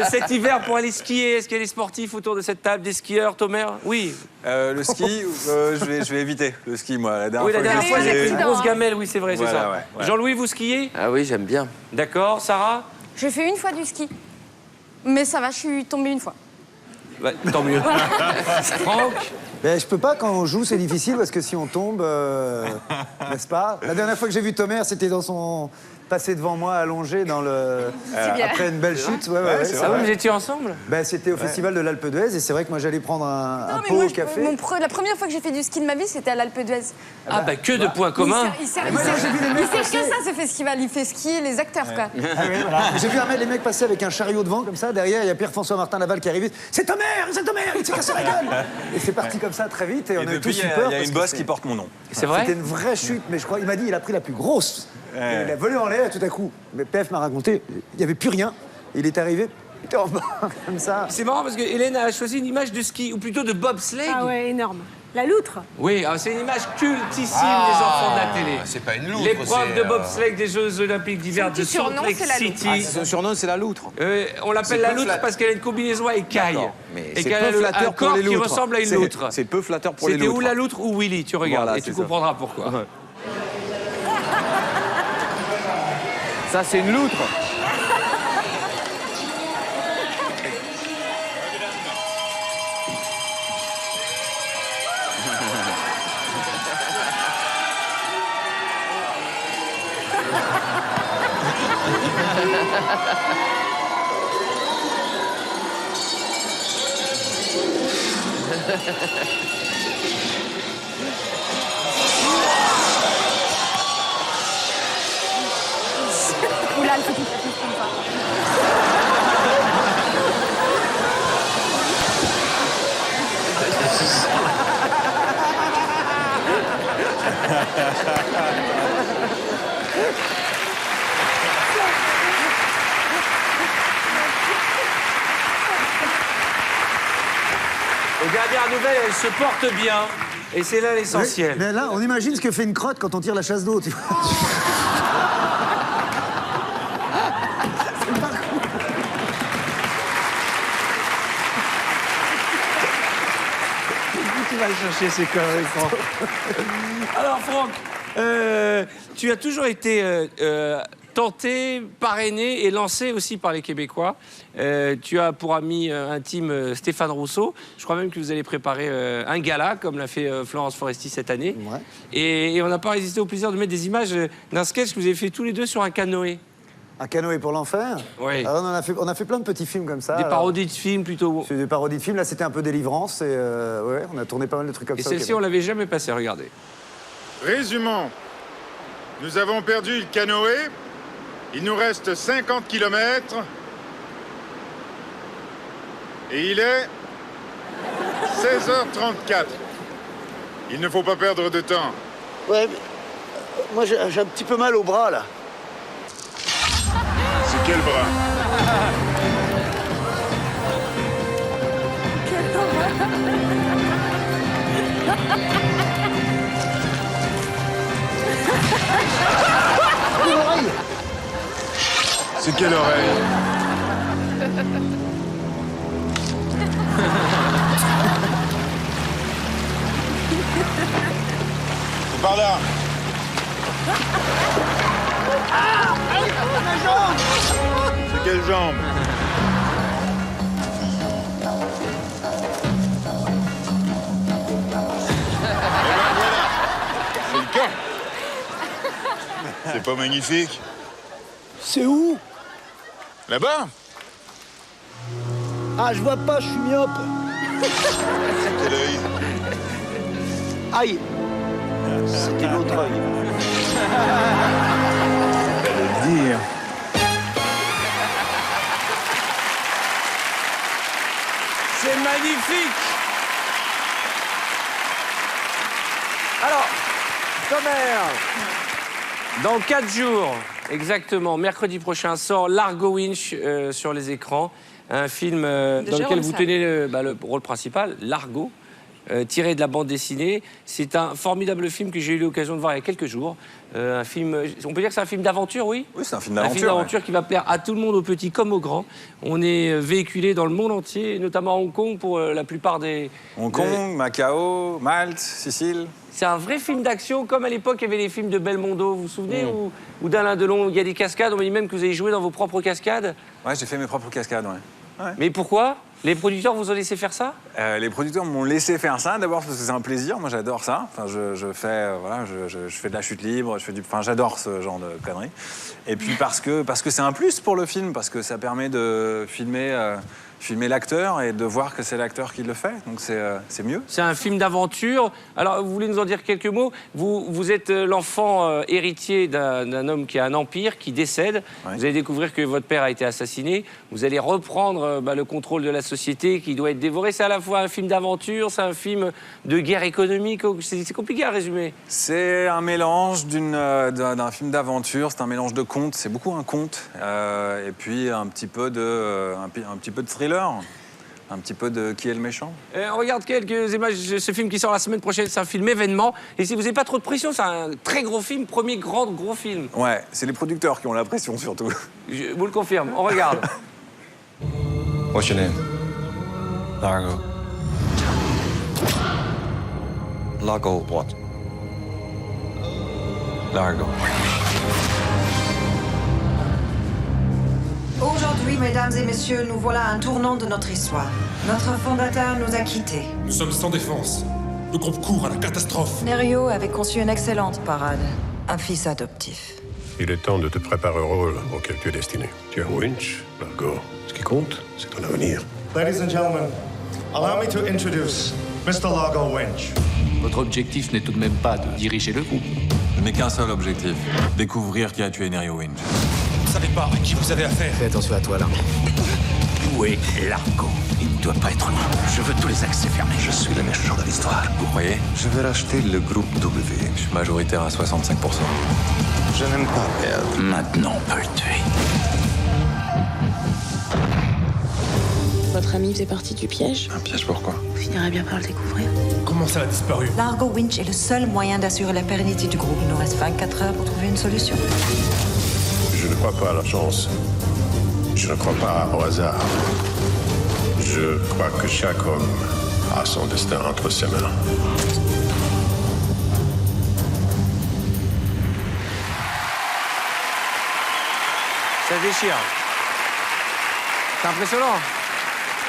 cet hiver pour aller skier. Est-ce qu'il y a des sportifs autour de cette table, des skieurs, Thomer? Oui. Le ski, je vais éviter le ski, moi. La dernière fois, j'ai pris une grosse hein. gamelle, oui, c'est vrai, c'est Voilà, ça. ouais. Jean-Louis, vous skiez? Ah oui, j'aime bien. D'accord, Sarah? J'ai fait une fois du ski. Mais ça va, je suis tombée une fois. Bah, tant mieux. Franck? Ben, je peux pas, quand on joue, c'est difficile parce que si on tombe, n'est-ce pas? La dernière fois que j'ai vu Thomer, c'était dans son... passé devant moi allongé dans le... après une belle chute. Ouais, Ah oui, vous étiez ensemble? Ben, c'était au festival de l'Alpe d'Huez et c'est vrai que moi j'allais prendre un pot moi, au café. la première fois que j'ai fait du ski de ma vie, c'était à l'Alpe d'Huez. Ah bah que de points communs. Il sert que ça, ce festival. Il fait skier les acteurs, quoi. Ah oui, voilà. J'ai vu les mecs passer avec un chariot devant, comme ça. Derrière, il y a Pierre-François Martin Laval qui est arrivé. C'est Thomer, il s'est cassé la gueule. Et c'est parti comme ça très vite. Et on avait tous eu peur. Il y a une bosse qui porte mon nom. C'est vrai? C'était une vraie chute, mais je crois, il m'a dit, il a pris la plus grosse. Il a volé en l'air tout à coup. Mais PF m'a raconté, il n'y avait plus rien. Il est arrivé, il était en bas, comme ça. C'est marrant parce que Hélène a choisi une image de ski, ou plutôt de bobsleigh. Ah ouais, énorme. La loutre. Oui, c'est une image cultissime des enfants de la télé. C'est pas une loutre. L'épreuve de bobsleigh des Jeux Olympiques d'hiver de Salt Lake City. Son surnom, c'est la loutre. On l'appelle la loutre parce qu'elle a une combinaison à écailles. Mais et qu'elle a un corps qui ressemble à une loutre. C'est peu flatteur pour les loutres. C'était ou la loutre ou Willy, tu regardes Voilà, et tu c'est ça. comprendras pourquoi. Ça, c'est une loutre. Oula, elle fait tout comme ça. Aux dernières nouvelles, elle se porte bien. Et c'est là l'essentiel. Mais là, on imagine ce que fait une crotte quand on tire la chasse d'eau. Tu vois. Tu vas le chercher, ces conneries, Franck. Alors, Franck, tu as toujours été tenté, parrainé et lancé aussi par les Québécois. Tu as pour ami intime Stéphane Rousseau. Je crois même que vous allez préparer un gala, comme l'a fait Florence Foresti cette année. Ouais. Et on n'a pas résisté au plaisir de mettre des images d'un sketch que vous avez fait tous les deux sur un canoë. Un canoë pour l'enfer. Oui. Alors, on a fait plein de petits films comme ça. Des parodies de films plutôt. C'est des parodies de films. Là, c'était un peu Délivrance. Et ouais, on a tourné pas mal de trucs comme Et ça. celle-ci, on l'avait jamais passée, regardez. Résumons. Nous avons perdu le canoë. Il nous reste 50 km. Et il est 16h34. Il ne faut pas perdre de temps. Ouais, mais moi j'ai un petit peu mal au bras là. C'est quel bras? L'oreille. C'est quelle oreille? C'est par là. La jambe. C'est quelle jambe? C'est le cas. C'est pas magnifique? C'est où? Là-bas? Ah, je vois pas, je suis myope. Quel œil? Aïe. C'était l'autre œil. Fallait le dire. C'est magnifique. Alors, Thomer, dans 4 jours, exactement, mercredi prochain, sort Largo Winch sur les écrans. Un film dans lequel Jérôme vous Salle. tenez le rôle principal, Largo. tiré de la bande dessinée. C'est un formidable film que j'ai eu l'occasion de voir il y a quelques jours. Un film, on peut dire que c'est un film d'aventure, oui? Oui, c'est un film Un d'aventure. film d'aventure qui va plaire à tout le monde, aux petits comme aux grands. On est véhiculé dans le monde entier, notamment à Hong Kong pour la plupart des... Hong Kong, Macao, Malte, Sicile. C'est un vrai film d'action, comme à l'époque, il y avait les films de Belmondo, vous vous souvenez, ou d'Alain Delon, il y a des cascades, on m'a dit même que vous avez joué dans vos propres cascades. Ouais, j'ai fait mes propres cascades, ouais. Mais pourquoi? Les producteurs vous ont laissé faire ça? Les producteurs m'ont laissé faire ça, d'abord parce que c'est un plaisir, moi j'adore ça. Enfin, je fais de la chute libre, enfin, j'adore ce genre de conneries. Et puis parce que c'est un plus pour le film, parce que ça permet de filmer l'acteur et de voir que c'est l'acteur qui le fait, donc c'est mieux. C'est un film d'aventure. Alors, vous voulez nous en dire quelques mots? Vous êtes l'enfant héritier d'un homme qui a un empire, qui décède. Ouais. Vous allez découvrir que votre père a été assassiné. Vous allez reprendre le contrôle de la société qui doit être dévorée. C'est à la fois un film d'aventure, c'est un film de guerre économique. C'est compliqué à résumer. C'est un mélange d'un film d'aventure, c'est un mélange de conte, c'est beaucoup un conte, et puis un petit peu de thriller. Un petit peu de Qui est le méchant. On regarde quelques images de ce film qui sort la semaine prochaine. C'est un film événement. Et si vous n'avez pas trop de pression, c'est un très gros film, premier gros film. Ouais, c'est les producteurs qui ont la pression surtout. Je vous le confirme, on regarde. What's your name? Largo. Largo what? Largo. Aujourd'hui, mesdames et messieurs, nous voilà à un tournant de notre histoire. Notre fondateur nous a quittés. Nous sommes sans défense. Le groupe court à la catastrophe. Nerio avait conçu une excellente parade. Un fils adoptif. Il est temps de te préparer au rôle auquel tu es destiné. Tu es un Winch, Largo. Ce qui compte, c'est ton avenir. Ladies and gentlemen, allow me to introduce Mr. Largo Winch. Votre objectif n'est tout de même pas de diriger le groupe. Je n'ai qu'un seul objectif. Découvrir qui a tué Nerio Winch. Vous savez pas à qui vous avez affaire. Fais attention à toi, là. Où est Largo? Il ne doit pas être loin. Je veux tous les accès fermés. Je suis le méchant de l'histoire. Vous croyez? Je vais racheter le groupe W. Je suis majoritaire à 65%. Je n'aime pas perdre. Maintenant, on peut le tuer. Votre ami faisait partie du piège. Un piège pourquoi? Vous finirez bien par le découvrir. Comment ça a disparu? Largo Winch est le seul moyen d'assurer la pérennité du groupe. Il nous reste 24 heures pour trouver une solution. Je ne crois pas à la chance. Je ne crois pas au hasard. Je crois que chaque homme a son destin entre ses mains. Ça déchire. C'est impressionnant.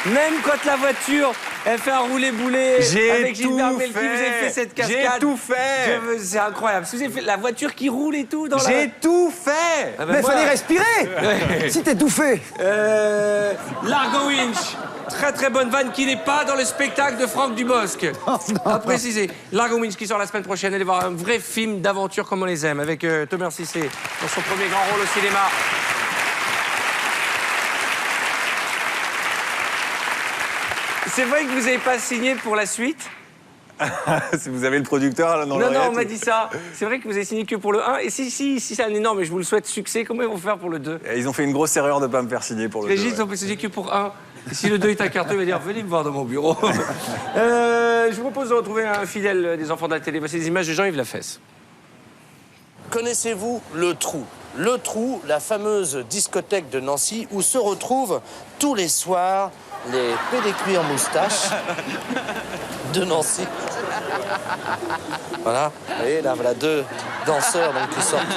Même quand la voiture, elle fait un roulé-boulé avec Gilbert Melki, vous avez fait cette cascade. J'ai tout fait. C'est incroyable. Si vous avez fait la voiture qui roule et tout dans la... J'ai tout fait. Ah ben Mais voilà. fallait respirer. Si t'es tout fait. Largo Winch. Très très bonne vanne qui n'est pas dans le spectacle de Franck Dubosc. À préciser. Largo Winch qui sort la semaine prochaine. Allez voir un vrai film d'aventure comme on les aime avec Thomas Cissé dans son premier grand rôle au cinéma. C'est vrai que vous n'avez pas signé pour la suite? Si vous avez le producteur dans l'oreillette. Non, on m'a dit ça. C'est vrai que vous avez signé que pour le 1. Et si c'est un énorme, et je vous le souhaite succe, comment ils vont faire pour le 2? Ils ont fait une grosse erreur de ne pas me faire signer pour le 2. Régis, on peut signer que pour 1. Et si le 2 est incarté, il va dire venez me voir dans mon bureau. Je vous propose de retrouver un fidèle des enfants de la télé. Voici des images de Jean-Yves Lafesse. Connaissez-vous le Trou? Le Trou, la fameuse discothèque de Nancy où se retrouvent tous les soirs les pédécuirs moustaches de Nancy. Voilà, vous voyez, là, voilà deux danseurs donc, qui sortent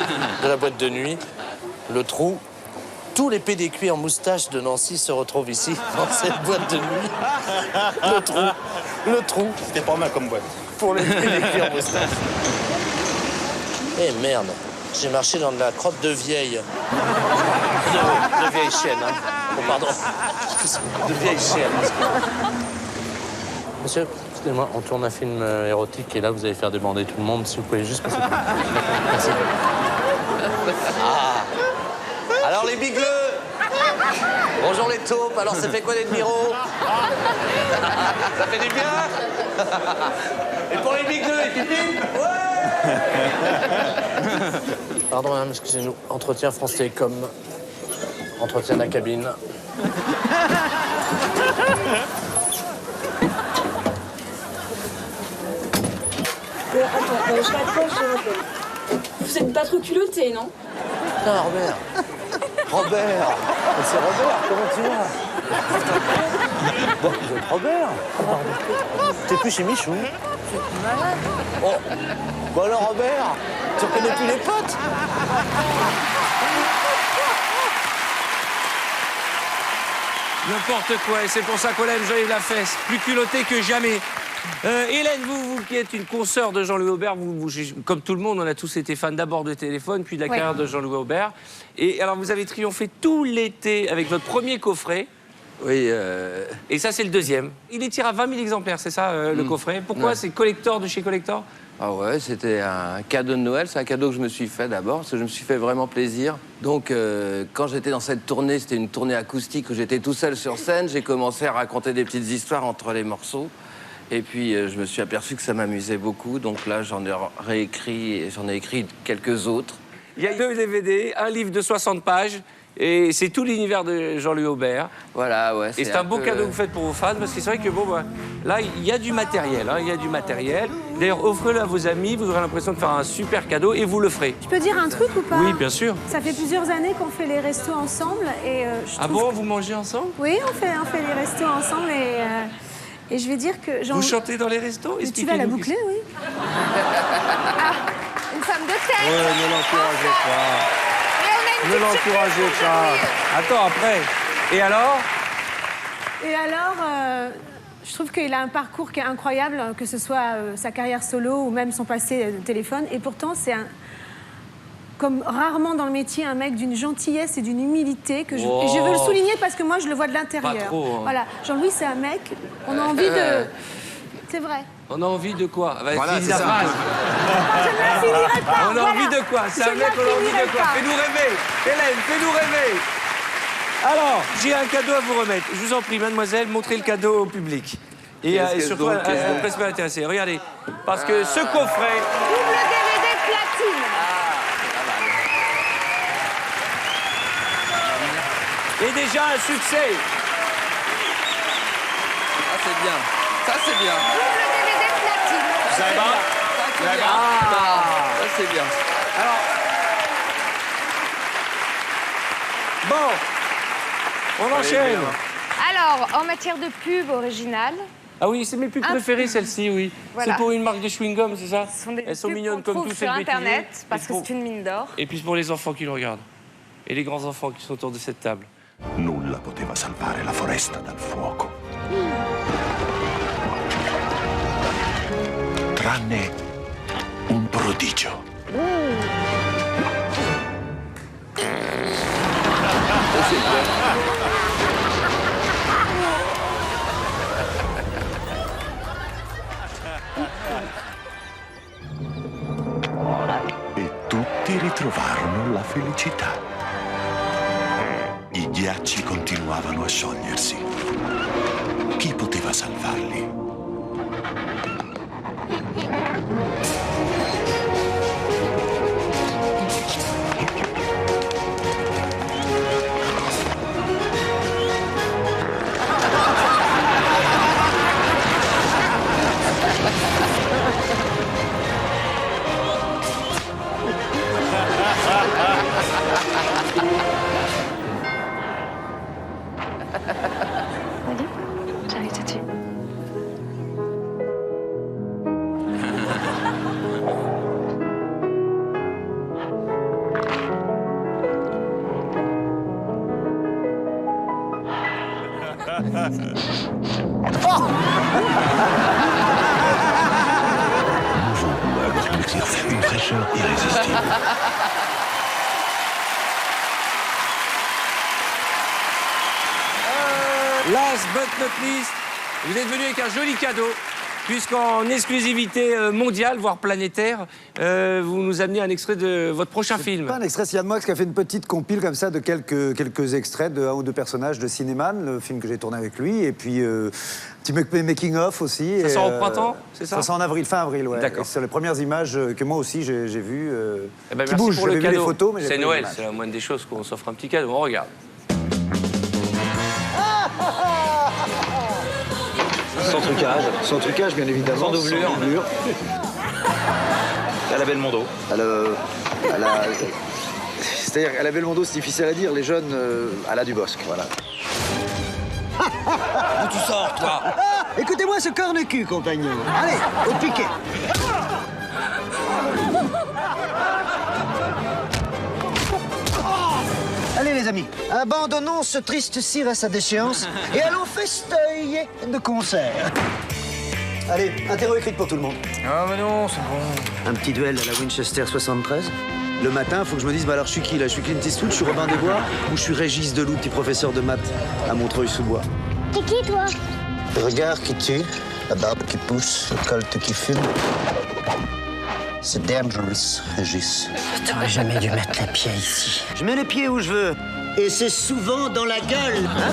de la boîte de nuit. Le Trou. Tous les pédécuirs moustaches de Nancy se retrouvent ici, dans cette boîte de nuit. Le Trou. Le Trou. C'était pas mal comme boîte. Pour les pédécuirs moustaches. Eh merde, j'ai marché dans de la crotte de vieille. De vieille chienne, hein. Oh, pardon. De vieille chienne. Monsieur, excusez-moi, on tourne un film érotique et là, vous allez faire débander tout le monde. Si vous pouvez juste passer. Merci. Ah. Alors, les bigleux. Bonjour, les taupes. Alors, ça fait quoi, les demi-ros? Ça fait du bien. Et pour les bigleux, les pipines? Ouais. Pardon, madame, excusez-nous. Entretien France Télécom. Entretien de la cabine. attends, je raccroche, s'il vous plaît. Vous êtes pas trop culotté, non? Non, Robert. Robert. C'est Robert, comment tu vas? Bon, vous êtes Robert. T'es plus chez Michou. Malade. Oh. Bon alors, Robert, tu reconnais plus les potes? N'importe quoi, et c'est pour ça qu'on aime Jean-Yves Lafesse, plus culotté que jamais. Hélène, vous qui êtes une consoeur de Jean-Louis Aubert, comme tout le monde, on a tous été fans d'abord de Téléphone, puis de la carrière de Jean-Louis Aubert. Et alors, vous avez triomphé tout l'été avec votre premier coffret. Oui. Et ça, c'est le deuxième. Il est tiré à 20 000 exemplaires, c'est ça, le coffret? Pourquoi? C'est Collector de chez Collector? Ah ouais, c'était un cadeau de Noël. C'est un cadeau que je me suis fait d'abord, parce que je me suis fait vraiment plaisir. Donc, quand j'étais dans cette tournée, c'était une tournée acoustique où j'étais tout seul sur scène. J'ai commencé à raconter des petites histoires entre les morceaux. Et puis, je me suis aperçu que ça m'amusait beaucoup. Donc là, j'en ai réécrit et j'en ai écrit quelques autres. Il y a 2 DVD, un livre de 60 pages. Et c'est tout l'univers de Jean-Louis Aubert. Voilà, ouais. Et c'est un beau cadeau que vous faites pour vos fans, parce que c'est vrai que, bon, là, il y a du matériel, il y a du matériel. D'ailleurs, offrez-le à vos amis, vous aurez l'impression de faire un super cadeau, et vous le ferez. Je peux dire un truc ou pas? Oui, bien sûr. Ça fait plusieurs années qu'on fait les restos ensemble, et Ah bon, vous mangez ensemble? Oui, on fait les restos ensemble, et je vais dire que... Vous chantez dans les restos? Tu vas la boucler, oui. Une femme de tête. Ouais, ne l'encouragez pas. Ne l'encouragez pas. Attends, après. Et alors? Et alors, je trouve qu'il a un parcours qui est incroyable, que ce soit sa carrière solo ou même son passé de Téléphone. Et pourtant, c'est comme rarement dans le métier, un mec d'une gentillesse et d'une humilité que et je veux le souligner parce que moi, je le vois de l'intérieur. Pas trop, hein. Voilà. Jean-Louis, c'est un mec, on a envie de... C'est vrai. On a envie de quoi? Voilà, finis c'est la ça. phrase. Je ne la finirai pas. On a envie de quoi? C'est un mec, on a envie de quoi? Fais-nous rêver. Hélène, fais-nous rêver. Alors, j'ai un cadeau à vous remettre. Je vous en prie, mademoiselle, montrez le cadeau au public. Et surtout à la presse pas intéressée. Regardez, parce que ce coffret... Double DVD platine. est déjà un succès. Ah, c'est bien. Ça, c'est bien. Double DVD platine. Vous savez pas? Vous savez pas? Ça, c'est bien. Alors... Bon, on enchaîne. Alors, en matière de pub originale... Ah oui, c'est mes pubs préférées, celles-ci, oui. Voilà. C'est pour une marque de chewing-gum, c'est ça? Elles sont pubs mignonnes qu'on comme trouve tout, c'est sur le bêtisier. Internet, parce que c'est une mine d'or. Et puis pour les enfants qui le regardent. Et les grands-enfants qui sont autour de cette table. Nulla poteva salvare la foresta dal fuoco. Tranne un prodigio. E tutti ritrovarono la felicità. I ghiacci continuavano a sciogliersi. Chi poteva salvarli? J'arrive tout de suite. Nouveau goût à l'expulsif, une fraîcheur irrésistible. Last but not least, vous êtes venu avec un joli cadeau, puisqu'en exclusivité mondiale, voire planétaire, vous nous amenez un extrait de votre prochain film. Pas un extrait, c'est Yann Moix qui a fait une petite compile comme ça de quelques extraits de 1 ou 2 personnages de Cinéman, le film que j'ai tourné avec lui, et puis un petit making-of aussi. Ça sort au printemps, c'est ça? Ça sort en avril, fin avril, ouais. D'accord. C'est les premières images que moi aussi j'ai vues, Eh ben, qui merci bougent. pour le J'avais vu cadeau. les photos, mais j'ai c'est pas vu Noël, l'image. c'est la moindre des choses qu'on s'offre un petit cadeau. On regarde. Sans trucage bien évidemment. Sans doublure. Elle avait le Mondo. C'est-à-dire, elle avait le Mondo, c'est difficile à dire. Les jeunes, elle a du bosque, voilà. Où tu sors, toi? Écoutez-moi ce corne-cul, compagnon. Allez, au piquet. Allez, les amis, abandonnons ce triste cire à sa déchéance et allons festeuiller de concert. Allez, interro écrite pour tout le monde. Ah, mais non, c'est bon. Un petit duel à la Winchester 73. Le matin, il faut que je me dise, bah alors je suis qui là? Je suis Clint Eastwood, je suis Robin des Bois ou je suis Régis Deloup, petit professeur de maths à Montreuil-sous-Bois? T'es qui, toi? Le regard qui tue, la barbe qui pousse, le colt qui fume. C'est dangerous, Régis. T'aurais jamais dû mettre les pieds ici. Je mets les pieds où je veux. Et c'est souvent dans la gueule. Hein?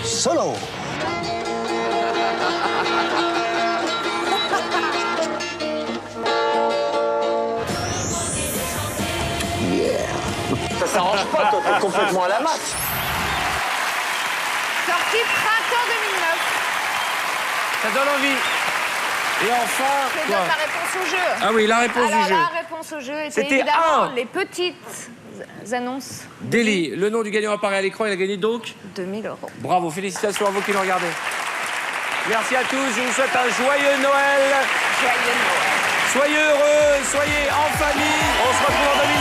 Solo. Ça s'arrange pas, toi, t'es complètement à la masse. Sorti printemps 2009. Ça donne envie. Et enfin, Je quoi? donne la réponse au jeu. Ah oui, la réponse Alors, du jeu. la réponse au jeu était C'était évidemment un. les petites annonces. Délit, le nom du gagnant apparaît à l'écran, il a gagné donc 2000 €. Bravo, félicitations à vous qui nous regardez. Merci à tous, je vous souhaite un joyeux Noël. Joyeux Noël. Soyez heureux, soyez en famille. On se retrouve en 2010.